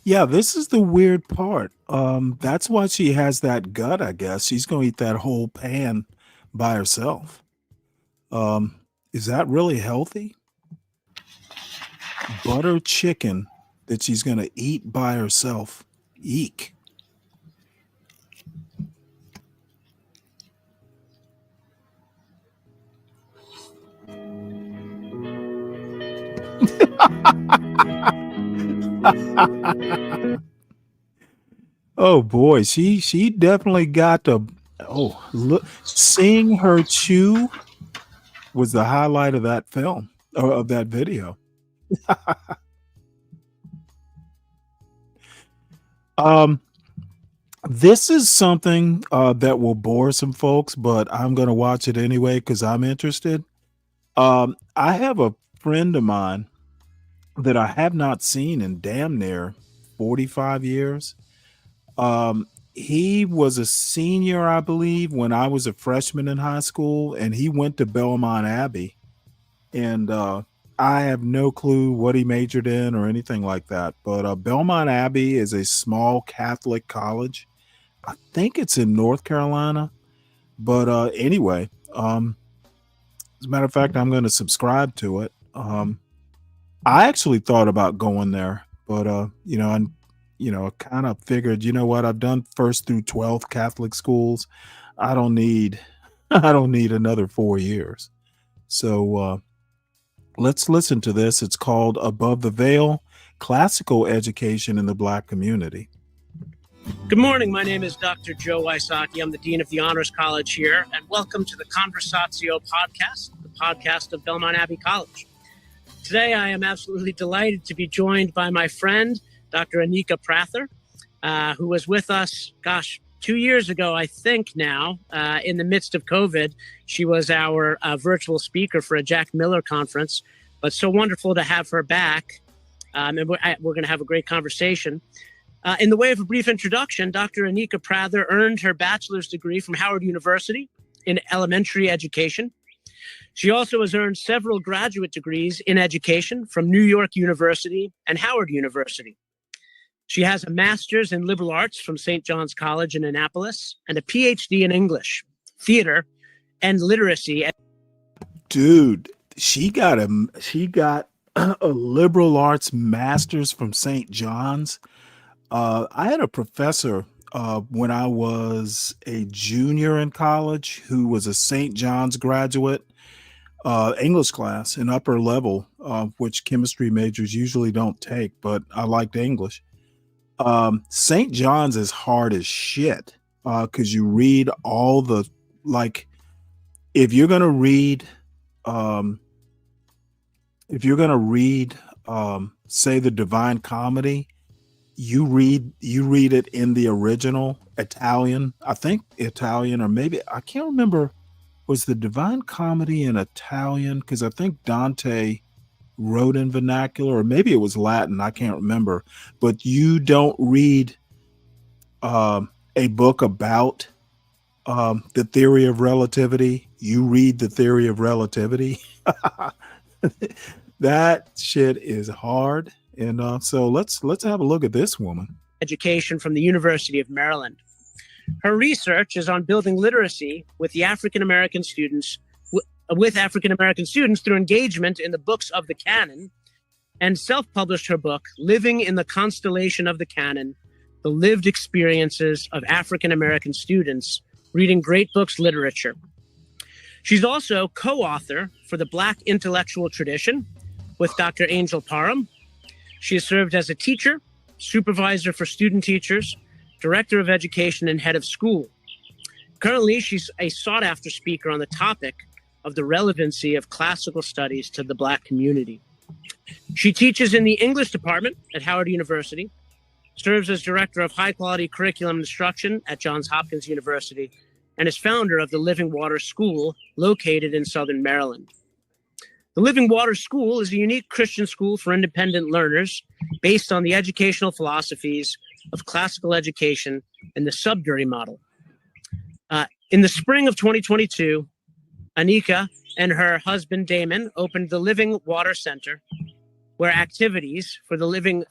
Speaker 5: Yeah, this is the weird part. That's why she has that gut, I guess. She's gonna eat that whole pan by herself. Um, is that really healthy? Butter chicken that she's gonna eat by herself. Eek. Oh boy, she definitely got to. Oh, look, seeing her chew was the highlight of that film or of that video. Um, this is something that will bore some folks, but I'm gonna watch it anyway because I'm interested. I have a friend of mine that I have not seen in damn near 45 years. He was a senior, I believe, when I was a freshman in high school, and he went to Belmont Abbey. And I have no clue what he majored in or anything like that. But Belmont Abbey is a small Catholic college. I think it's in North Carolina. But anyway, as a matter of fact, I'm going to subscribe to it. I actually thought about going there, but I kind of figured, you know what, I've done first through 12th Catholic schools. I don't need I don't need another 4 years. So let's listen to this. It's called Above the Veil, Classical Education in the Black Community.
Speaker 8: Good morning. My name is Dr. Joe Wysocki. I'm the Dean of the Honors College here, and welcome to the Conversatio podcast, the podcast of Belmont Abbey College. Today, I am absolutely delighted to be joined by my friend, Dr. Anika Prather, who was with us, 2 years ago, I think now, in the midst of COVID. She was our virtual speaker for a Jack Miller conference, but so wonderful to have her back. And we're going to have a great conversation. In the way of a brief introduction, Dr. Anika Prather earned her bachelor's degree from Howard University in elementary education. She also has earned several graduate degrees in education from New York University and Howard University. She has a master's in liberal arts from St. John's College in Annapolis and a PhD in English, theater, and literacy.
Speaker 5: Dude, she got a liberal arts master's from St. John's. I had a professor when I was a junior in college who was a St. John's graduate, English class in upper level, which chemistry majors usually don't take, but I liked English. St. John's is hard as shit because you read all the, like, if you're gonna read, say the Divine Comedy, you read it in the original Italian, I think Italian, or maybe I can't remember. Was the Divine Comedy in Italian? Because I think Dante wrote in vernacular, or maybe it was Latin. I can't remember. But you don't read a book about the theory of relativity. You read the theory of relativity. That shit is hard. And so let's have a look at this woman.
Speaker 8: Education from the University of Maryland. Her research is on building literacy with the African-American students, through engagement in the books of the canon, and self-published her book, Living in the Constellation of the Canon, The Lived Experiences of African-American Students Reading Great Books Literature. She's also co-author for the Black Intellectual Tradition with Dr. Angel Parham. She has served as a teacher, supervisor for student teachers, director of education, and head of school. Currently, she's a sought-after speaker on the topic of the relevancy of classical studies to the Black community. She teaches in the English department at Howard University, serves as director of high-quality curriculum instruction at Johns Hopkins University, and is founder of the Living Water School located in Southern Maryland. The Living Water School is a unique Christian school for independent learners based on the educational philosophies of classical education and the Sudbury model. In the spring of 2022, Anika and her husband Damon opened the Living Water Center, where activities for the Living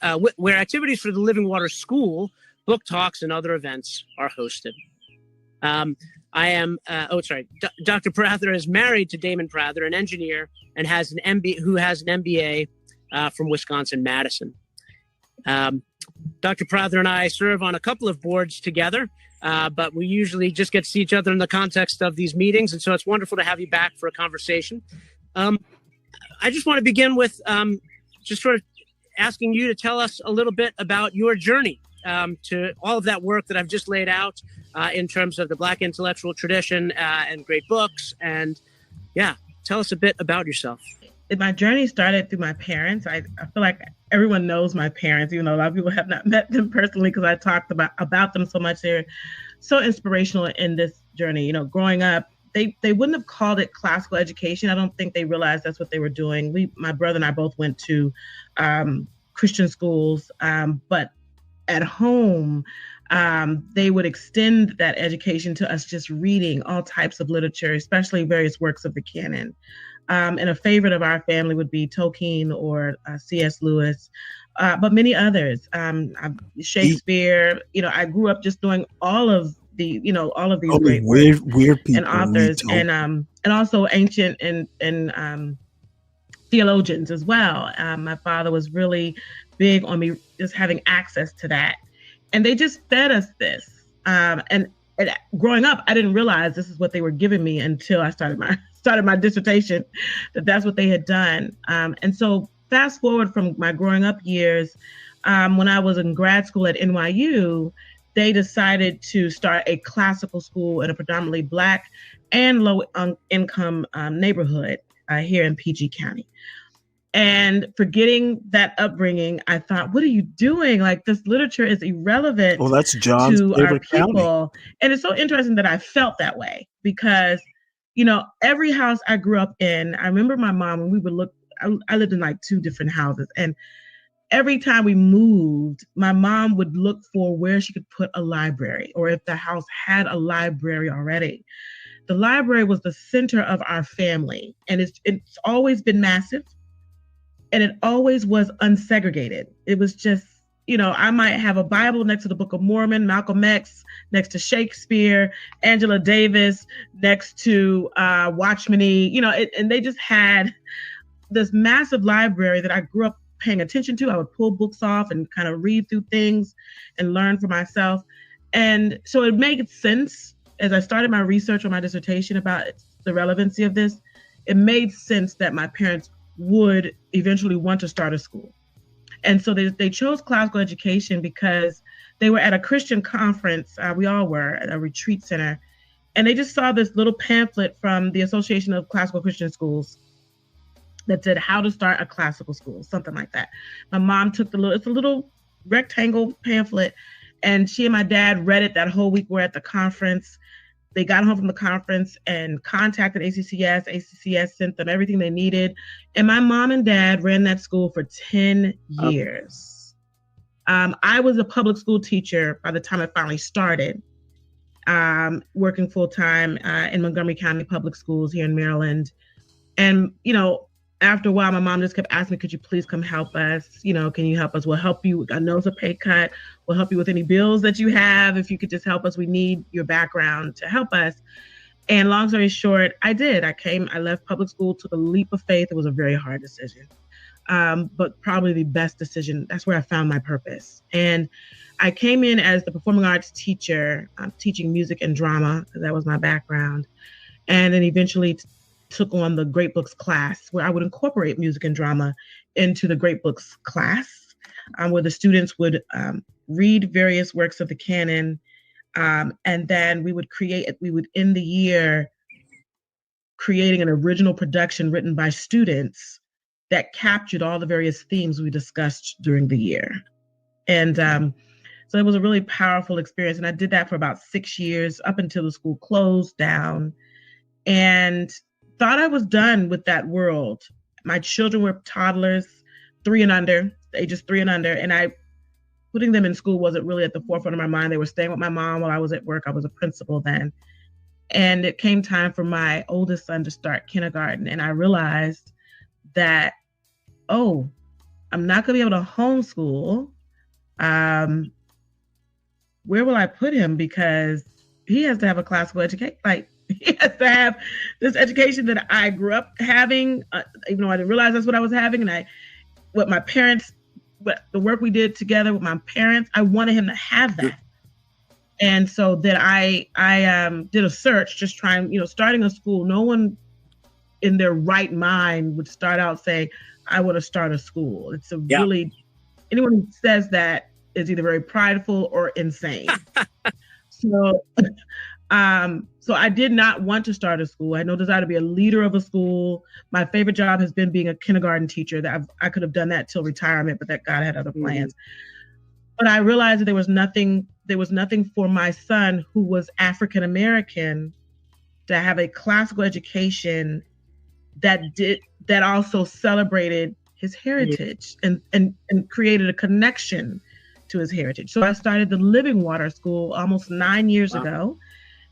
Speaker 8: Water School, book talks, and other events are hosted. Dr. Prather is married to Damon Prather, an engineer, and has an MBA from Wisconsin-Madison. Dr. Prather and I serve on a couple of boards together, but we usually just get to see each other in the context of these meetings, and so it's wonderful to have you back for a conversation. I just want to begin with just sort of asking you to tell us a little bit about your journey to all of that work that I've just laid out in terms of the Black intellectual tradition and great books. And yeah, tell us a bit about yourself.
Speaker 9: My journey started through my parents. I feel like everyone knows my parents, even though a lot of people have not met them personally because I talked about them so much. They're so inspirational in this journey. You know, growing up, they wouldn't have called it classical education. I don't think they realized that's what they were doing. My brother and I both went to Christian schools, but at home, they would extend that education to us just reading all types of literature, especially various works of the canon. And a favorite of our family would be Tolkien or C.S. Lewis, but many others. Shakespeare. You know, I grew up just doing all of these great
Speaker 5: weird people
Speaker 9: and authors, and also ancient and theologians as well. My father was really big on me just having access to that, and they just fed us this. And and growing up, I didn't realize this is what they were giving me until I started my dissertation, that's what they had done. And so fast forward from my growing up years, when I was in grad school at NYU, they decided to start a classical school in a predominantly Black and low income neighborhood here in PG County. And forgetting that upbringing, I thought, what are you doing? Like, this literature is irrelevant
Speaker 5: that's John's
Speaker 9: to our
Speaker 5: favorite
Speaker 9: people.
Speaker 5: county.
Speaker 9: And it's so interesting that I felt that way because, every house I grew up in, I remember my mom, when we would look, I lived in like 2 different houses. And every time we moved, my mom would look for where she could put a library or if the house had a library already. The library was the center of our family. And it's always been massive. And it always was unsegregated. It was just, I might have a Bible next to the Book of Mormon, Malcolm X next to Shakespeare, Angela Davis next to Watchman Nee, and they just had this massive library that I grew up paying attention to. I would pull books off and kind of read through things and learn for myself. And so it made sense as I started my research on my dissertation about the relevancy of this. It made sense that my parents would eventually want to start a school. And so they chose classical education because they were at a Christian conference. We all were at a retreat center. And they just saw this little pamphlet from the Association of Classical Christian Schools that said how to start a classical school, something like that. My mom took it's a little rectangle pamphlet, and she and my dad read it that whole week we're at the conference. They got home from the conference and contacted ACCS. ACCS sent them everything they needed. And my mom and dad ran that school for 10 years. I was a public school teacher by the time I finally started, working full-time in Montgomery County Public Schools here in Maryland. And, after a while, my mom just kept asking me, could you please come help us? Can you help us? We'll help you. I know it's a pay cut. We'll help you with any bills that you have. If you could just help us, we need your background to help us. And long story short, I did. I left public school, took a leap of faith. It was a very hard decision, but probably the best decision. That's where I found my purpose. And I came in as the performing arts teacher, teaching music and drama, because that was my background. And then eventually took on the Great Books class, where I would incorporate music and drama into the Great Books class, where the students would read various works of the canon, and then we would end the year creating an original production written by students that captured all the various themes we discussed during the year. And so it was a really powerful experience. And I did that for about 6 years, up until the school closed down, and thought I was done with that world. My children were toddlers, 3 and under, ages 3 and under, and putting them in school wasn't really at the forefront of my mind. They were staying with my mom while I was at work. I was a principal then. And it came time for my oldest son to start kindergarten. And I realized that, I'm not going to be able to homeschool. Where will I put him? Because he has to have a classical education. He has to have this education that I grew up having, even though I didn't realize that's what I was having. And the work we did together with my parents, I wanted him to have that. And so then I did a search, just trying, starting a school. No one in their right mind would start out saying, I want to start a school. It's really, anyone who says that is either very prideful or insane. So I did not want to start a school. I had no desire to be a leader of a school. My favorite job has been being a kindergarten teacher. That I could have done that till retirement, but that God had other plans. But I realized that there was nothing for my son, who was African American, to have a classical education that also celebrated his heritage and created a connection to his heritage. So I started the Living Water School almost 9 years ago.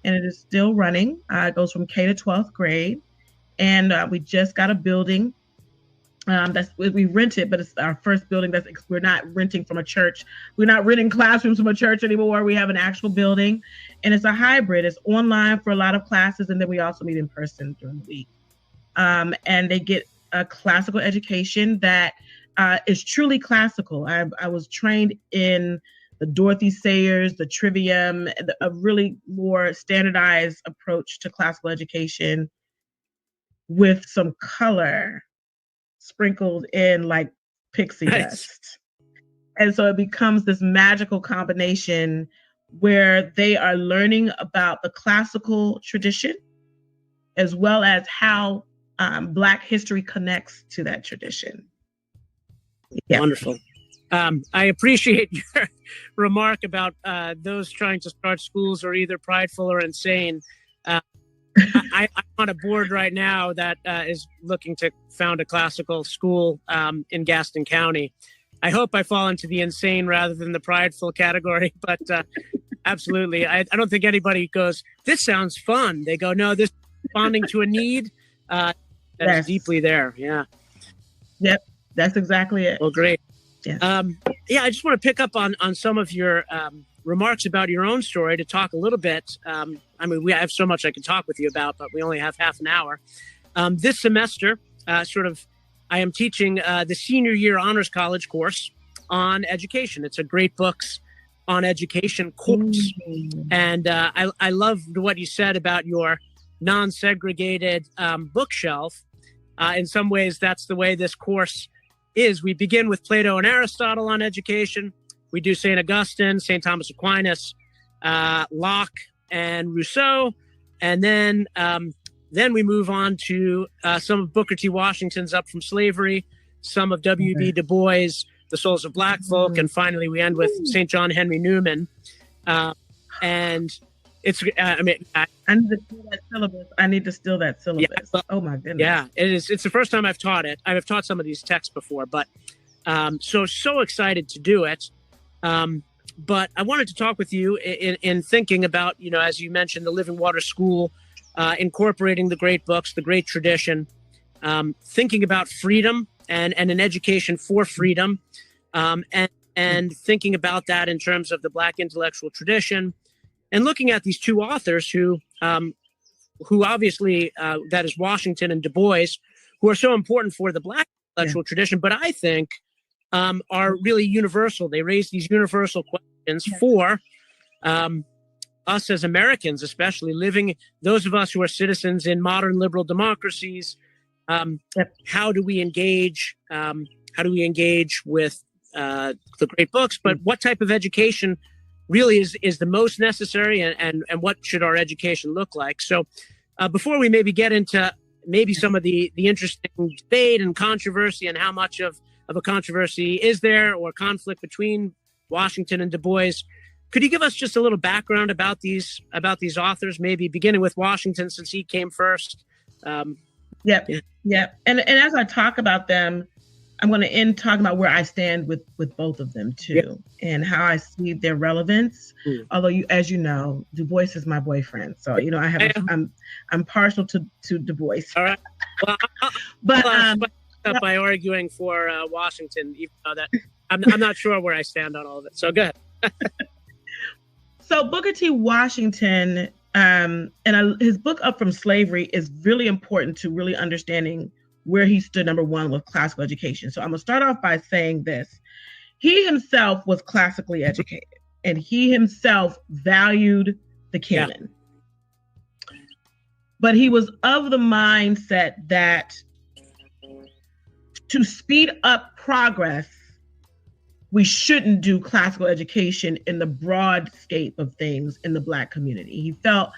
Speaker 9: And it is still running. It goes from K to 12th grade. And we just got a building we rented, but it's our first building. We're not renting from a church. We're not renting classrooms from a church anymore. We have an actual building, and it's a hybrid. It's online for a lot of classes, and then we also meet in person during the week. And they get a classical education that is truly classical. I was trained in the Dorothy Sayers, the Trivium, a really more standardized approach to classical education with some color sprinkled in like pixie dust. And so it becomes this magical combination where they are learning about the classical tradition as well as how Black history connects to that tradition. Yeah.
Speaker 8: Wonderful. I appreciate your remark about those trying to start schools are either prideful or insane. I'm on a board right now that is looking to found a classical school in Gaston County. I hope I fall into the insane rather than the prideful category, but absolutely. I don't think anybody goes, this sounds fun. They go, no, this is responding to a need that is deeply there. Yeah.
Speaker 9: Yep. That's exactly it.
Speaker 8: Well, great.
Speaker 9: Yeah.
Speaker 8: I just want to pick up on some of your remarks about your own story to talk a little bit. I mean, we have so much I could talk with you about, but we only have half an hour. This semester, I am teaching the senior year honors college course on education. It's a Great Books on Education course. And I loved what you said about your non-segregated bookshelf. In some ways, that's the way this course is. We begin with Plato and Aristotle on education. We do St. Augustine, St. Thomas Aquinas, Locke, and Rousseau. And then we move on to some of Booker T. Washington's Up From Slavery, some of W.B. Du Bois, The Souls of Black Folk, and finally we end with St. John Henry Newman. And it's, I
Speaker 9: need to steal that syllabus. I need to steal that syllabus. Yeah, oh my goodness.
Speaker 8: Yeah, it is. It's the first time I've taught it. I've taught some of these texts before, but so excited to do it. But I wanted to talk with you in thinking about, as you mentioned, the Living Water School, incorporating the great books, the great tradition, thinking about freedom and an education for freedom, and thinking about that in terms of the Black intellectual tradition, and looking at these two authors who obviously, that is Washington and Du Bois, who are so important for the Black intellectual tradition, but I think are really universal. They raise these universal questions for us as Americans, especially those of us who are citizens in modern liberal democracies. How do we engage? How do we engage with the great books? But what type of education really is the most necessary, and what should our education look like? So before we maybe get into maybe some of the interesting debate and controversy, and how much of a controversy is there, or conflict between Washington and Du Bois, could you give us just a little background about these authors, maybe beginning with Washington, since he came first?
Speaker 9: Yep. And as I talk about them, I'm going to end talking about where I stand with both of them too, and how I see their relevance. Although, as you know, Du Bois is my boyfriend, so I'm partial to Du Bois.
Speaker 8: All right. Well, but by arguing for Washington, even though that I'm not sure where I stand on all of it. So go ahead.
Speaker 9: So Booker T. Washington, his book Up From Slavery is really important to really understanding where he stood, number one, with classical education. So I'm gonna start off by saying this. He himself was classically educated, and he himself valued the canon. Yeah. But he was of the mindset that to speed up progress, we shouldn't do classical education in the broad scape of things in the Black community. He felt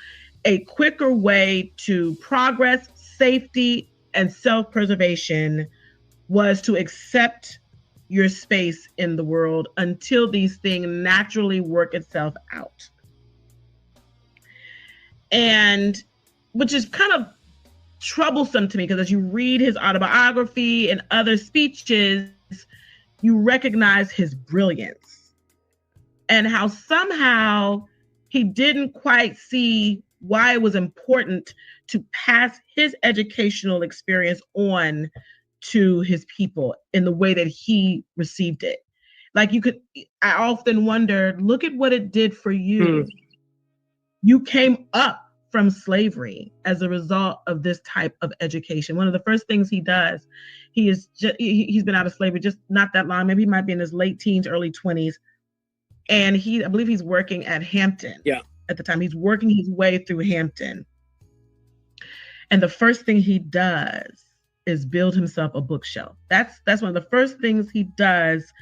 Speaker 9: a quicker way to progress, safety, and self-preservation was to accept your space in the world until these things naturally work itself out. And which is kind of troublesome to me, because as you read his autobiography and other speeches, you recognize his brilliance and how somehow he didn't quite see why it was important to pass his educational experience on to his people in the way that he received it. I often wondered, look at what it did for you. You came up from slavery as a result of this type of education. One of the first things he does, he's been out of slavery just not that long. Maybe he might be in his late teens, early 20s. And I believe he's working at Hampton.
Speaker 8: Yeah.
Speaker 9: At the time, he's working his way through Hampton. And the first thing he does is build himself a bookshelf. That's one of the first things he does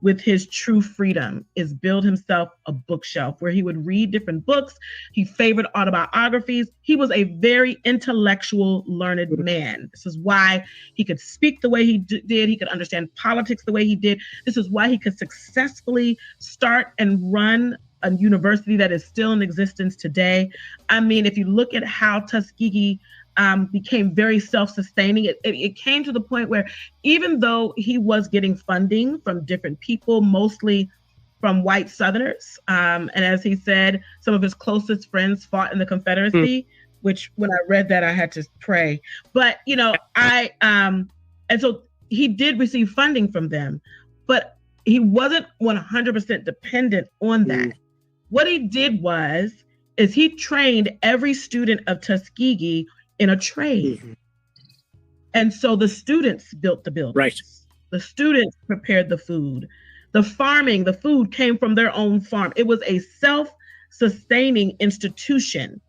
Speaker 9: with his true freedom, is build himself a bookshelf where he would read different books. He favored autobiographies. He was a very intellectual, learned man. This is why he could speak the way he did. He could understand politics the way he did. This is why he could successfully start and run a university that is still in existence today. I mean, if you look at how Tuskegee became very self-sustaining. It came to the point where even though he was getting funding from different people, mostly from white Southerners, and as he said, some of his closest friends fought in the Confederacy, which when I read that, I had to pray. But, you know, and so he did receive funding from them, but he wasn't 100% dependent on that. What he did is he trained every student of Tuskegee in a trade. And so the students built the buildings.
Speaker 8: Right.
Speaker 9: The students prepared the food. The farming, the food came from their own farm. It was a self-sustaining institution.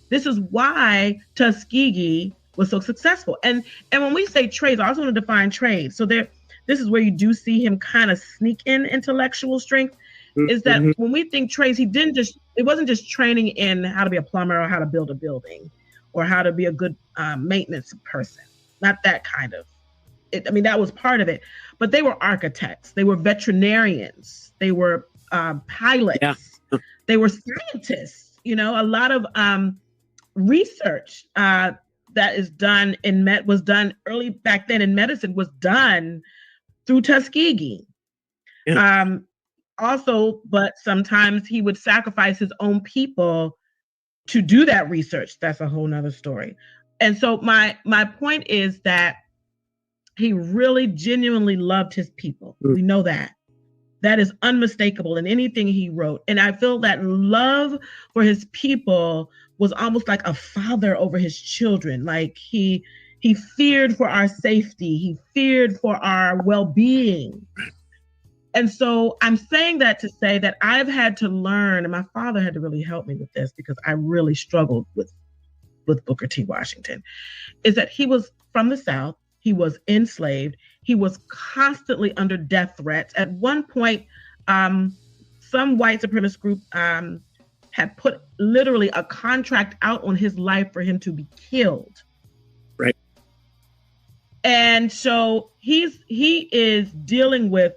Speaker 9: This is why Tuskegee was so successful. And when we say trades, I also want to define trades. So this is where you do see him kind of sneak in intellectual strength, is that when we think trades, it wasn't just training in how to be a plumber or how to build a building, or how to be a good maintenance person. Not that kind of. I mean, that was part of it. But they were architects. They were veterinarians. They were pilots. Yeah. They were scientists. You know, a lot of research that is done was done early back then in medicine was done through Tuskegee. Yeah. Also, but sometimes he would sacrifice his own people to do that research. That's a whole nother story. And so my point is that he really genuinely loved his people. We know that. That is unmistakable in anything he wrote. And I feel that love for his people was almost like a father over his children. Like he feared for our safety. He feared for our well-being. And so I'm saying that to say that I've had to learn, and my father had to really help me with this because I really struggled with Booker T. Washington, is that he was from the South. He was enslaved. He was constantly under death threats. At one point, some white supremacist group had put literally a contract out on his life for him to be killed.
Speaker 8: Right.
Speaker 9: And so he is dealing with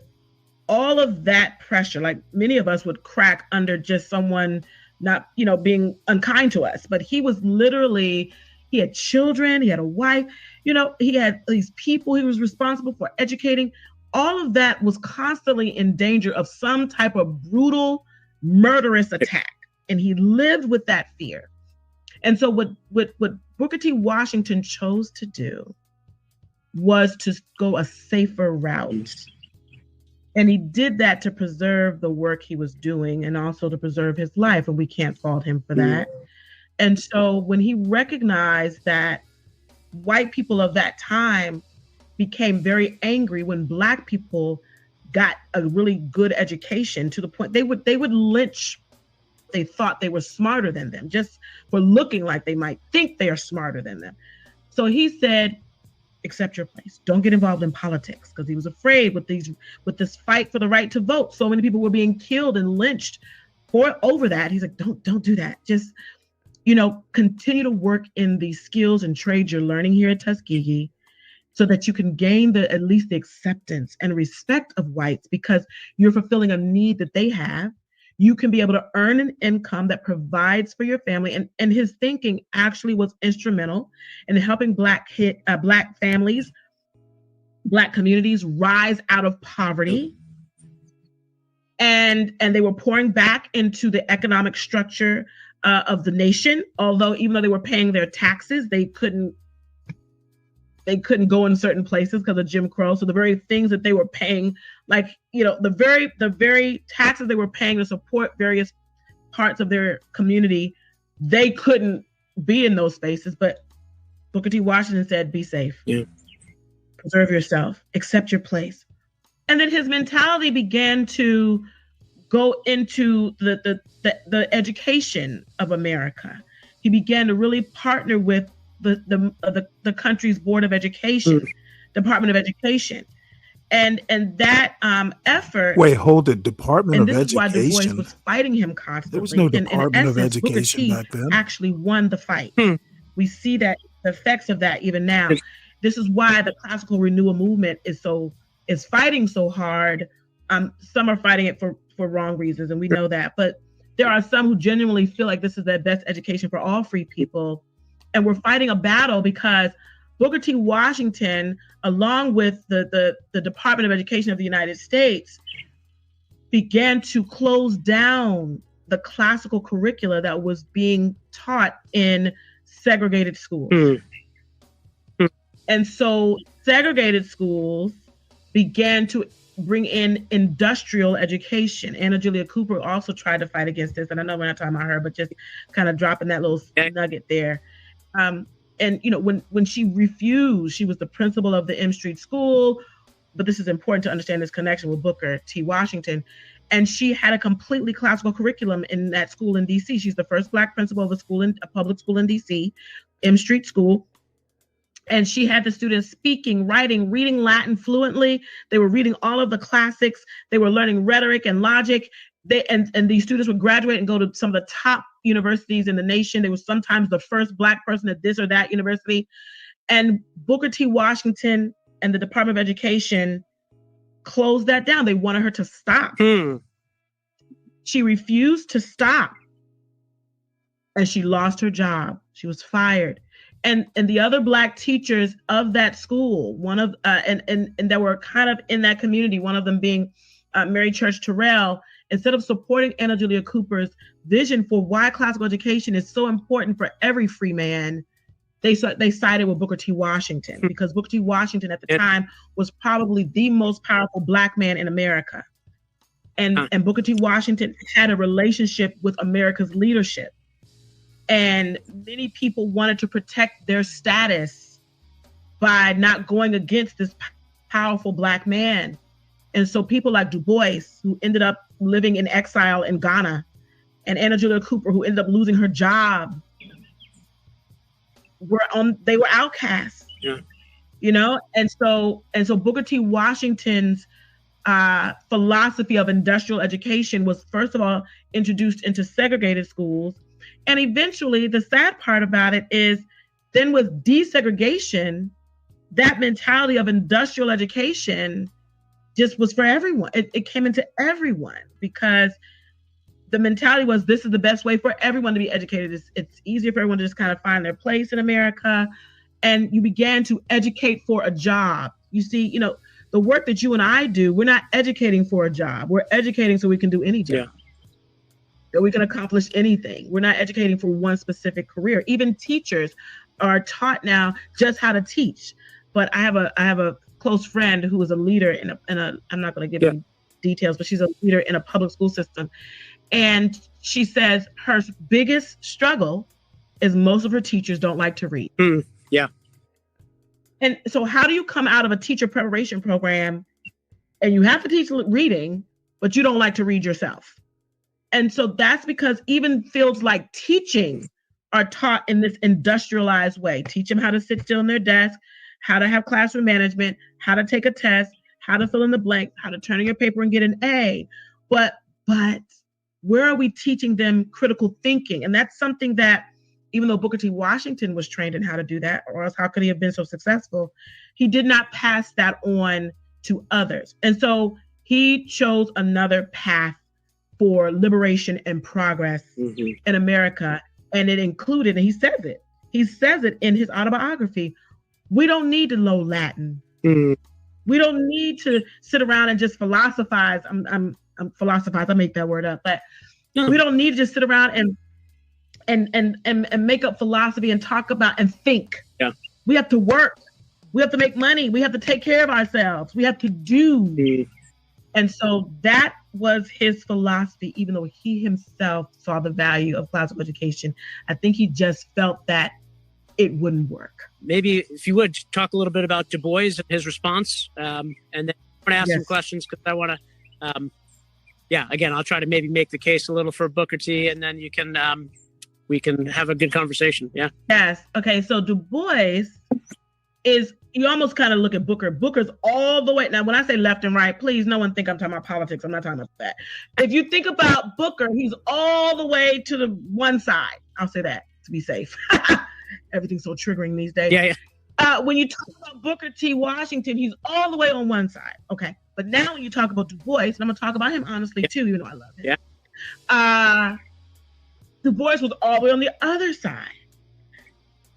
Speaker 9: all of that pressure. Like many of us would crack under just someone not, being unkind to us, but he was literally, he had children, he had a wife, he had these people he was responsible for educating. All of that was constantly in danger of some type of brutal, murderous attack. And he lived with that fear. And so what Booker T. Washington chose to do was to go a safer route. And he did that to preserve the work he was doing and also to preserve his life. And we can't fault him for that. And so when he recognized that white people of that time became very angry when Black people got a really good education to the point they would lynch. They thought they were smarter than them just for looking like they might think they are smarter than them. So he said, accept your place. Don't get involved in politics, because he was afraid with this fight for the right to vote. So many people were being killed and lynched over that. He's like, don't do that. Just, continue to work in the skills and trades you're learning here at Tuskegee so that you can gain at least the acceptance and respect of whites, because you're fulfilling a need that they have. You can be able to earn an income that provides for your family. And his thinking actually was instrumental in helping Black families, Black communities rise out of poverty. And they were pouring back into the economic structure of the nation. Although, even though they were paying their taxes, they couldn't go in certain places because of Jim Crow. So the very things that they were paying, the very taxes they were paying to support various parts of their community, they couldn't be in those spaces. But Booker T. Washington said, be safe, preserve yourself, accept your place. And then his mentality began to go into the education of America. He began to really partner with the country's Board of Education, Department of Education. And that effort.
Speaker 5: Wait, hold it. Department
Speaker 9: and
Speaker 5: of
Speaker 9: this is why Du Bois
Speaker 5: Education.
Speaker 9: was fighting him constantly.
Speaker 5: There was no
Speaker 9: In
Speaker 5: Department of
Speaker 9: essence, Booker
Speaker 5: Education
Speaker 9: T
Speaker 5: back then.
Speaker 9: actually won the fight. We see that the effects of that even now. This is why the classical renewal movement is fighting so hard. Some are fighting it for wrong reasons, and we know that. But there are some who genuinely feel like this is the best education for all free people. And we're fighting a battle because Booker T. Washington, along with the Department of Education of the United States, began to close down the classical curricula that was being taught in segregated schools. And so segregated schools began to bring in industrial education. Anna Julia Cooper also tried to fight against this. And I know we're not talking about her, but just kind of dropping that little nugget there. And, you know, when she refused, she was the principal of the M Street School, but this is important to understand this connection with Booker T. Washington. And she had a completely classical curriculum in that school in DC. She's the first Black principal of a public school in DC, M Street School. And she had the students speaking, writing, reading Latin fluently. They were reading all of the classics. They were learning rhetoric and logic. And these students would graduate and go to some of the top universities in the nation. They were sometimes the first Black person at this or that university. And Booker T. Washington and the Department of Education closed that down. They wanted her to stop. She refused to stop. And she lost her job. She was fired. And the other Black teachers of that school, one of and that were kind of in that community, one of them being Mary Church Terrell, instead of supporting Anna Julia Cooper's vision for why classical education is so important for every free man, they sided with Booker T. Washington, because Booker T. Washington at the time was probably the most powerful Black man in America. And Booker T. Washington had a relationship with America's leadership. And many people wanted to protect their status by not going against this powerful Black man. And so people like Du Bois, who ended up living in exile in Ghana, and Anna Julia Cooper, who ended up losing her job, they were outcasts. You know? And so Booker T. Washington's philosophy of industrial education was, first of all, introduced into segregated schools. And eventually, the sad part about it is then with desegregation, that mentality of industrial education just was for everyone. It came into everyone because the mentality was, this is the best way for everyone to be educated. It's easier for everyone to just kind of find their place in America. And you began to educate for a job. You see, you know, the work that you and I do, we're not educating for a job. We're educating so we can do any job. That we can accomplish anything. We're not educating for one specific career. Even teachers are taught now just how to teach. But I have a close friend who is a leader in a I'm not going to give you details, but she's a leader in a public school system. And she says her biggest struggle is most of her teachers don't like to read. And so how do you come out of a teacher preparation program and you have to teach reading, but you don't like to read yourself? And so that's because even fields like teaching are taught in this industrialized way. Teach them how to sit still in their desk, how to have classroom management, how to take a test, how to fill in the blank, how to turn in your paper and get an A. But where are we teaching them critical thinking? And that's something that, even though Booker T. Washington was trained in how to do that, or else how could he have been so successful? He did not pass that on to others. And so he chose another path for liberation and progress in America. And it included, and he says it in his autobiography, we don't need to know Latin. We don't need to sit around and just philosophize. I'm philosophize, I make that word up, but we don't need to just sit around and make up philosophy and talk about and think. We have to work. We have to make money. We have to take care of ourselves. We have to do. And so that was his philosophy, even though he himself saw the value of classical education. I think he just felt that it wouldn't work.
Speaker 8: Maybe if you would talk a little bit about Du Bois and his response, and then I want to ask some questions because I want to yeah, again, I'll try to maybe make the case a little for Booker T, and then you can we can have a good conversation. Yeah.
Speaker 9: Yes. Okay. So Du Bois is, you almost kind of look at Booker. Booker's all the way. Now, when I say left and right, please, no one think I'm talking about politics. I'm not talking about that. If you think about Booker, he's all the way to the one side. I'll say that to be safe. Everything's so triggering these days.
Speaker 8: Yeah, yeah.
Speaker 9: When you talk about Booker T. Washington, he's all the way on one side. Okay. But now when you talk about Du Bois, and I'm going to talk about him honestly too, even though I love him.
Speaker 8: Yeah.
Speaker 9: Du Bois was all the way on the other side.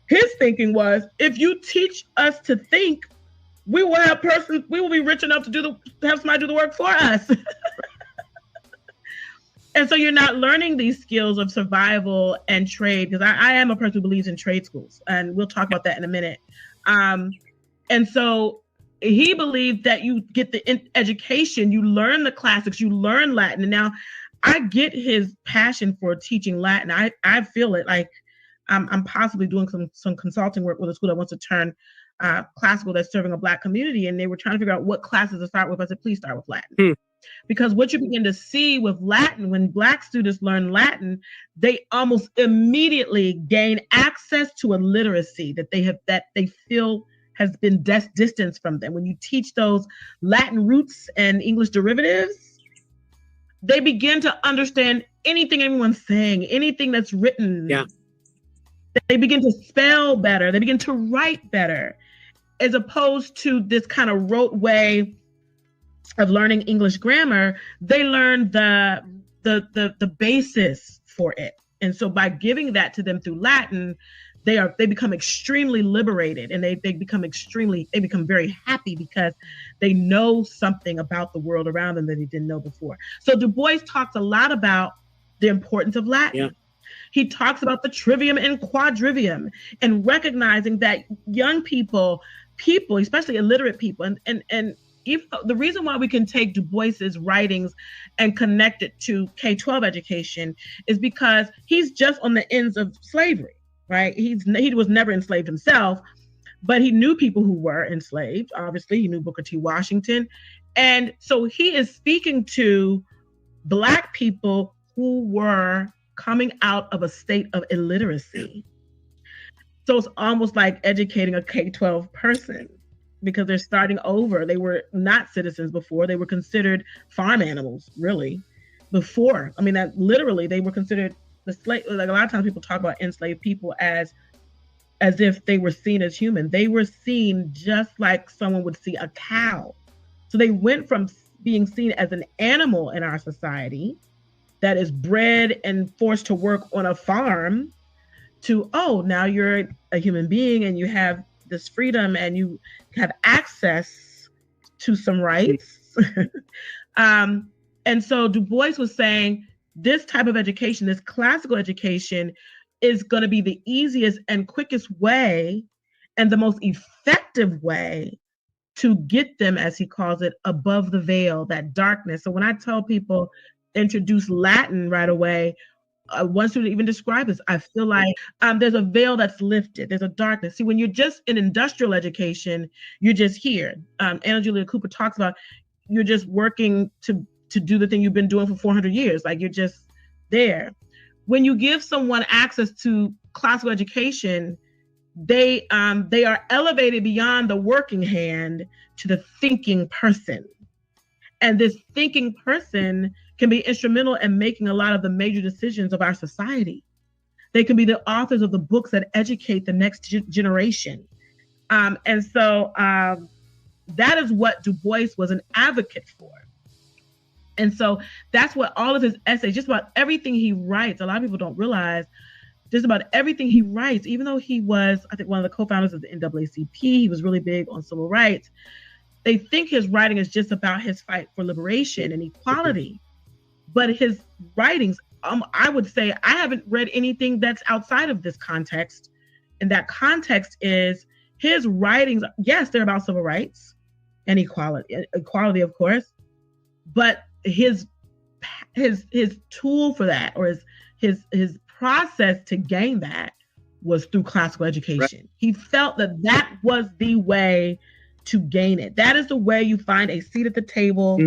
Speaker 9: His thinking was, if you teach us to think, we will be rich enough to have somebody do the work for us. And so you're not learning these skills of survival and trade, because I am a person who believes in trade schools, and we'll talk about that in a minute. And so he believed that you get the education, you learn the classics, you learn Latin. And now I get his passion for teaching Latin. I feel it. Like I'm possibly doing some consulting work with a school that wants to turn classical that's serving a Black community, and they were trying to figure out what classes to start with. I said, please start with Latin. Because what you begin to see with Latin, when Black students learn Latin, they almost immediately gain access to a literacy that they feel has been distanced from them. When you teach those Latin roots and English derivatives, they begin to understand anything anyone's saying, anything that's written.
Speaker 8: Yeah.
Speaker 9: They begin to spell better. They begin to write better, as opposed to this kind of rote way of learning English grammar. They learn the basis for it. And so by giving that to them through Latin, they become extremely liberated, and they become very happy because they know something about the world around them that they didn't know before. So Du Bois talks a lot about the importance of Latin. Yeah. He talks about the trivium and quadrivium, and recognizing that young people, especially illiterate people, and even the reason why we can take Du Bois's writings and connect it to K-12 education is because he's just on the ends of slavery, right? He was never enslaved himself, but he knew people who were enslaved. Obviously, he knew Booker T. Washington. And so he is speaking to Black people who were coming out of a state of illiteracy. So it's almost like educating a K-12 person, because they're starting over. They were not citizens before. They were considered farm animals, really, before. I mean, that literally they were considered the slave. Like a lot of times people talk about enslaved people as if they were seen as human. They were seen just like someone would see a cow. So they went from being seen as an animal in our society that is bred and forced to work on a farm to, oh, now you're a human being and you have this freedom and you have access to some rights. And so Du Bois was saying this type of education, this classical education, is going to be the easiest and quickest way and the most effective way to get them, as he calls it, above the veil, that darkness. So when I tell people introduce Latin right away, one student even described this, I feel like there's a veil that's lifted. There's a darkness. See, when you're just in industrial education, you're just here. Anna Julia Cooper talks about you're just working to do the thing you've been doing for 400 years. Like, you're just there. When you give someone access to classical education, they are elevated beyond the working hand to the thinking person. And this thinking person can be instrumental in making a lot of the major decisions of our society. They can be the authors of the books that educate the next generation. And so that is what Du Bois was an advocate for. And so that's what all of his essays, just about everything he writes, a lot of people don't realize, just about everything he writes, even though he was, I think, one of the co-founders of the NAACP, he was really big on civil rights. They think his writing is just about his fight for liberation and equality. But his writings, I would say, I haven't read anything that's outside of this context. And that context is his writings. Yes, they're about civil rights and equality, of course. But his tool for that, or his process to gain that, was through classical education. Right. He felt that was the way to gain it. That is the way you find a seat at the table.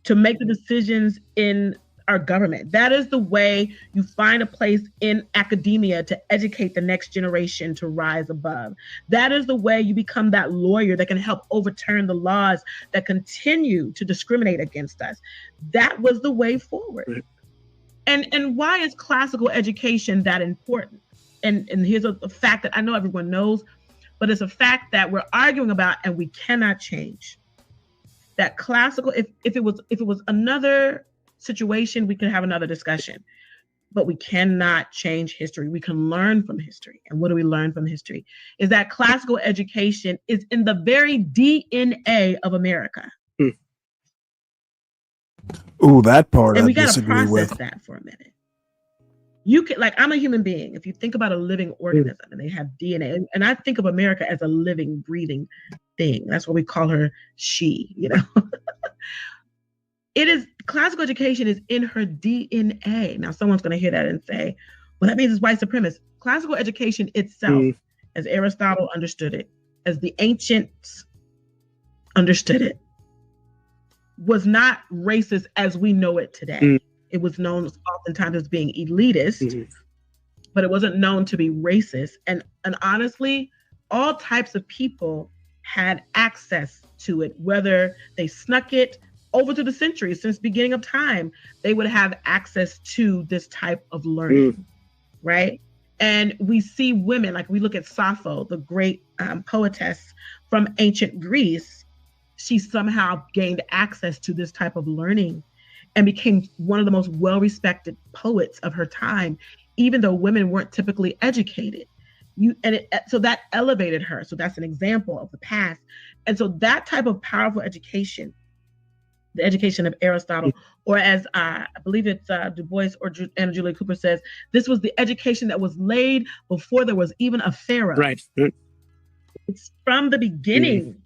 Speaker 9: to make the decisions in our government. That is the way you find a place in academia to educate the next generation to rise above. That is the way you become that lawyer that can help overturn the laws that continue to discriminate against us. That was the way forward. And why is classical education that important? And here's a fact that I know everyone knows, but it's a fact that we're arguing about and we cannot change. That classical, if it was another situation, we could have another discussion, but we cannot change history. We can learn from history. And what do we learn from history? Is that classical education is in the very DNA of America.
Speaker 5: Ooh, that part
Speaker 9: And
Speaker 5: I
Speaker 9: we got to
Speaker 5: disagree
Speaker 9: process
Speaker 5: with.
Speaker 9: that for a minute. You can, like, I'm a human being. If you think about a living organism and they have DNA, and I think of America as a living, breathing thing. That's why we call her she, you know. It is, classical education is in her DNA. Now, someone's going to hear that and say, well, that means it's white supremacist. Classical education itself, as Aristotle understood it, as the ancients understood it, was not racist as we know it today. It was known oftentimes as being elitist, but it wasn't known to be racist. And honestly, all types of people had access to it, whether they snuck it over to the centuries, since beginning of time, they would have access to this type of learning, right? And we see women, like we look at Sappho, the great poetess from ancient Greece. She somehow gained access to this type of learning and became one of the most well-respected poets of her time, even though women weren't typically educated. So that elevated her. So that's an example of the past. And so that type of powerful education, the education of Aristotle, or as I believe it's Du Bois or Anna Julia Cooper says, this was the education that was laid before there was even a pharaoh.
Speaker 8: Right.
Speaker 9: It's from the beginning.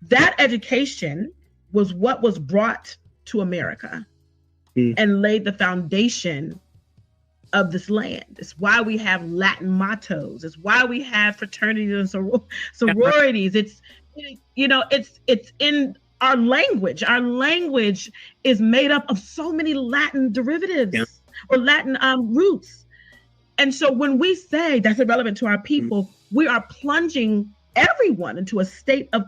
Speaker 9: That education was what was brought to America and laid the foundation of this land. It's why we have Latin mottos. It's why we have fraternities and sororities. It's, you know, it's in our language. Our language is made up of so many Latin derivatives or Latin roots. And so when we say that's irrelevant to our people, we are plunging everyone into a state of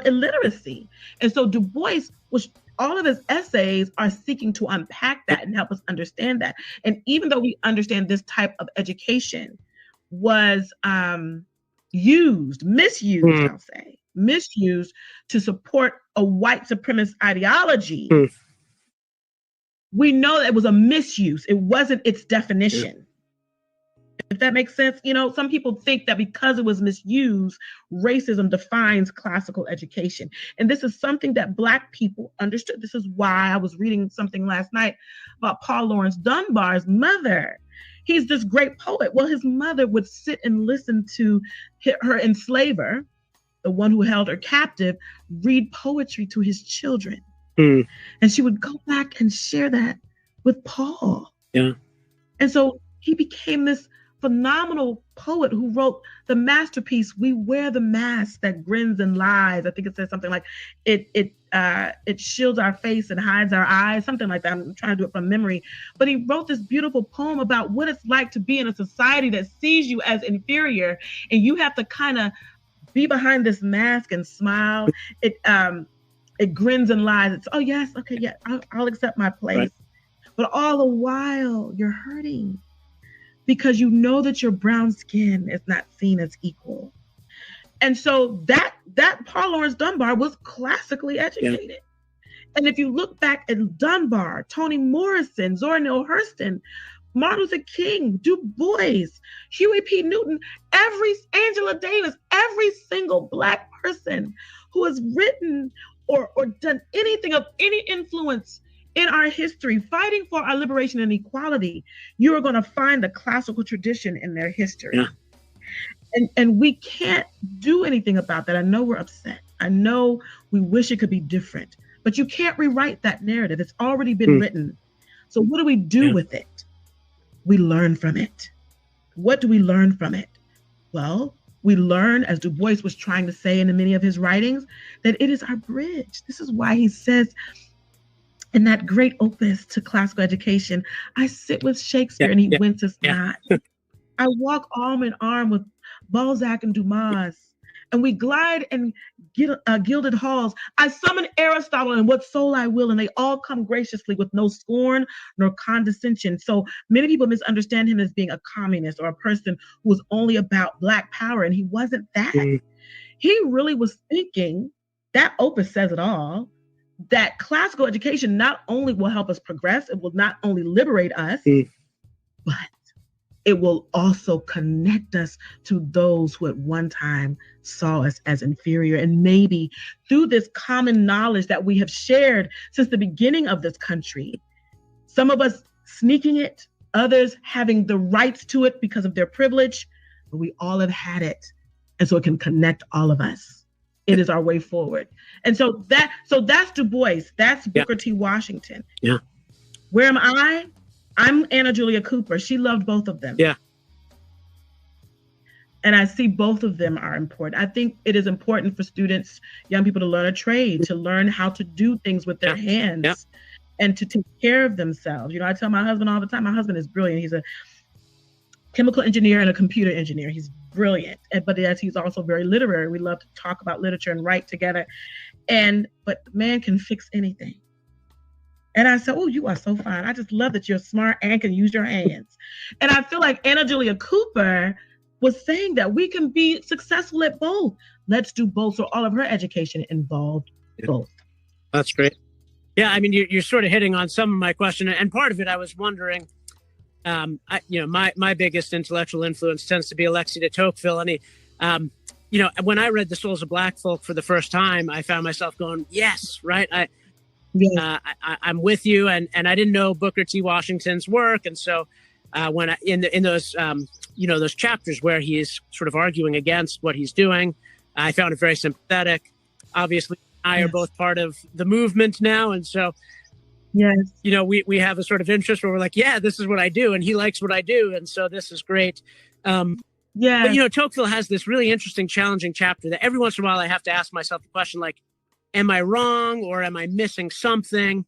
Speaker 9: illiteracy. And so Du Bois, which all of his essays are seeking to unpack that and help us understand that. And even though we understand this type of education was misused to support a white supremacist ideology, we know that it was a misuse. It wasn't its definition. If that makes sense. You know, some people think that because it was misused, racism defines classical education. And this is something that Black people understood. This is why I was reading something last night about Paul Laurence Dunbar's mother. He's this great poet. Well, his mother would sit and listen to her enslaver, the one who held her captive, read poetry to his children. And she would go back and share that with Paul. And so he became this phenomenal poet who wrote the masterpiece, We Wear the Mask That Grins and Lies. I think it says something like, it shields our face and hides our eyes, something like that. I'm trying to do it from memory. But he wrote this beautiful poem about what it's like to be in a society that sees you as inferior, and you have to kind of be behind this mask and smile. It grins and lies. It's, oh yes, okay, yeah, I'll accept my place. Right. But all the while you're hurting because you know that your brown skin is not seen as equal. And so that Paul Laurence Dunbar was classically educated. And if you look back at Dunbar, Toni Morrison, Zora Neale Hurston, Martin Luther King, Du Bois, Huey P. Newton, Angela Davis, every single Black person who has written or done anything of any influence in our history, fighting for our liberation and equality, you are going to find the classical tradition in their history. And we can't do anything about that. I know we're upset. I know we wish it could be different, but you can't rewrite that narrative. It's already been written. So what do we do with it? We learn from it. What do we learn from it? Well, we learn, as Du Bois was trying to say in many of his writings, that it is our bridge. This is why he says in that great opus to classical education, I sit with Shakespeare and he winces not. I walk arm in arm with Balzac and Dumas, and we glide in gilded halls. I summon Aristotle and what soul I will, and they all come graciously with no scorn nor condescension. So many people misunderstand him as being a communist or a person who was only about Black power, and he wasn't that. He really was thinking, that opus says it all, that classical education not only will help us progress, it will not only liberate us, but it will also connect us to those who at one time saw us as inferior. And maybe through this common knowledge that we have shared since the beginning of this country, some of us sneaking it, others having the rights to it because of their privilege, but we all have had it. And so it can connect all of us. It is our way forward. And so that's Du Bois, that's Booker T. Washington.
Speaker 8: Yeah.
Speaker 9: Where am I? I'm Anna Julia Cooper. She loved both of them.
Speaker 8: Yeah.
Speaker 9: And I see both of them are important. I think it is important for students, young people, to learn a trade, to learn how to do things with their hands and to take care of themselves. You know, I tell my husband all the time, my husband is brilliant. He's a chemical engineer and a computer engineer. He's brilliant, but he's also very literary. We love to talk about literature and write together. But the man can fix anything. And I said, oh, you are so fine. I just love that you're smart and can use your hands. And I feel like Anna Julia Cooper was saying that we can be successful at both. Let's do both. So all of her education involved both.
Speaker 8: That's great. Yeah, I mean, you're sort of hitting on some of my question. And part of it, I was wondering, my biggest intellectual influence tends to be Alexis de Tocqueville. And he, when I read The Souls of Black Folk for the first time, I found myself going, yes, right? I'm with you, and I didn't know Booker T. Washington's work, and so when in those those chapters where he is sort of arguing against what he's doing, I found it very sympathetic. Obviously, I are both part of the movement now, and so we have a sort of interest where we're like, yeah, this is what I do, and he likes what I do, and so this is great. But Tocqueville has this really interesting, challenging chapter that every once in a while I have to ask myself the question, like, am I wrong or am I missing something?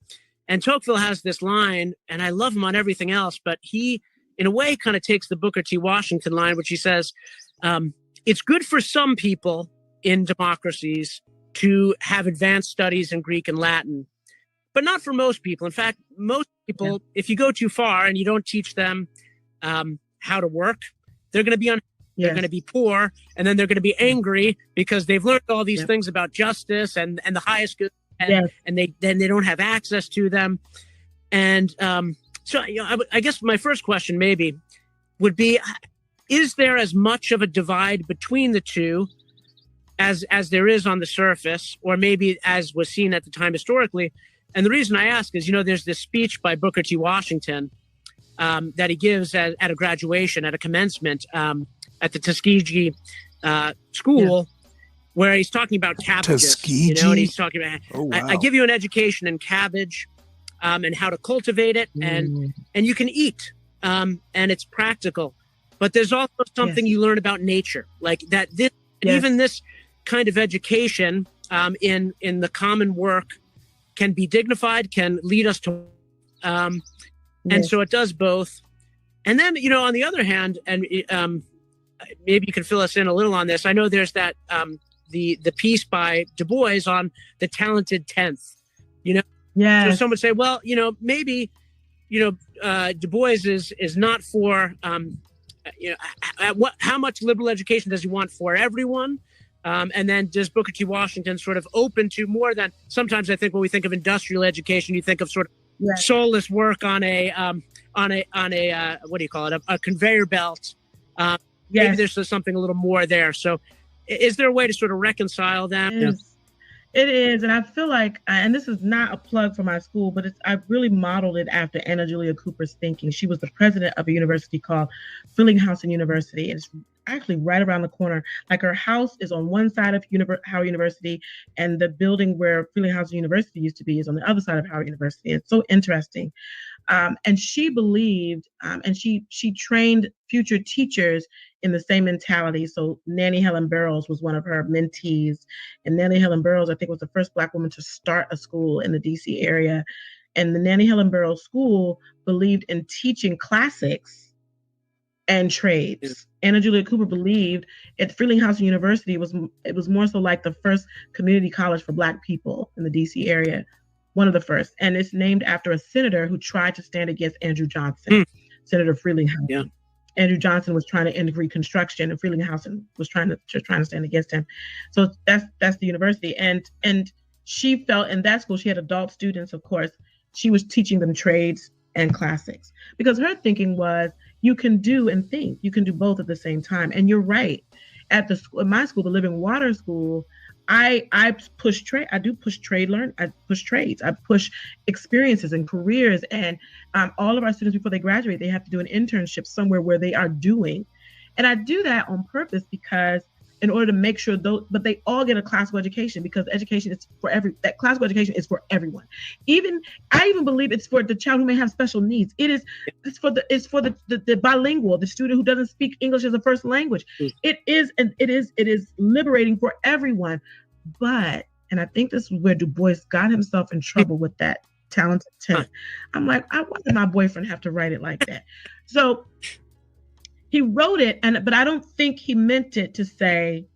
Speaker 8: And Tocqueville has this line, and I love him on everything else, but he, in a way, kind of takes the Booker T. Washington line, which he says, it's good for some people in democracies to have advanced studies in Greek and Latin, but not for most people. In fact, most people, if you go too far and you don't teach them how to work, they're going to be they're going to be poor, and then they're going to be angry because they've learned all these things about justice and the highest good, and they don't have access to them. And so I guess my first question maybe would be, is there as much of a divide between the two as there is on the surface, or maybe as was seen at the time historically? And the reason I ask is, there's this speech by Booker T. Washington that he gives at a graduation, at a commencement, at the Tuskegee school, where he's talking about cabbages, and he's talking about, I give you an education in cabbage and how to cultivate it, and you can eat, and it's practical. But there's also something you learn about nature, like that. Even this kind of education in the common work can be dignified, can lead us to, and so it does both. And then, on the other hand, and maybe you can fill us in a little on this. I know there's that the piece by Du Bois on the talented 10th. So some would say, well, maybe Du Bois is not for how much liberal education does he want for everyone? And then does Booker T. Washington sort of open to more than, sometimes I think when we think of industrial education, you think of sort of soulless work on a what do you call it? A conveyor belt. Maybe there's something a little more there. So is there a way to sort of reconcile that?
Speaker 9: It is. And I feel like, and this is not a plug for my school, but I really modeled it after Anna Julia Cooper's thinking. She was the president of a university called Frelinghuysen University. And it's actually right around the corner. Like, her house is on one side of Howard University, and the building where Frelinghuysen University used to be is on the other side of Howard University. It's so interesting. And she believed, and she trained future teachers in the same mentality. So Nannie Helen Burroughs was one of her mentees. And Nannie Helen Burroughs, I think, was the first Black woman to start a school in the DC area. And the Nannie Helen Burroughs School believed in teaching classics and trades. Anna Julia Cooper believed at Frelinghuysen University it was more so like the first community college for Black people in the DC area, one of the first. And it's named after a senator who tried to stand against Andrew Johnson, Senator Frelinghuysen.
Speaker 8: Yeah.
Speaker 9: Andrew Johnson was trying to end Reconstruction, and Frelinghuysen was trying to stand against him. So that's the university. And she felt in that school, she had adult students, of course. She was teaching them trades and classics because her thinking was you can do and think. You can do both at the same time. And you're right. At my school, the Living Water School, I push trade. I do push trade learn. I push trades. I push experiences and careers. And all of our students, before they graduate, they have to do an internship somewhere where they are doing. And I do that on purpose because in order to make sure but they all get a classical education because education is for that classical education is for everyone. I even believe it's for the child who may have special needs. It's for the bilingual, the student who doesn't speak English as a first language. It is liberating for everyone. But, and I think this is where Du Bois got himself in trouble with that talented 10. I'm like, why did my boyfriend have to write it like that? So he wrote it, but I don't think he meant it to say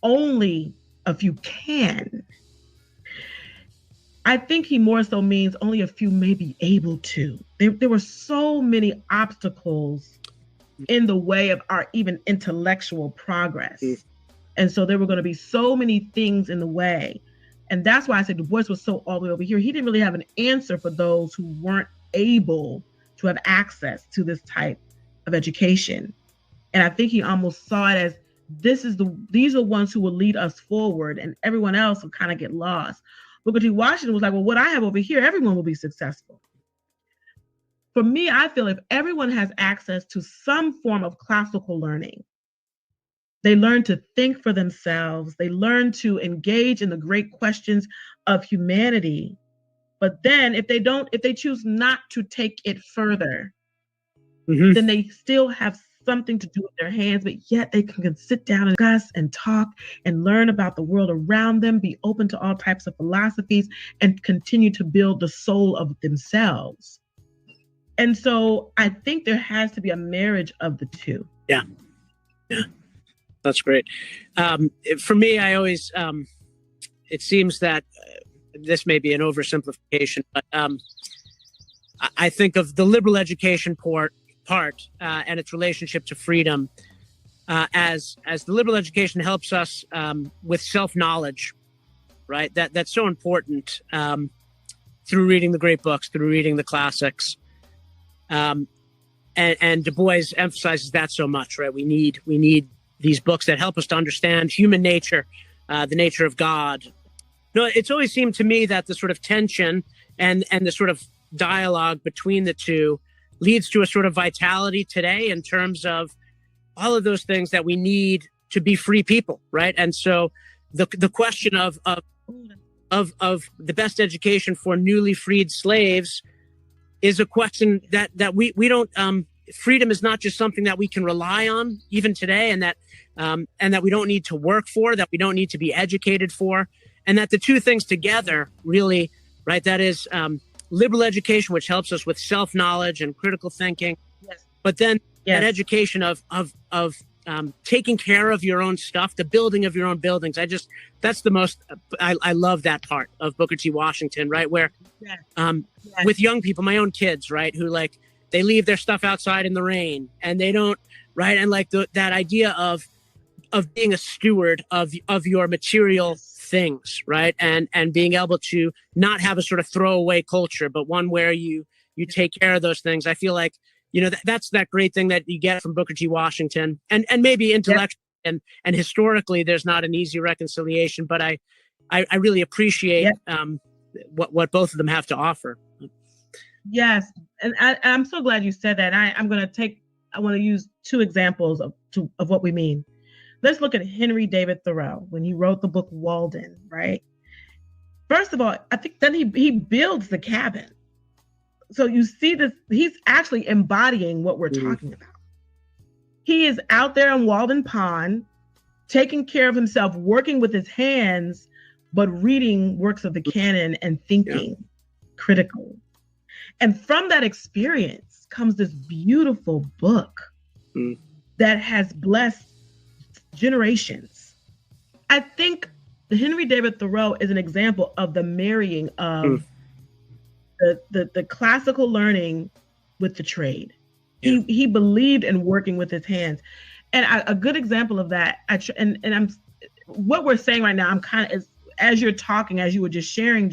Speaker 9: only a few can. I think he more so means only a few may be able to. There were so many obstacles in the way of our even intellectual progress. And so there were going to be so many things in the way. And that's why I said Du Bois was so all the way over here. He didn't really have an answer for those who weren't able to have access to this type of education. And I think he almost saw it as these are ones who will lead us forward and everyone else will kind of get lost. Booker T. Washington was like, well, what I have over here, everyone will be successful. For me, I feel if everyone has access to some form of classical learning, they learn to think for themselves, they learn to engage in the great questions of humanity. But then if they choose not to take it further, then they still have something to do with their hands, but yet they can sit down and discuss and talk and learn about the world around them, be open to all types of philosophies, and continue to build the soul of themselves. And so I think there has to be a marriage of the two.
Speaker 8: Yeah. That's great. For me, I always, it seems that this may be an oversimplification, but I think of the liberal education part and its relationship to freedom as the liberal education helps us with self-knowledge, right? That's so important through reading the great books, through reading the classics. And Du Bois emphasizes that so much, right? We need these books that help us to understand human nature, the nature of God. No, it's always seemed to me that the sort of tension and the sort of dialogue between the two leads to a sort of vitality today in terms of all of those things that we need to be free people, right? And so the question of the best education for newly freed slaves is a question that we don't freedom is not just something that we can rely on even today, and that we don't need to work for, that we don't need to be educated for, and that the two things together really, right, that is liberal education, which helps us with self-knowledge and critical thinking, but then that education of taking care of your own stuff, the building of your own buildings. That's the most, I love that part of Booker T. Washington, right? Where with young people, my own kids, right, who like, they leave their stuff outside in the rain and they don't, right? And like that idea of being a steward of your material things, right? And being able to not have a sort of throwaway culture, but one where you take care of those things. I feel like, that's that great thing that you get from Booker T. Washington, and maybe intellectually and historically, there's not an easy reconciliation, but I really appreciate what both of them have to offer.
Speaker 9: Yes, and I'm so glad you said that. I want to use two examples of what we mean. Let's look at Henry David Thoreau when he wrote the book Walden, right? First of all, I think then he builds the cabin. So you see this, he's actually embodying what we're talking about. He is out there on Walden Pond, taking care of himself, working with his hands, but reading works of the canon and thinking critically. And from that experience comes this beautiful book that has blessed generations. I think Henry David Thoreau is an example of the marrying of the classical learning with the trade. He believed in working with his hands. And a good example of that, what we're saying right now, I'm kind of, as you're talking, as you were just sharing,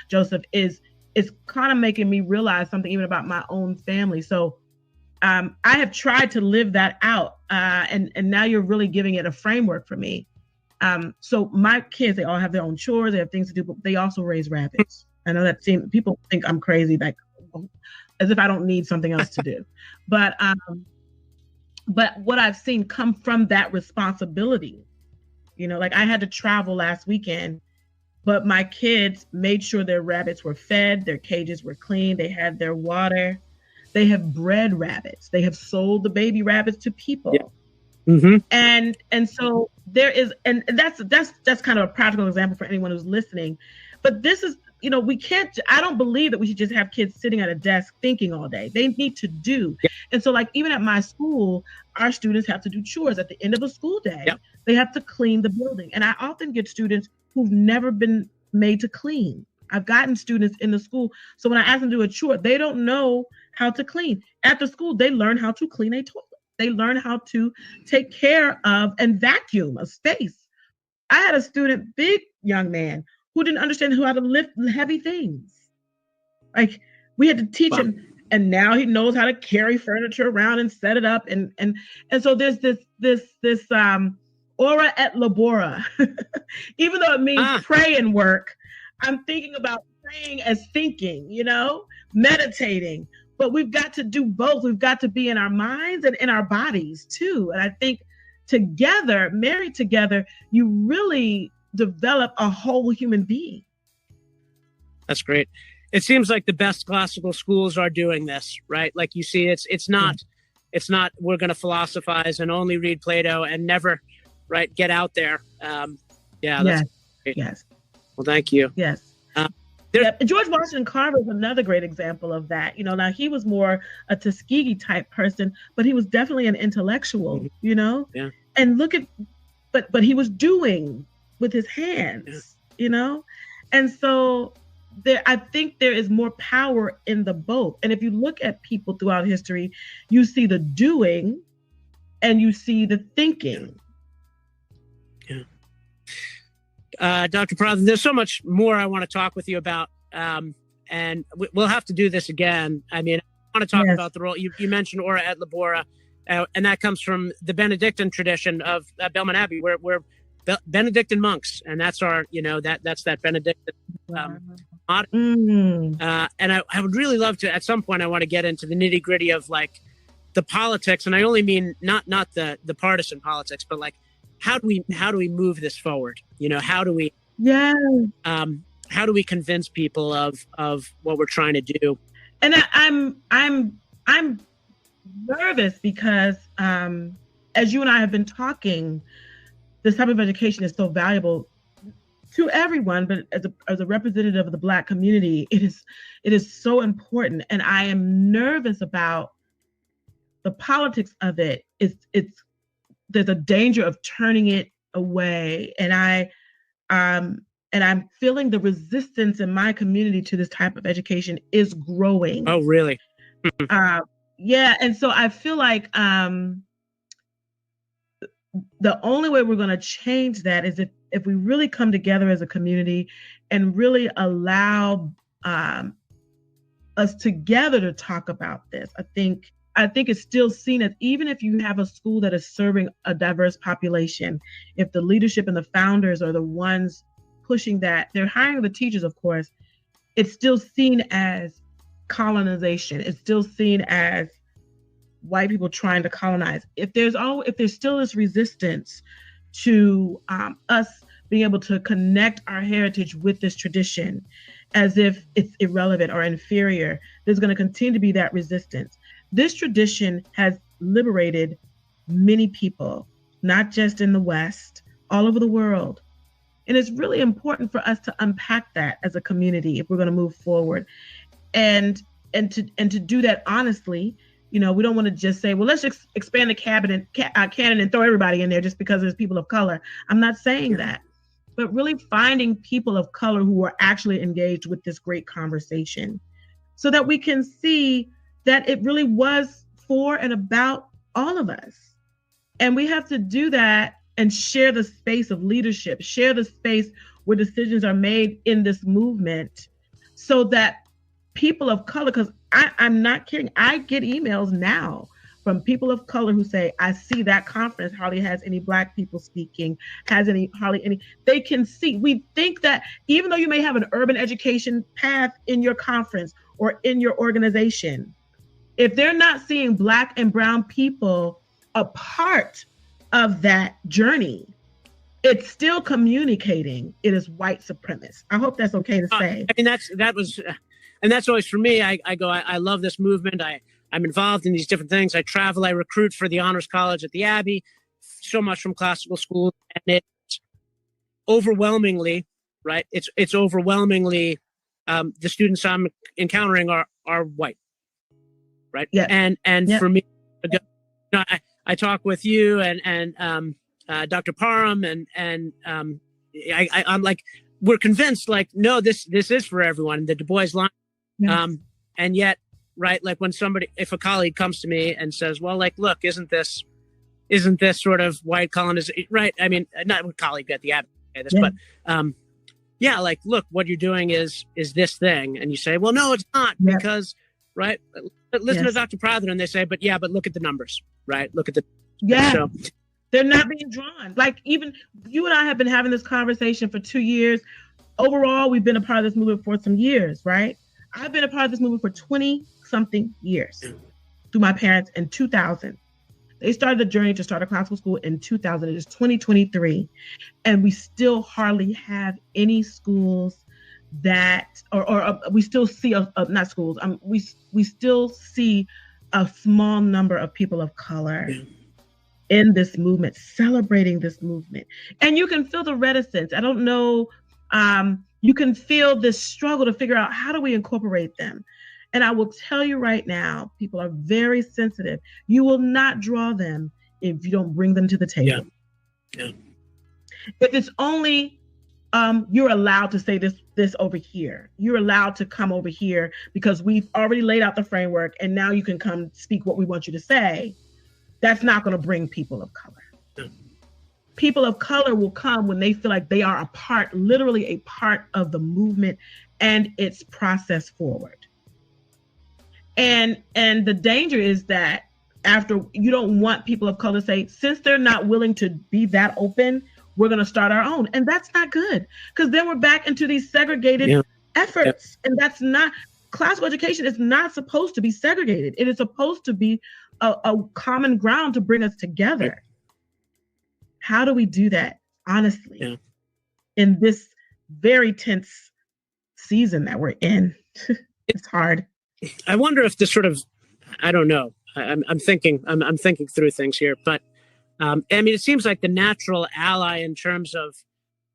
Speaker 9: Joseph, is kind of making me realize something even about my own family. So I have tried to live that out. And now you're really giving it a framework for me. So my kids, they all have their own chores, they have things to do, but they also raise rabbits. I know that people think I'm crazy, like as if I don't need something else to do. But what I've seen come from that responsibility, like I had to travel last weekend, but my kids made sure their rabbits were fed, their cages were clean, they had their water. They have bred rabbits. They have sold the baby rabbits to people. Yeah. Mm-hmm. And so there is, and that's kind of a practical example for anyone who's listening. But this is, we can't, I don't believe that we should just have kids sitting at a desk thinking all day. They need to do. Yeah. And so like, even at my school, our students have to do chores at the end of a school day. Yeah. They have to clean the building. And I often get students who've never been made to clean. I've gotten students in the school. So when I ask them to do a chore, they don't know how to clean. At the school, they learn how to clean a toilet. They learn how to take care of and vacuum a space. I had a student, big young man, who didn't understand how to lift heavy things. Like we had to teach him, and now he knows how to carry furniture around and set it up. And so there's this ora et labora. Even though it means pray and work, I'm thinking about praying as thinking, meditating. But we've got to do both. We've got to be in our minds and in our bodies too. And I think together, married together, you really develop a whole human being.
Speaker 8: That's great. It seems like the best classical schools are doing this, right? Like you see, it's not we're going to philosophize and only read Plato and never, right, get out there. That's great. Yes. Well, thank you.
Speaker 9: Yes. George Washington Carver is another great example of that. Now he was more a Tuskegee type person, but he was definitely an intellectual,
Speaker 8: Yeah.
Speaker 9: And look at, but he was doing with his hands, And so I think there is more power in the both. And if you look at people throughout history, you see the doing and you see the thinking.
Speaker 8: Dr. Pradhan, there's so much more I want to talk with you about, and we'll have to do this again. I mean, I want to talk about the role. You mentioned ora et labora, and that comes from the Benedictine tradition of Belmont Abbey, where we're Benedictine monks, and that's our, that's that Benedictine motto. And I would really love to, at some point, I want to get into the nitty gritty of like the politics, and I only mean not the partisan politics, but like, how do we move this forward? How do we convince people of what we're trying to do?
Speaker 9: And I'm nervous because as you and I have been talking, this type of education is so valuable to everyone, but as a representative of the Black community, it is so important. And I am nervous about the politics of it. There's a danger of turning it away. And I'm feeling the resistance in my community to this type of education is growing.
Speaker 8: Oh, really?
Speaker 9: Yeah. And so I feel like the only way we're going to change that is if we really come together as a community and really allow us together to talk about this. I think it's still seen as, even if you have a school that is serving a diverse population, if the leadership and the founders are the ones pushing that, they're hiring the teachers, of course, it's still seen as colonization. It's still seen as white people trying to colonize. If there's still this resistance to us being able to connect our heritage with this tradition as if it's irrelevant or inferior, there's going to continue to be that resistance. This tradition has liberated many people, not just in the West, all over the world. And it's really important for us to unpack that as a community if we're going to move forward. And to do that honestly. We don't want to just say, well, let's expand the canon and throw everybody in there just because there's people of color. I'm not saying that, but really finding people of color who are actually engaged with this great conversation so that we can see that it really was for and about all of us. And we have to do that and share the space of leadership, share the space where decisions are made in this movement so that people of color, because I'm not kidding, I get emails now from people of color who say, I see that conference hardly has any Black people speaking, hardly any, they can see. We think that even though you may have an urban education path in your conference or in your organization, if they're not seeing Black and brown people a part of that journey, it's still communicating it is white supremacist. I hope that's okay to say.
Speaker 8: I mean, that's always for me. I go, I love this movement. I'm involved in these different things. I travel, I recruit for the Honors College at the Abbey, so much from classical school. And it's overwhelmingly, right? It's overwhelmingly, the students I'm encountering are white, right?
Speaker 9: Yeah.
Speaker 8: And for me, I talk with you and Dr. Parham and I'm like, we're convinced, like, no, this is for everyone. The Du Bois line. Yes. And yet, right, like if a colleague comes to me and says, well, like, look, isn't this sort of white colonization, right? I mean, not a colleague at the Abbey, but yeah, like, look, what you're doing is this thing. And you say, well, no, it's not, because, right, listen to Dr. Prather, and they say, but look at the numbers, right? Look at the, so,
Speaker 9: they're not being drawn. Like, even you and I have been having this conversation for 2 years. Overall, we've been a part of this movement for some years, right? I've been a part of this movement for 20-something years through my parents in 2000. They started the journey to start a classical school in 2000. It is 2023. And we still hardly have any schools that, or we still see, not schools, we still see a small number of people of color in this movement, celebrating this movement. And you can feel the reticence. I don't know, you can feel this struggle to figure out, how do we incorporate them? And I will tell you right now, people are very sensitive. You will not draw them if you don't bring them to the table.
Speaker 8: Yeah.
Speaker 9: If it's only, you're allowed to say this over here. You're allowed to come over here because we've already laid out the framework and now you can come speak what we want you to say. That's not going to bring people of color. People of color will come when they feel like they are literally a part of the movement and its process forward. And the danger is that after, you don't want people of color to say, since they're not willing to be that open, we're going to start our own. And that's not good, because then we're back into these segregated efforts. And that's not, classical education is not supposed to be segregated. It is supposed to be a common ground to bring us together. How do we do that, honestly, in this very tense season that we're in? It's hard.
Speaker 8: I wonder if this sort of, I don't know. I'm thinking through things here, but I mean, it seems like the natural ally in terms of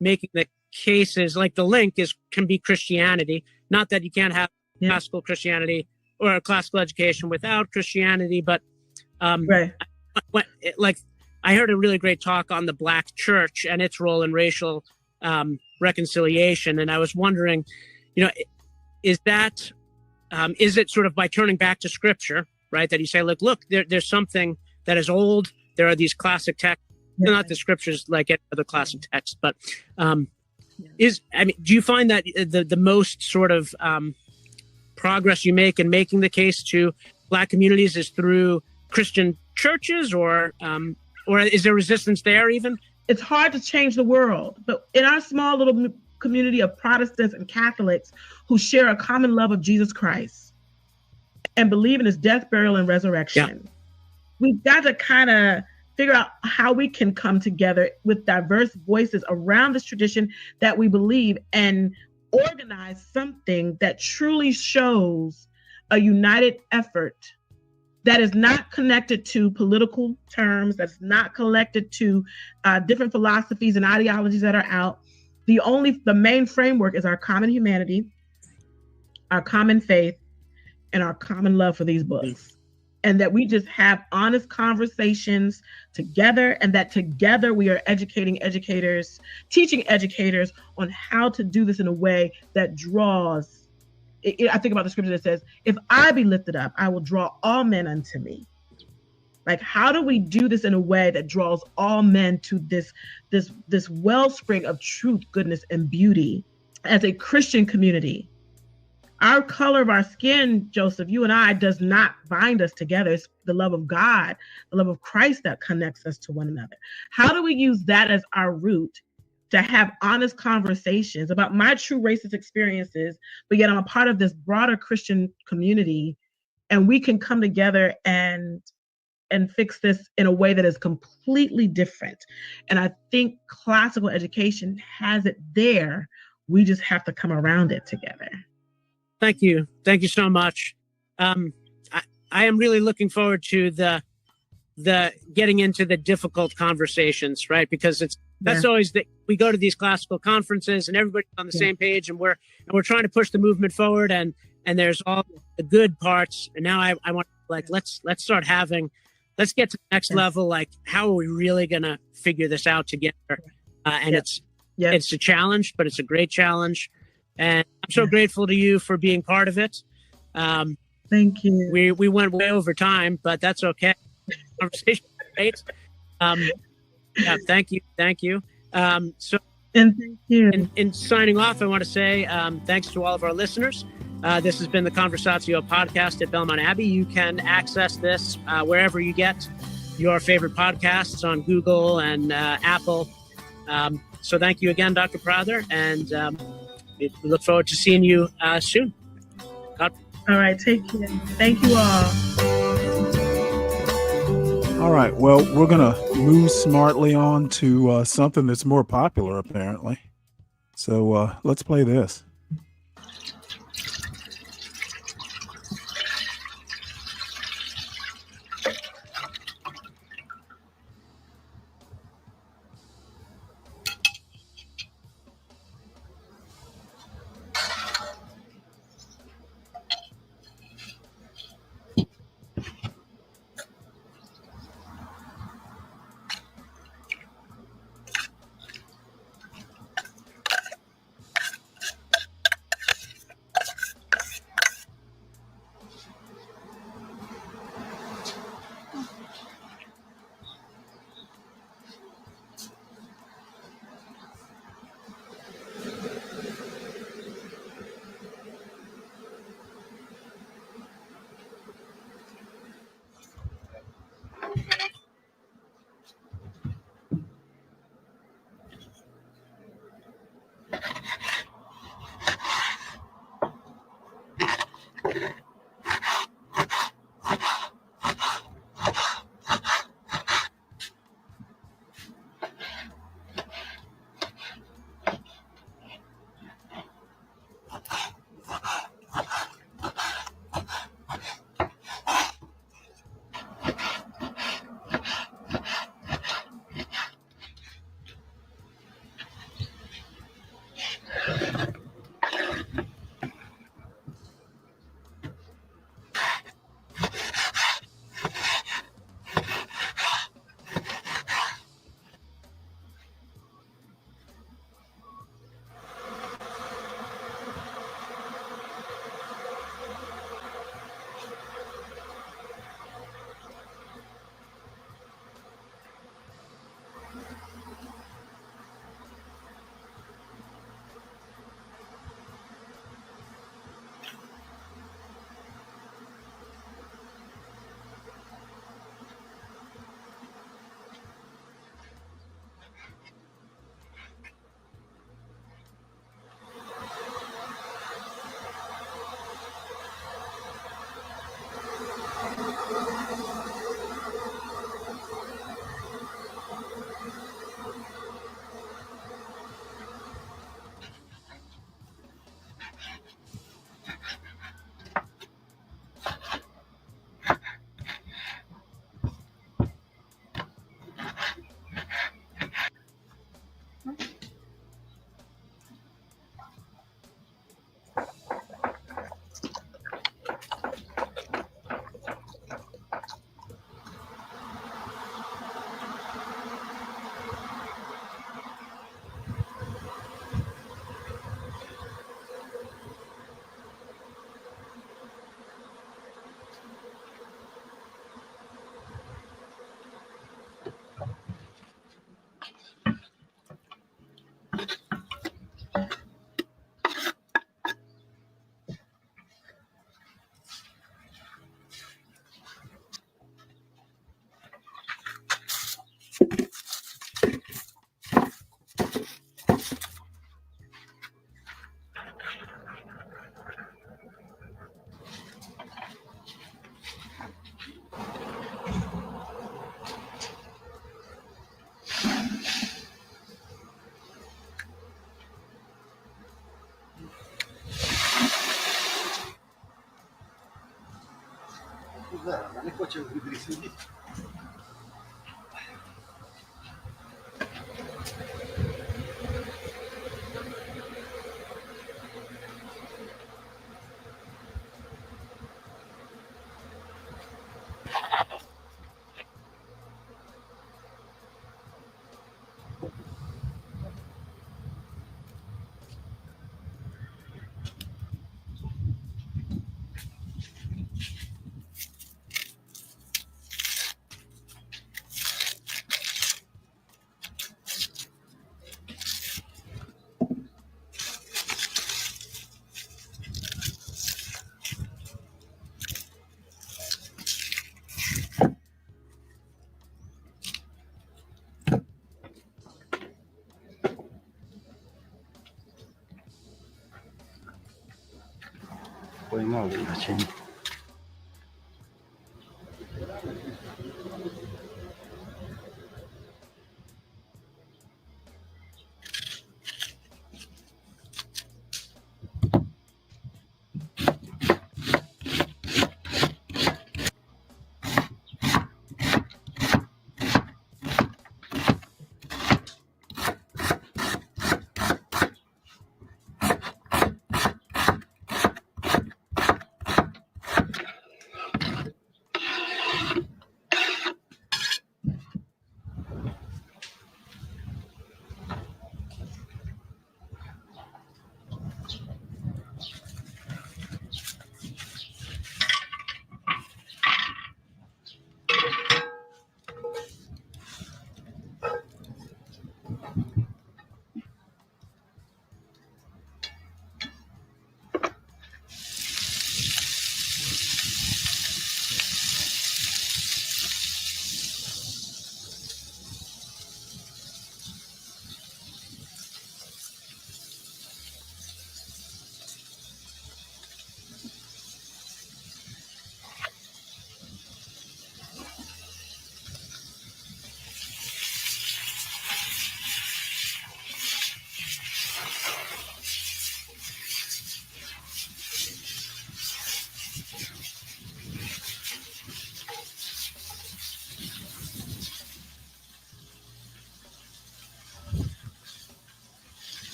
Speaker 8: making the cases, like the link can be Christianity. Not that you can't have classical Christianity or a classical education without Christianity, but like, I heard a really great talk on the Black church and its role in racial reconciliation. And I was wondering, is it sort of by turning back to scripture, right? That you say, look, there's something that is old. There are these classic texts, not the scriptures like any other classic text, but do you find that the most sort of progress you make in making the case to Black communities is through Christian churches, or is there resistance there even?
Speaker 9: It's hard to change the world, but in our small little community of Protestants and Catholics who share a common love of Jesus Christ and believe in his death, burial, and resurrection, we've got to kind of figure out how we can come together with diverse voices around this tradition that we believe and organize something that truly shows a united effort that is not connected to political terms, that's not connected to different philosophies and ideologies that are out. The main framework is our common humanity, our common faith, and our common love for these books. And that we just have honest conversations together, and that together we are educating educators, teaching educators on how to do this in a way that draws. I think about the scripture that says, if I be lifted up, I will draw all men unto me. Like, how do we do this in a way that draws all men to this wellspring of truth, goodness, and beauty as a Christian community? Our color of our skin, Joseph, you and I, does not bind us together. It's the love of God, the love of Christ that connects us to one another. How do we use that as our root to have honest conversations about my true racist experiences, but yet I'm a part of this broader Christian community, and we can come together and fix this in a way that is completely different? And I think classical education has it there. We just have to come around it together.
Speaker 8: Thank you. Thank you so much. I am really looking forward to the getting into the difficult conversations, right? Because that's always we go to these classical conferences and everybody's on the same page, and we're trying to push the movement forward, and there's all the good parts. And now I want, like, let's start let's get to the next level. Like, how are we really gonna figure this out together? And it's a challenge, but it's a great challenge. And I'm so grateful to you for being part of it.
Speaker 9: Thank you.
Speaker 8: We went way over time, but that's okay. Conversation, great. Yeah, thank you. And
Speaker 9: thank you.
Speaker 8: In signing off, I want to say thanks to all of our listeners. This has been the Conversatio podcast at Belmont Abbey. You can access this wherever you get your favorite podcasts, on Google and Apple. So thank you again, Dr. Prather, and we look forward to seeing you soon.
Speaker 9: All right, take care. Thank you all.
Speaker 5: All right, well, we're going to move smartly on to something that's more popular, apparently. So let's play this.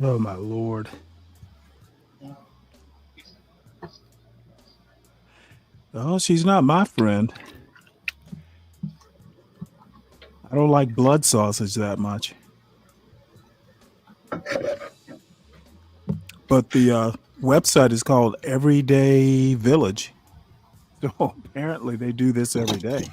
Speaker 5: Oh my Lord. Oh, she's not my friend. I don't like blood sausage that much. But the website is called Everyday Village. So apparently they do this every day.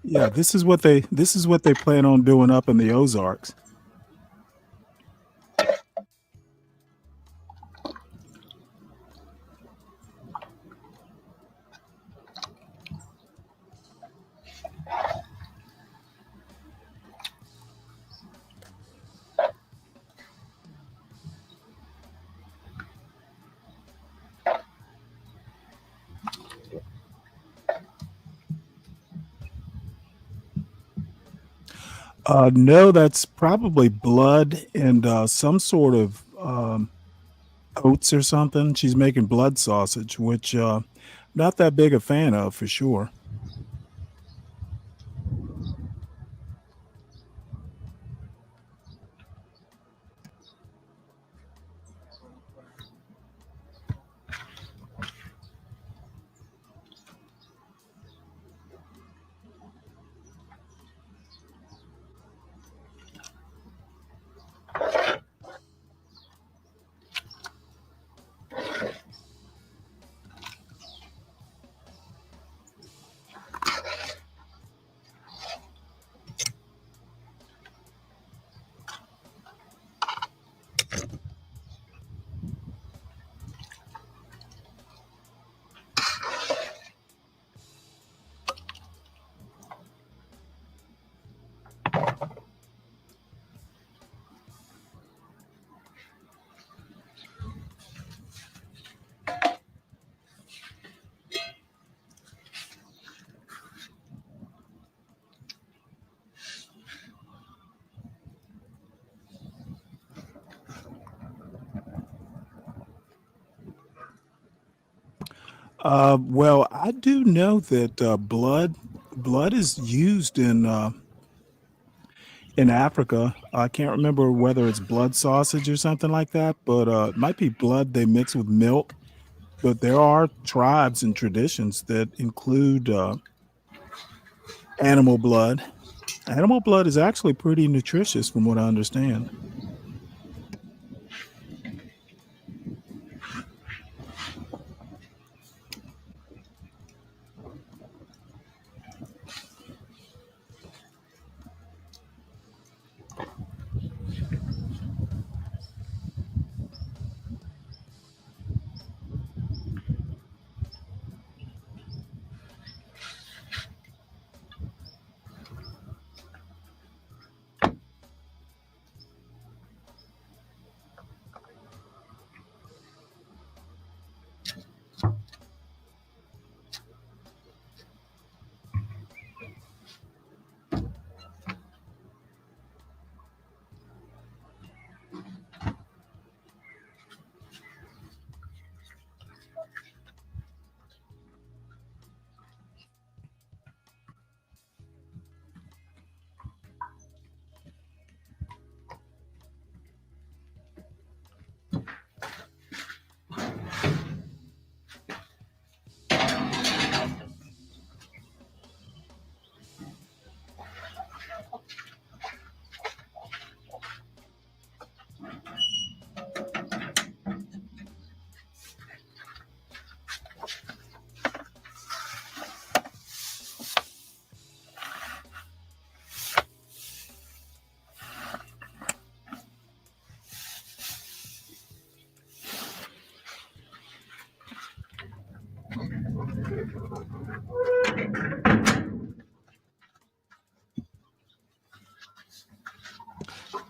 Speaker 5: Yeah, this is what they plan on doing up in the Ozarks. No, that's probably blood and some sort of oats or something. She's making blood sausage, which not that big a fan of for sure. Well, I do know that blood is used in Africa. I can't remember whether it's blood sausage or something like that, but it might be blood they mix with milk. But there are tribes and traditions that include animal blood. Animal blood is actually pretty nutritious, from what I understand.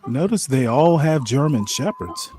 Speaker 5: Notice they all have German Shepherds.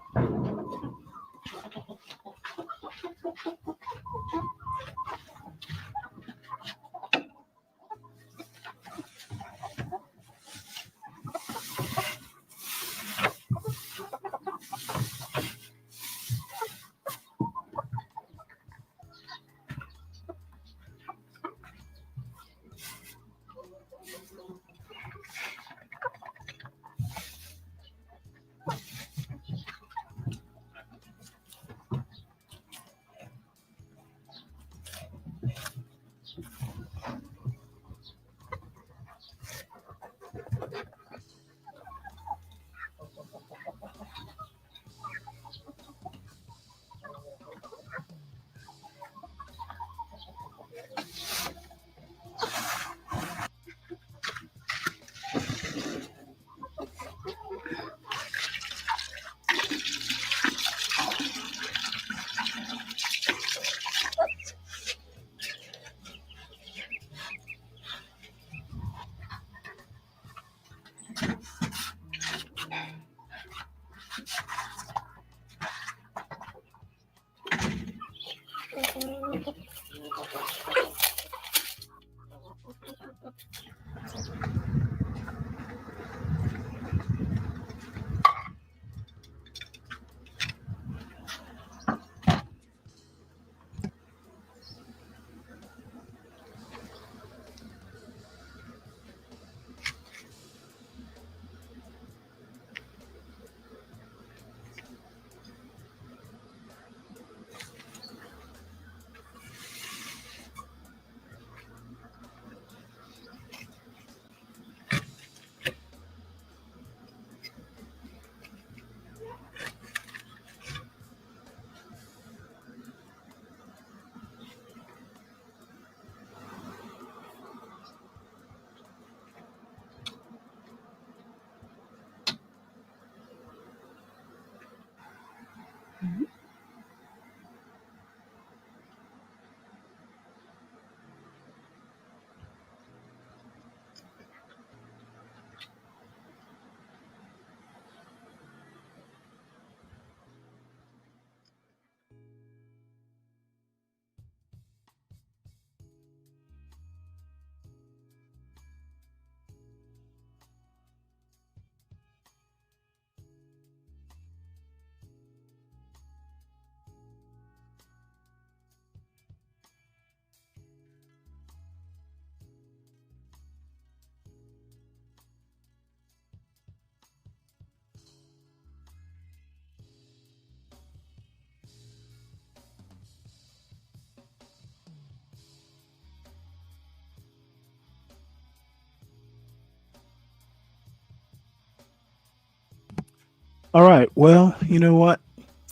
Speaker 5: All right. Well, you know what?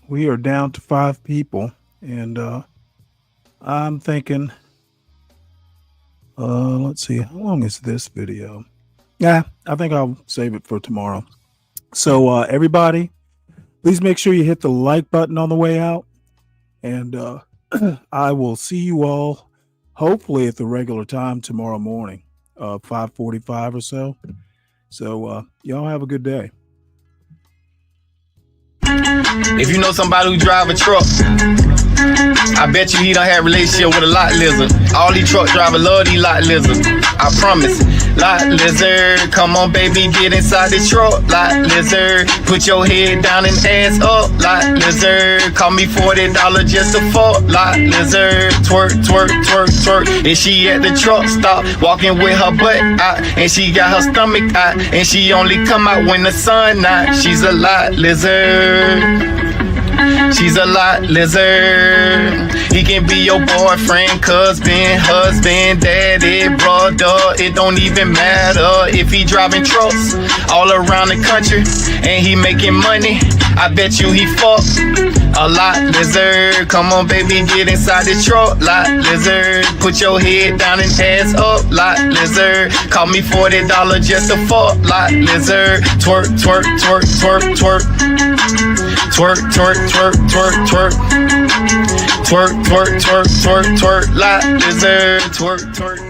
Speaker 5: We are down to 5 people, and I'm thinking, let's see, how long is this video? Yeah, I think I'll save it for tomorrow. So everybody, please make sure you hit the like button on the way out, and I will see you all hopefully at the regular time tomorrow morning, 5:45 or so. So y'all have a good day.
Speaker 3: If you know somebody who drive a truck, I bet you he done had a relationship with a lot lizard. All these truck drivers love these lot lizards. I promise. Lot lizard, come on baby, get inside the truck. Lot lizard, put your head down and ass up. Lot lizard, call me $40 just to fuck. Lot lizard, twerk, twerk, twerk, twerk. And she at the truck stop, walking with her butt out, and she got her stomach out, and she only come out when the sun out. She's a lot lizard. She's a lot lizard. He can be your boyfriend, cousin, husband, daddy, brother. It don't even matter if he driving trucks all around the country and he making money. I bet you he fuck a lot lizard. Come on baby, get inside the truck. Lot lizard, put your head down and ass up. Lot lizard, call me $40 just to fuck. Lot lizard, twerk, twerk, twerk, twerk, twerk. Twerk, twerk, twerk, twerk, twerk. Twerk, twerk, twerk, twerk, twerk, like lizard. Twerk, twerk.